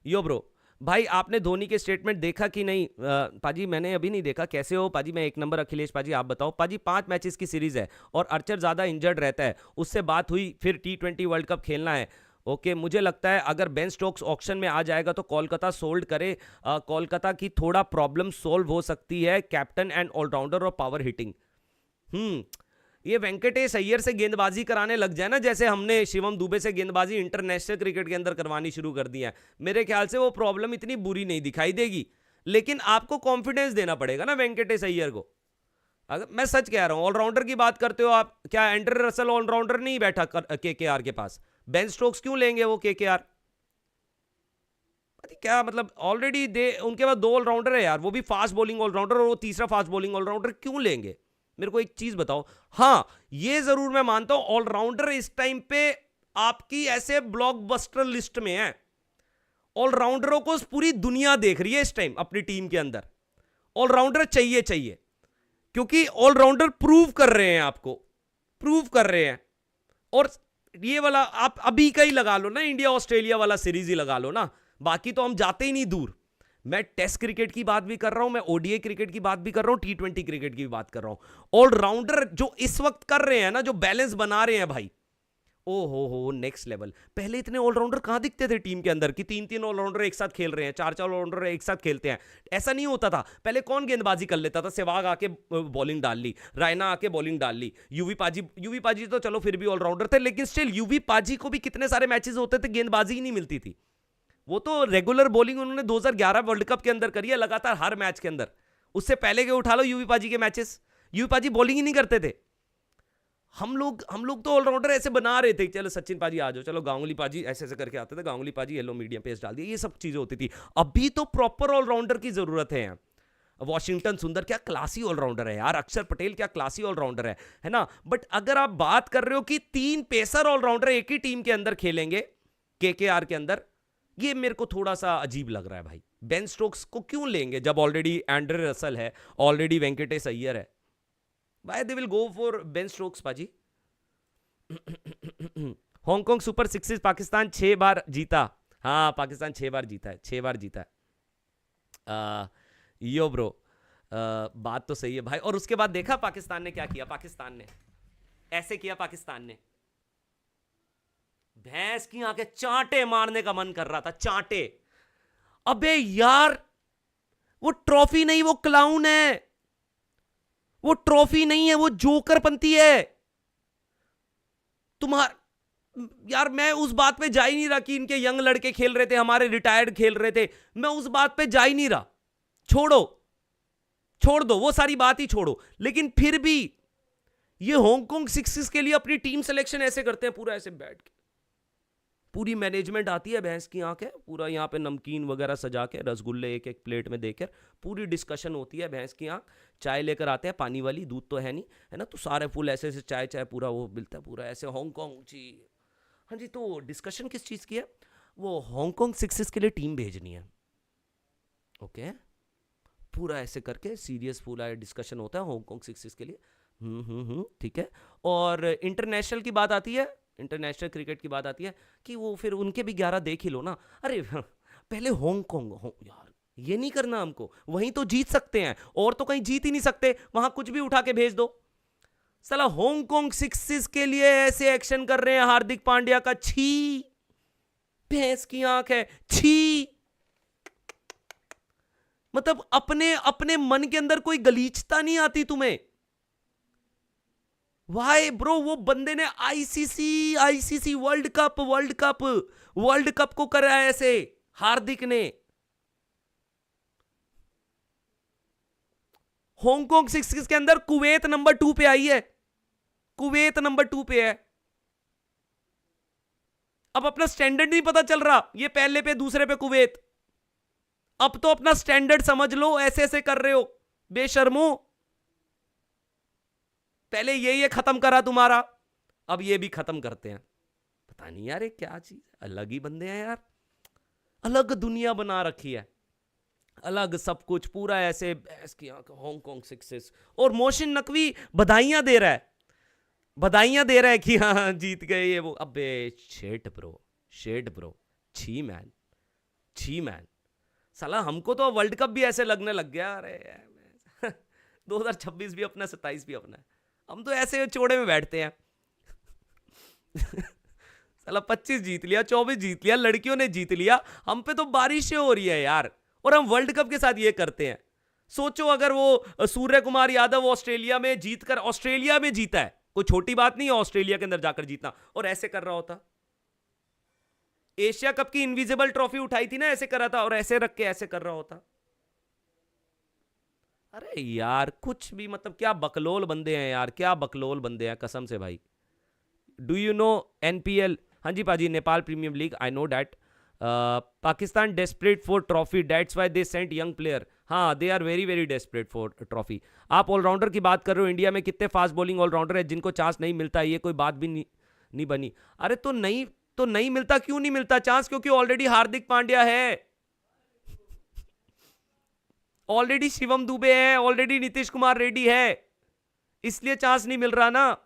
यो ब्रो भाई आपने धोनी के स्टेटमेंट देखा कि नहीं? पाजी मैंने अभी नहीं देखा। कैसे हो पाजी? मैं एक नंबर अखिलेश पाजी, आप बताओ। पाजी 5 मैचेस की सीरीज है और अर्चर ज्यादा इंजर्ड रहता है, उससे बात हुई, फिर T20 वर्ल्ड कप खेलना है। ओके मुझे लगता है अगर बेन स्टोक्स ऑक्शन में आ जाएगा तो कोलकाता सोल्ड करे, कोलकाता की थोड़ा प्रॉब्लम सोल्व हो सकती है, कैप्टन एंड ऑलराउंडर और पावर हिटिंग। ये वेंकटेश अय्यर से गेंदबाजी कराने लग जाए ना, जैसे हमने शिवम दुबे से गेंदबाजी इंटरनेशनल क्रिकेट के अंदर करवानी शुरू कर दी है, मेरे ख्याल से वो प्रॉब्लम इतनी बुरी नहीं दिखाई देगी। लेकिन आपको कॉन्फिडेंस देना पड़ेगा ना वेंकटेश अय्यर को। अगर मैं सच कह रहा हूं, ऑलराउंडर की बात करते हो आप, क्या एंड्रे रसल ऑलराउंडर नहीं बैठा केकेआर के पास? बेन स्टोक्स क्यों लेंगे वो केकेआर? क्या मतलब, ऑलरेडी दे उनके पास 2 ऑलराउंडर है यार, वो भी फास्ट बॉलिंग ऑलराउंडर, और वो तीसरा फास्ट बॉलिंग ऑलराउंडर क्यों लेंगे? मेरे को एक चीज बताओ। हाँ ये जरूर मैं मानता हूं ऑलराउंडर इस टाइम पे आपकी ऐसे ब्लॉकबस्टर लिस्ट में है, ऑलराउंडरों को पूरी दुनिया देख रही है इस टाइम अपनी टीम के अंदर। ऑलराउंडर चाहिए क्योंकि ऑलराउंडर प्रूव कर रहे हैं, आपको प्रूव कर रहे हैं। और ये वाला आप अभी का ही लगा लो ना, इंडिया ऑस्ट्रेलिया वाला सीरीज ही लगा लो ना, बाकी तो हम जाते ही नहीं दूर। मैं टेस्ट क्रिकेट की बात भी कर रहा हूं, मैं ओडीआई क्रिकेट की बात भी कर रहा हूं, T20 क्रिकेट की भी बात कर रहा हूं। ऑलराउंडर जो इस वक्त कर रहे हैं ना, जो बैलेंस बना रहे हैं भाई, ओ हो नेक्स्ट लेवल। पहले इतने ऑलराउंडर कहां दिखते थे टीम के अंदर कि 3-3 ऑलराउंडर एक साथ खेल रहे हैं, 4-4 ऑलराउंडर एक साथ खेलते हैं, ऐसा नहीं होता था। पहले कौन गेंदबाजी कर लेता था? सहवाग आके बॉलिंग डाल ली, रायना आके बॉलिंग डाल ली, यूवी पाजी तो चलो फिर भी ऑलराउंडर थे, लेकिन स्टिल यूवी पाजी को भी कितने सारे मैचेस होते थे गेंदबाजी ही नहीं मिलती थी। वो तो रेगुलर बॉलिंग उन्होंने 2011 वर्ल्ड कप के अंदर करी है, लगातार हर मैच के अंदर। उससे पहले के उठा लो यूवी पाजी के मैचेस, यूवी पाजी बॉलिंग ही नहीं करते थे। हम लोग तो ऑलराउंडर ऐसे बना रहे थे, चलो सचिन पाजी आ जाओ, चलो गांगुली पाजी ऐसे ऐसे करके आते थे, गांगुली पाजी येलो मीडियम पेस डाल दिया, ये सब चीजें होती थी। अभी तो प्रॉपर ऑलराउंडर की जरूरत है। वॉशिंगटन सुंदर क्या क्लासी ऑलराउंडर है यार, अक्षर पटेल क्या क्लासी ऑलराउंडर है ना। बट अगर आप बात कर रहे हो कि 3 पेसर ऑलराउंडर एक ही टीम के अंदर खेलेंगे केकेआर के अंदर, ये मेरे को थोड़ा सा अजीब लग रहा है भाई। बेन स्टोक्स को क्यों लेंगे जब ऑलरेडी एंड्रे रसल है, ऑलरेडी वेंकटेश अय्यर है। Why they will go for Ben Stokes पाजी। हांगकांग सुपर सिक्सेस पाकिस्तान 6 बार जीता। हाँ पाकिस्तान 6 बार जीता है, 6 बार जीता है। यो ब्रो, बात तो सही है भाई। और उसके बाद देखा पाकिस्तान ने क्या किया, पाकिस्तान ने ऐसे किया, पाकिस्तान ने भैंस की आंखें चांटे मारने का मन कर रहा था, चांटे। अबे यार वो ट्रॉफी नहीं, वो क्लाउन है, वो ट्रॉफी नहीं है, वो जोकर पंती है तुम्हारा। यार मैं उस बात पे जा ही नहीं रहा कि इनके यंग लड़के खेल रहे थे, हमारे रिटायर्ड खेल रहे थे, मैं उस बात पे जा ही नहीं रहा। छोड़ दो वो सारी बात ही छोड़ो। लेकिन फिर भी ये हांगकांग सिक्सेस के लिए अपनी टीम सिलेक्शन ऐसे करते हैं, पूरा ऐसे बैठ के, पूरी मैनेजमेंट आती है, भैंस की आंख है, पूरा यहाँ पे नमकीन वगैरह सजा के, रसगुल्ले एक एक प्लेट में देकर पूरी डिस्कशन होती है, भैंस की आंख। चाय लेकर आते हैं, पानी वाली, दूध तो है नहीं, है ना, तो सारे फुल ऐसे ऐसे चाय चाय पूरा वो मिलता है, पूरा ऐसे हांगकांग जी। हाँ जी, तो डिस्कशन किस चीज़ की है, वो हांगकांग सिक्सेस के लिए टीम भेजनी है। ओके, पूरा ऐसे करके सीरियस पूरा डिस्कशन होता है हांगकांग सिक्सेस के लिए। ठीक है। और इंटरनेशनल की बात आती है, इंटरनेशनल क्रिकेट की बात आती है कि वो फिर उनके भी 11 देख ही लो ना। अरे पहले हांगकांग यार, ये नहीं करना हमको, वहीं तो जीत सकते हैं, और तो कहीं जीत ही नहीं सकते, वहां कुछ भी उठा के भेज दो। साला हांगकांग सिक्सेस के लिए ऐसे एक्शन कर रहे हैं हार्दिक पांड्या का, छी, भैंस की आंख है, छी। मतलब अपने अपने मन के अंदर कोई गलीचता नहीं आती तुम्हें? वाई ब्रो, वो बंदे ने आईसीसी वर्ल्ड कप को करा ऐसे, हार्दिक ने। हांगकांग सिक्सेस के अंदर कुवैत नंबर 2 पे आई है, कुवैत नंबर 2 पे है। अब अपना स्टैंडर्ड नहीं पता चल रहा, ये पहले पे दूसरे पे कुवैत। अब तो अपना स्टैंडर्ड समझ लो, ऐसे ऐसे कर रहे हो बेशर्मो। पहले ये खत्म करा तुम्हारा, अब ये भी खत्म करते हैं। पता नहीं यार ये क्या चीज, अलग ही बंदे हैं यार, अलग दुनिया बना रखी है, अलग सब कुछ, पूरा ऐसे हांगकांग सिक्सेस। और मोहसिन नकवी बधाइयां दे रहा है कि हाँ जीत गए ये वो। अबे शेट ब्रो, छी मैन। साला हमको तो वर्ल्ड कप भी ऐसे लगने लग गया, अरे 2026 भी अपना, 27 भी अपना है, हम तो ऐसे चौड़े में बैठते हैं। साला 25 जीत लिया, 24 जीत लिया, लड़कियों ने जीत लिया, हम पे तो बारिशें हो रही है यार, और हम वर्ल्ड कप के साथ ये करते हैं। सोचो अगर वो सूर्य कुमार यादव ऑस्ट्रेलिया में जीतकर, ऑस्ट्रेलिया में जीता है, कोई छोटी बात नहीं है ऑस्ट्रेलिया के अंदर जाकर जीतना, और ऐसे कर रहा होता। एशिया कप की इनविजिबल ट्रॉफी उठाई थी ना, ऐसे करा था, और ऐसे रख के ऐसे कर रहा होता। अरे यार कुछ भी, मतलब क्या बकलोल बंदे हैं यार, क्या बकलोल बंदे हैं कसम से भाई। Do you know NPL? हाँ जी पाजी, Nepal premium league, I know that. Pakistan desperate for trophy, that's why they sent young player. हाँ, they are very very desperate for trophy. आप ऑलराउंडर की बात कर रहे हो, इंडिया में कितने फास्ट बॉलिंग ऑलराउंडर है जिनको चांस नहीं मिलता, ये कोई बात भी नहीं बनी। अरे तो नहीं मिलता, क्यों नहीं मिलता चांस? क्योंकि ऑलरेडी हार्दिक पांड्या है, ऑलरेडी शिवम दुबे है, ऑलरेडी नीतीश कुमार रेड्डी है, इसलिए चांस नहीं मिल रहा ना।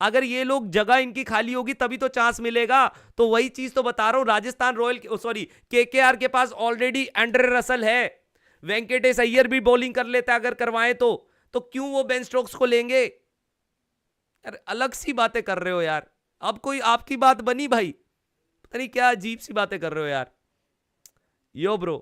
अगर ये लोग जगह इनकी खाली होगी तभी तो चांस मिलेगा। तो वही चीज तो बता रहा हूं, राजस्थान केकेआर के पास ऑलरेडी एंड्रे रसल है, वेंकटेश अय्यर भी बॉलिंग कर लेता है अगर करवाए तो क्यों वो बेन स्टोक्स को लेंगे? यार अलग सी बातें कर रहे हो यार, अब कोई आपकी बात बनी भाई? पता नहीं क्या अजीब सी बातें कर रहे हो यार। यो ब्रो,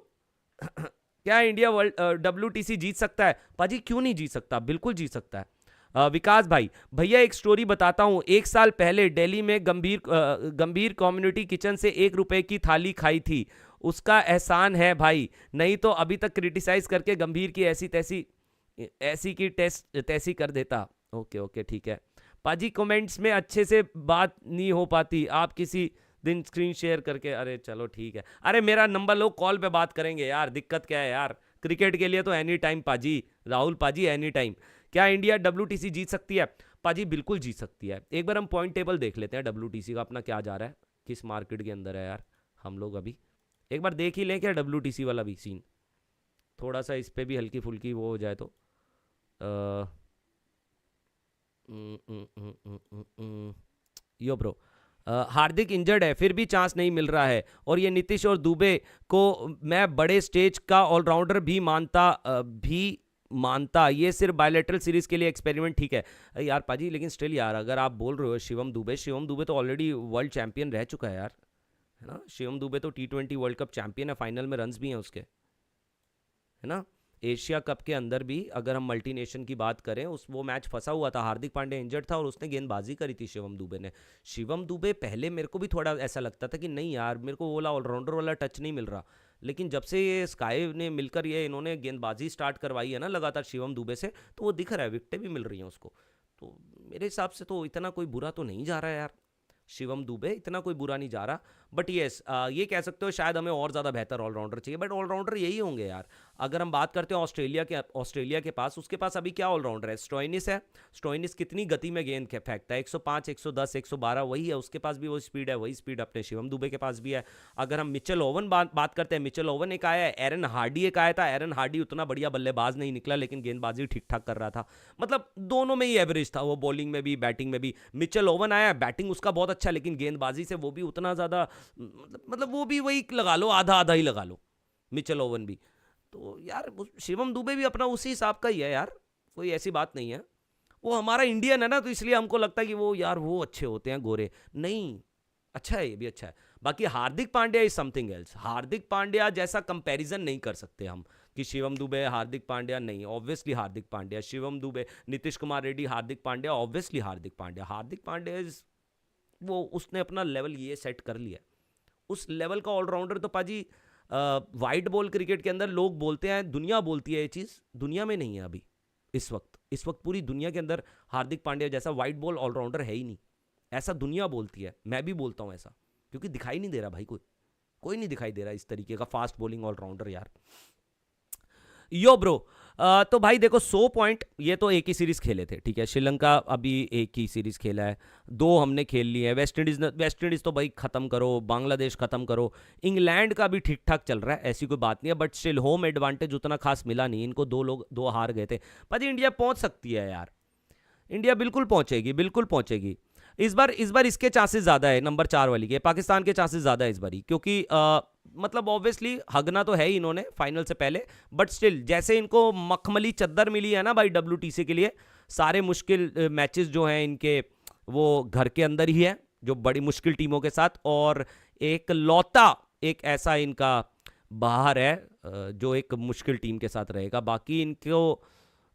क्या इंडिया वर्ल्ड WTC जीत सकता है? पाजी क्यों नहीं जीत सकता, बिल्कुल जीत सकता है। विकास भाई, भैया एक स्टोरी बताता हूँ। 1 साल पहले दिल्ली में गंभीर कम्युनिटी किचन से 1 रुपए की थाली खाई थी, उसका एहसान है भाई, नहीं तो अभी तक क्रिटिसाइज करके गंभीर की ऐसी की तैसी कर देता। ओके ठीक है। पाजी कमेंट्स में अच्छे से बात नहीं हो पाती, आप किसी दिन स्क्रीन शेयर करके। अरे चलो ठीक है, अरे मेरा नंबर लो, कॉल पे बात करेंगे यार, दिक्कत क्या है यार। क्रिकेट के लिए तो एनी टाइम पाजी, राहुल पाजी एनी टाइम। क्या इंडिया WTC जीत सकती है? पाजी बिल्कुल जीत सकती है। एक बार हम पॉइंट टेबल देख लेते हैं WTC का अपना क्या जा रहा है, किस मार्केट के अंदर है यार हम लोग अभी। एक बार देख ही लें क्या WTC वाला भी सीन, थोड़ा सा इस पे भी हल्की फुल्की वो हो जाए तो। यो ब्रो, हार्दिक इंजर्ड है फिर भी चांस नहीं मिल रहा है, और ये नीतीश और दुबे को मैं बड़े स्टेज का ऑलराउंडर भी मानता, ये सिर्फ बायलैटरल सीरीज के लिए एक्सपेरिमेंट ठीक है। यार पाजी लेकिन स्टिल यार, अगर आप बोल रहे हो शिवम दुबे तो ऑलरेडी वर्ल्ड चैंपियन रह चुका है यार, है ना। शिवम दुबे तो T20 वर्ल्ड कप चैंपियन है, फाइनल में रन्स भी हैं उसके, है ना। एशिया कप के अंदर भी अगर हम मल्टीनेशन की बात करें, उस वो मैच फंसा हुआ था, हार्दिक पांड्या इंजर्ड था और उसने गेंदबाजी करी थी शिवम दुबे ने। शिवम दुबे पहले मेरे को भी थोड़ा ऐसा लगता था कि नहीं यार मेरे को वो वाला ऑलराउंडर वाला टच नहीं मिल रहा, लेकिन जब से ये स्काई ने मिलकर ये इन्होंने गेंदबाजी स्टार्ट करवाई है ना लगातार शिवम दुबे से, तो वो दिख रहा है, विकेटें भी मिल रही हैं उसको। तो मेरे हिसाब से तो इतना कोई बुरा तो नहीं जा रहा है यार, शिवम दुबे इतना कोई बुरा नहीं जा रहा। बट येस, ये कह सकते हो शायद हमें और ज़्यादा बेहतर ऑलराउंडर चाहिए, बट ऑलराउंडर यही होंगे यार। अगर हम बात करते हैं ऑस्ट्रेलिया के पास, उसके पास अभी क्या ऑलराउंडर है? स्टोइनिस है। स्टोइनिस कितनी गति में गेंद फेंकता है? 105, 110, 112 वही है उसके पास भी, वो स्पीड है, वही स्पीड अपने शिवम दुबे के पास भी है। अगर हम मिचेल ओवन बात करते हैं, मिचेल ओवन एक आया है, एरन हार्डी एक आया था। एरन हार्डी उतना बढ़िया बल्लेबाज नहीं निकला, लेकिन गेंदबाजी ठीक ठाक कर रहा था, मतलब दोनों में ही एवरेज था वो, बॉलिंग में भी बैटिंग में भी। मिचेल ओवन आया, बैटिंग उसका बहुत अच्छा, लेकिन गेंदबाजी से वो भी उतना ज़्यादा, मतलब वो भी वही लगा लो, आधा आधा ही लगा लो, मिचेल ओवन भी। तो यार शिवम दुबे भी अपना उसी हिसाब का ही है यार, कोई ऐसी बात नहीं है। वो हमारा इंडियन है ना, तो इसलिए हमको लगता है कि वो यार वो अच्छे होते हैं गोरे, नहीं, अच्छा है, ये भी अच्छा है। बाकी Hardik Pandya is something else. Hardik Pandya जैसा कंपैरिजन नहीं कर सकते हम कि शिवम दुबे हार्दिक पांड्या, नहीं, obviously Hardik Pandya. Shivam Dubey, Nitish Kumar Reddy, Hardik Pandya, obviously Hardik Pandya. Hardik Pandya is वो, उसने अपना लेवल ये सेट कर लिया, उस लेवल का ऑलराउंडर। तो पाजी वाइट बॉल क्रिकेट के अंदर लोग बोलते हैं, दुनिया बोलती है ये चीज़, दुनिया में नहीं है अभी इस वक्त पूरी दुनिया के अंदर हार्दिक पांड्या जैसा वाइट बॉल ऑलराउंडर है ही नहीं, ऐसा दुनिया बोलती है, मैं भी बोलता हूँ ऐसा, क्योंकि दिखाई नहीं दे रहा भाई, कोई नहीं दिखाई दे रहा इस तरीके का फास्ट बॉलिंग ऑलराउंडर यार। यो ब्रो, तो भाई देखो 100 पॉइंट, ये तो एक ही सीरीज खेले थे, ठीक है। श्रीलंका अभी एक ही सीरीज खेला है, 2 हमने खेल लिए हैं। वेस्ट इंडीज तो भाई खत्म करो, बांग्लादेश खत्म करो, इंग्लैंड का भी ठीक ठाक चल रहा है, ऐसी कोई बात नहीं है, बट स्टिल होम एडवांटेज उतना खास मिला नहीं इनको, 2 हार गए थे। भाई इंडिया पहुंच सकती है यार, इंडिया बिल्कुल पहुंचेगी, बिल्कुल पहुंचेगी। इस बार इसके चांसेस ज़्यादा है, नंबर 4 वाली के, पाकिस्तान के चांसेस ज़्यादा है इस बारी, क्योंकि मतलब ऑब्वियसली हगना तो है ही इन्होंने फाइनल से पहले, बट स्टिल जैसे इनको मखमली चद्दर मिली है ना भाई WTC के लिए, सारे मुश्किल मैचेस जो हैं इनके वो घर के अंदर ही है, जो बड़ी मुश्किल टीमों के साथ, और एक लौता एक ऐसा इनका बाहर है जो एक मुश्किल टीम के साथ रहेगा। बाकी इनको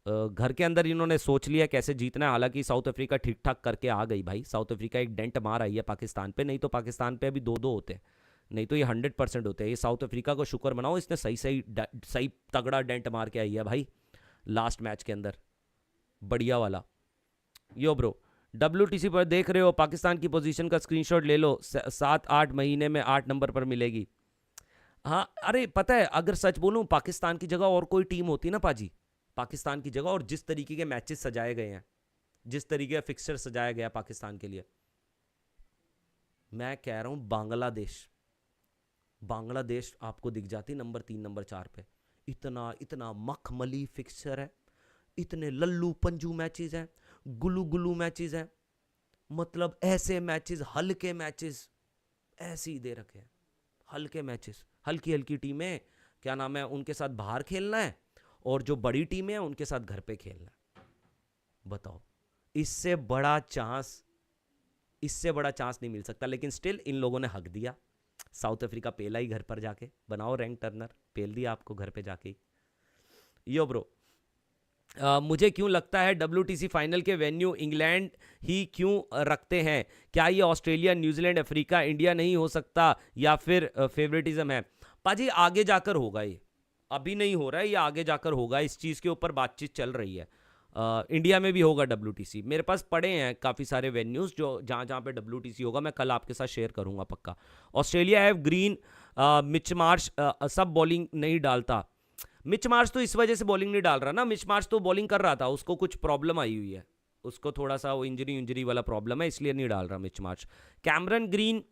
घर के अंदर इन्होंने सोच लिया कैसे जीतना है। हालांकि साउथ अफ्रीका ठीक ठाक करके आ गई भाई, साउथ अफ्रीका एक डेंट मार आई है पाकिस्तान पे, नहीं तो पाकिस्तान पे अभी 2-2 होते, नहीं तो ये 100% होते हैं। ये साउथ अफ्रीका को शुक्र मनाओ, इसने सही तगड़ा डेंट मार के आई है भाई लास्ट मैच के अंदर, बढ़िया वाला। यो ब्रो, WTC पर देख रहे हो, पाकिस्तान की पोजीशन का स्क्रीनशॉट ले लो, 7-8 महीने में 8 नंबर पर मिलेगी। हाँ अरे पता है, अगर सच बोलूं पाकिस्तान की जगह और कोई टीम होती ना पाजी, पाकिस्तान की जगह, और जिस तरीके के मैचेस सजाए गए हैं, जिस तरीके का फिक्सचर सजाया गया पाकिस्तान के लिए, मैं कह रहा हूं बांग्लादेश आपको दिख जाती नंबर 3 नंबर 4 पे। इतना मखमली फिक्सचर है, इतने लल्लू पंजू मैचेस हैं, गुलू मैचेस हैं, मतलब ऐसे मैचेस, हल्के मैचेस ऐसे ही दे रखे हैं, हल्के मैचेस, हल्की टीमें, क्या नाम है, उनके साथ बाहर खेलना है, और जो बड़ी टीमें हैं उनके साथ घर पे खेलना है। बताओ, इससे बड़ा चांस नहीं मिल सकता। लेकिन स्टिल इन लोगों ने हक दिया, साउथ अफ्रीका पेला ही घर पर जाके, बनाओ रैंक टर्नर, पेल दिया आपको घर पे जाके। यो ब्रो, मुझे क्यों लगता है WTC फाइनल के वेन्यू इंग्लैंड ही क्यों रखते हैं? क्या ये ऑस्ट्रेलिया, न्यूजीलैंड, अफ्रीका, इंडिया नहीं हो सकता, या फिर फेवरेटिज्म है? पाजी आगे जाकर होगा, ये अभी नहीं हो रहा है, ये आगे जाकर होगा, इस चीज़ के ऊपर बातचीत चल रही है। इंडिया में भी होगा WTC, मेरे पास पड़े हैं काफ़ी सारे वेन्यूज़ जो जहाँ जहाँ पे WTC होगा, मैं कल आपके साथ शेयर करूँगा पक्का। Australia have green Mitch Marsh सब बॉलिंग नहीं डालता। मिच मार्श तो इस वजह से बॉलिंग नहीं डाल रहा ना, मिच मार्श तो बॉलिंग कर रहा था, उसको कुछ प्रॉब्लम आई हुई है, उसको थोड़ा सा वो इंजरी वाला प्रॉब्लम है, इसलिए नहीं डाल रहा Mitch Marsh. Cameron Green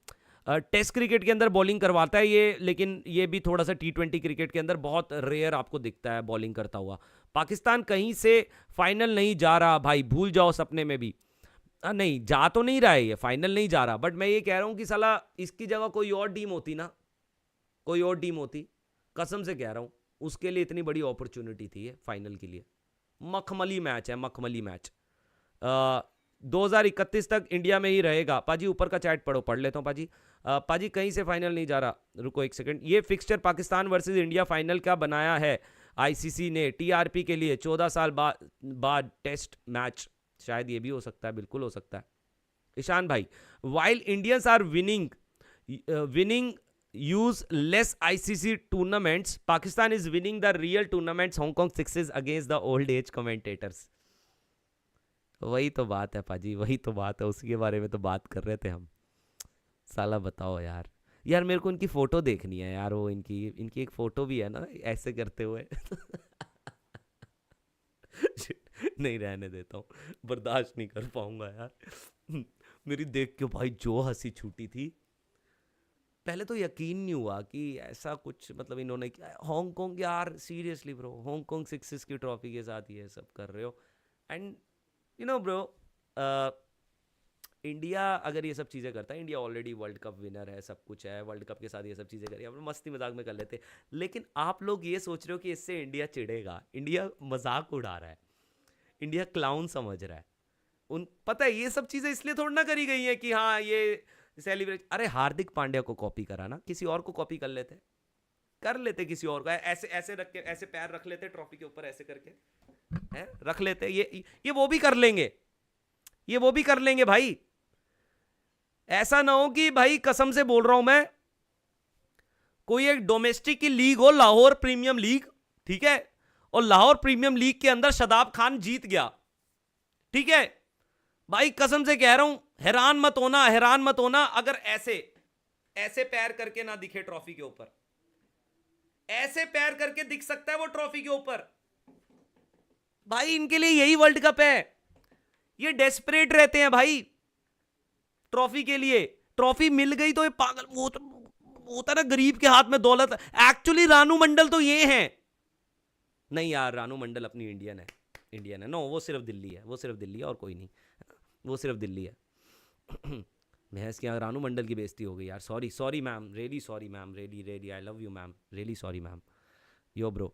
test cricket के अंदर बॉलिंग करवाता है ये, लेकिन ये भी थोड़ा सा T20 क्रिकेट के अंदर बहुत रेयर आपको दिखता है बॉलिंग करता हुआ। पाकिस्तान कहीं से फाइनल नहीं जा रहा भाई, भूल जाओ सपने में भी। नहीं जा तो नहीं रहा है, ये फाइनल नहीं जा रहा, बट मैं ये कह रहा हूँ कि साला इसकी जगह कोई और टीम होती ना, कोई और टीम होती, कसम से कह रहा हूँ, उसके लिए इतनी बड़ी अपॉर्चुनिटी थी ये फाइनल के लिए। मखमली मैच है, मखमली मैच। 2031 तक इंडिया में ही रहेगा। पाजी ऊपर का चैट पढ़ लेता हूँ पाजी। पाजी कहीं से फाइनल नहीं जा रहा, रुको एक सेकंड। ये fixture Pakistan versus India final का बनाया है आईसीसी ने TRP के लिए, 14 साल बाद टेस्ट मैच, शायद ये भी हो सकता है, बिल्कुल हो सकता है। ईशान भाई, while Indians are winning use less ICC tournaments, Pakistan is winning the real tournaments, Hong Kong sixes against the old age commentators। वही तो बात है पाजी, वही तो बात है, उसी के बारे में तो बात कर रहे थे हम। साला बताओ यार, यार मेरे को इनकी फोटो देखनी है यार, वो इनकी एक फोटो भी है ना ऐसे करते हुए। नहीं रहने देता हूँ, बर्दाश्त नहीं कर पाऊंगा यार। मेरी देख के भाई जो हंसी छूटी थी, पहले तो यकीन नहीं हुआ कि ऐसा कुछ मतलब इन्होंने किया। हांगकांग यार सीरियसली ब्रो, हांगकांग सिक्सेस की ट्रॉफी के साथ ये सब कर रहे हो। And you know bro, India अगर ये सब चीज़ें करता है, India already world cup winner है, सब कुछ है, वर्ल्ड कप के साथ ये सब चीज़ें करिए, हम मस्ती मजाक में कर लेते। लेकिन आप लोग ये सोच रहे हो कि इससे इंडिया चिढ़ेगा, इंडिया मजाक उड़ा रहा है, इंडिया क्लाउन समझ रहा है। पता है ये सब चीज़ें इसलिए थोड़ा ना करी गई हैं कि हाँ ये सेलिब्रेट। अरे हार्दिक पांड्या को कॉपी करा ना, किसी और को कॉपी कर लेते किसी और को, ऐसे रख के, ऐसे पैर रख लेते ट्रॉफी के ऊपर, ऐसे करके है रख लेते। ये वो भी कर लेंगे, ये वो भी कर लेंगे भाई। ऐसा ना हो कि भाई कसम से बोल रहा हूं मैं, कोई एक डोमेस्टिक की लीग हो, लाहौर प्रीमियम लीग, ठीक है, और लाहौर प्रीमियम लीग के अंदर शादाब खान जीत गया, ठीक है भाई, कसम से कह रहा हूं, हैरान मत होना अगर ऐसे पैर करके ना दिखे ट्रॉफी के ऊपर। ऐसे पैर करके दिख सकता है वो ट्रॉफी के ऊपर भाई। इनके लिए यही वर्ल्ड कप है, ये डेस्परेट रहते हैं भाई ट्रॉफी के लिए। ट्रॉफी मिल गई तो ये पागल, वो तो होता ना गरीब के हाथ में दौलत। एक्चुअली रानू मंडल तो ये हैं। नहीं यार, रानू मंडल अपनी इंडियन है। नो, वो सिर्फ दिल्ली है और कोई नहीं, वो सिर्फ दिल्ली है। महज क्या रानू मंडल की बेइज्जती हो गई यार, sorry ma'am, really sorry ma'am, really I love you ma'am, really sorry ma'am, yo bro.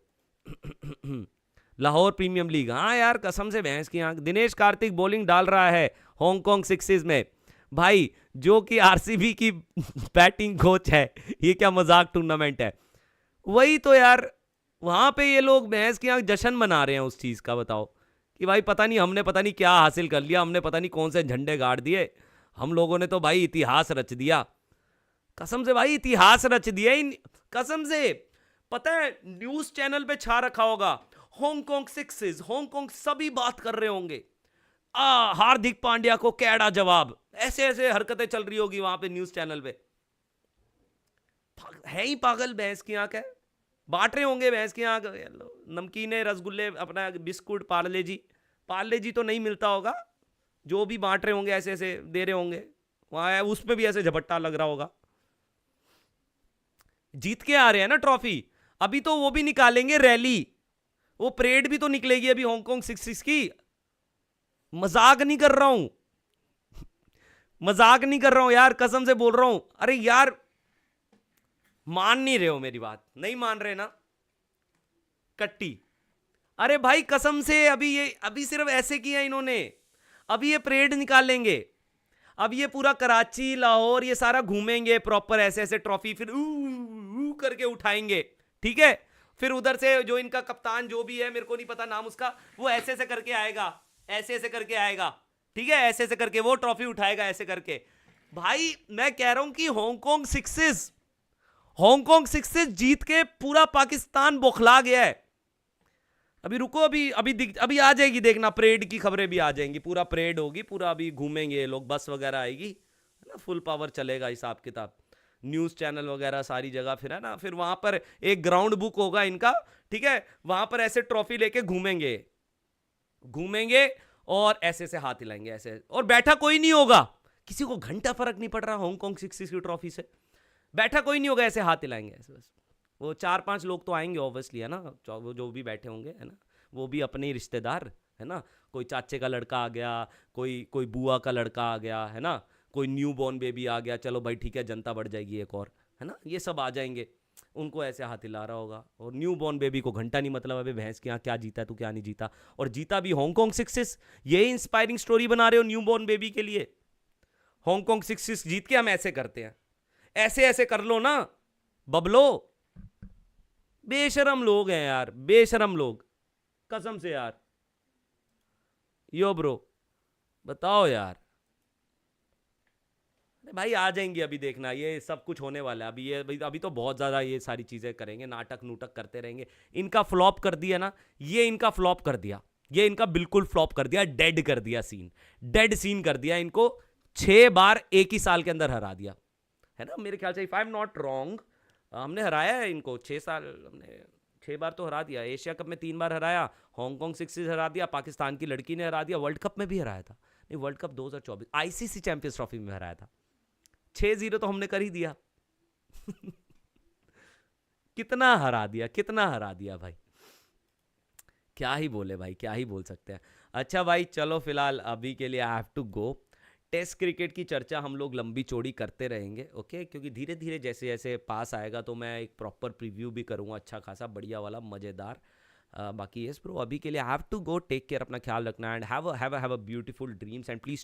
Lahore premium league, हाँ यार कसम से भैंस की आंख। दिनेश कार्तिक बॉलिंग डाल रहा है हांगकांग सिक्सेस में भाई, जो कि RCB की बैटिंग कोच है। ये क्या मजाक टूर्नामेंट है? वही तो यार, वहां पे ये लोग भैंस की आंख जश्न मना रहे हैं उस चीज का। बताओ कि भाई पता नहीं क्या हासिल कर लिया, हमने पता नहीं कौन से झंडे गाड़ दिए, हम लोगों ने तो भाई इतिहास रच दिया। कसम से भाई इतिहास रच दिया कसम से। पता है न्यूज चैनल पे छा रखा होगा हांगकांग सिक्सेस, हांगकांग, सभी बात कर रहे होंगे, हार्दिक पांड्या को कैडा जवाब, ऐसे ऐसे हरकतें चल रही होगी वहां पे न्यूज चैनल पे। है ही पागल, भैंस की आंख है, बांट रहे होंगे भैंस की आंख, नमकीने, रसगुल्ले, अपना बिस्कुट, पार्ले जी तो नहीं मिलता होगा, जो भी बांट रहे होंगे ऐसे ऐसे दे रहे होंगे वहां, उस पे भी ऐसे झपट्टा लग रहा होगा। जीत के आ रहे हैं ना ट्रॉफी, अभी तो वो भी निकालेंगे रैली, वो परेड भी तो निकलेगी अभी हांगकांग सिक्सेस की। मजाक नहीं कर रहा हूं यार, कसम से बोल रहा हूं। अरे यार मान नहीं रहे हो मेरी बात, नहीं मान रहे ना कट्टी। अरे भाई कसम से, अभी सिर्फ ऐसे किया इन्होंने, अभी ये परेड निकालेंगे, अब ये पूरा कराची, लाहौर, ये सारा घूमेंगे प्रॉपर, ऐसे ऐसे ट्रॉफी फिर करके उठाएंगे, ठीक है। फिर उधर से जो इनका कप्तान जो भी है, मेरे को नहीं पता नाम उसका, वो ऐसे ऐसे करके आएगा, ऐसे ऐसे करके आएगा, ठीक है, ऐसे ऐसे करके वो ट्रॉफी उठाएगा ऐसे करके। भाई मैं कह रहा हूं कि हांगकांग सिक्सेस जीत के पूरा पाकिस्तान बौखला गया है। अभी रुको, अभी आ जाएगी, देखना परेड की खबरें भी आ जाएंगी, पूरा परेड होगी, पूरा अभी घूमेंगे ये लोग, बस वगैरह आएगी, है ना, फुल पावर चलेगा हिसाब किताब, न्यूज़ चैनल वगैरह सारी जगह, फिर है ना, फिर वहां पर एक ग्राउंड बुक होगा इनका, ठीक है, वहां पर ऐसे ट्रॉफी लेके घूमेंगे घूमेंगे और ऐसे से हाथ हिलाएंगे ऐसे, और बैठा कोई नहीं होगा, किसी को घंटा फर्क नहीं पड़ रहा हांगकांग 66 की ट्रॉफी से, बैठा कोई नहीं होगा, ऐसे हाथ हिलाएंगे ऐसे बस। वो 4-5 लोग तो आएंगे ऑब्वियसली, है ना, वो जो भी बैठे होंगे, है ना, वो भी अपने ही रिश्तेदार, है ना, कोई चाचे का लड़का आ गया, कोई कोई बुआ का लड़का आ गया, है ना, कोई न्यू बॉर्न बेबी आ गया, चलो भाई ठीक है, जनता बढ़ जाएगी एक और, है ना, ये सब आ जाएंगे, उनको ऐसे हाथ हिला रहा होगा, और न्यू बॉर्न बेबी को घंटा नहीं मतलब, अबे भैंस के यहाँ क्या जीता है तू, क्या नहीं जीता, और जीता भी हांगकांग 66, यही इंस्पायरिंग स्टोरी बना रहे हो न्यू बॉर्न बेबी के लिए, हांगकांग 66 जीत के हम ऐसे करते हैं, ऐसे ऐसे कर लो ना बबलो, बेशरम लोग हैं यार, बेशरम लोग, कसम से यार, यो ब्रो, बताओ यार, अरे भाई आ जाएंगी, अभी देखना ये सब कुछ होने वाला है, अभी तो बहुत ज़्यादा ये सारी चीज़ें करेंगे, नाटक नूटक करते रहेंगे, इनका फ्लॉप कर दिया ना, ये इनका फ्लॉप कर दिया, ये इनका बिल्कुल फ्लॉप कर दिया, डेड कर दिया सीन, डेड सीन कर दिया इनको, 6 बार एक ही साल के अंदर हरा दिया, है ना, मेरे ख्याल से if I am not wrong, हमने हराया है इनको 6 साल, हमने 6 बार तो हरा दिया, एशिया कप में 3 बार हराया, हांगकांग 66 हरा दिया, पाकिस्तान की लड़की ने हरा दिया, वर्ल्ड कप में भी हराया था, नहीं world cup 2024 ICC champions trophy में हराया था, 6-0 तो हमने कर ही दिया। कितना हरा दिया, कितना हरा दिया भाई, क्या ही बोले भाई, क्या ही बोल सकते हैं। अच्छा भाई चलो, फिलहाल अभी के लिए I have to go, test cricket की चर्चा हम लोग लंबी चौड़ी करते रहेंगे, ओके, क्योंकि धीरे धीरे जैसे जैसे पास आएगा तो मैं एक प्रॉपर प्रीव्यू भी करूँगा, अच्छा खासा बढ़िया वाला मज़ेदार। बाकी यस ब्रो, अभी के लिए I have to go, take care, अपना ख्याल रखना, and have a beautiful dreams, and please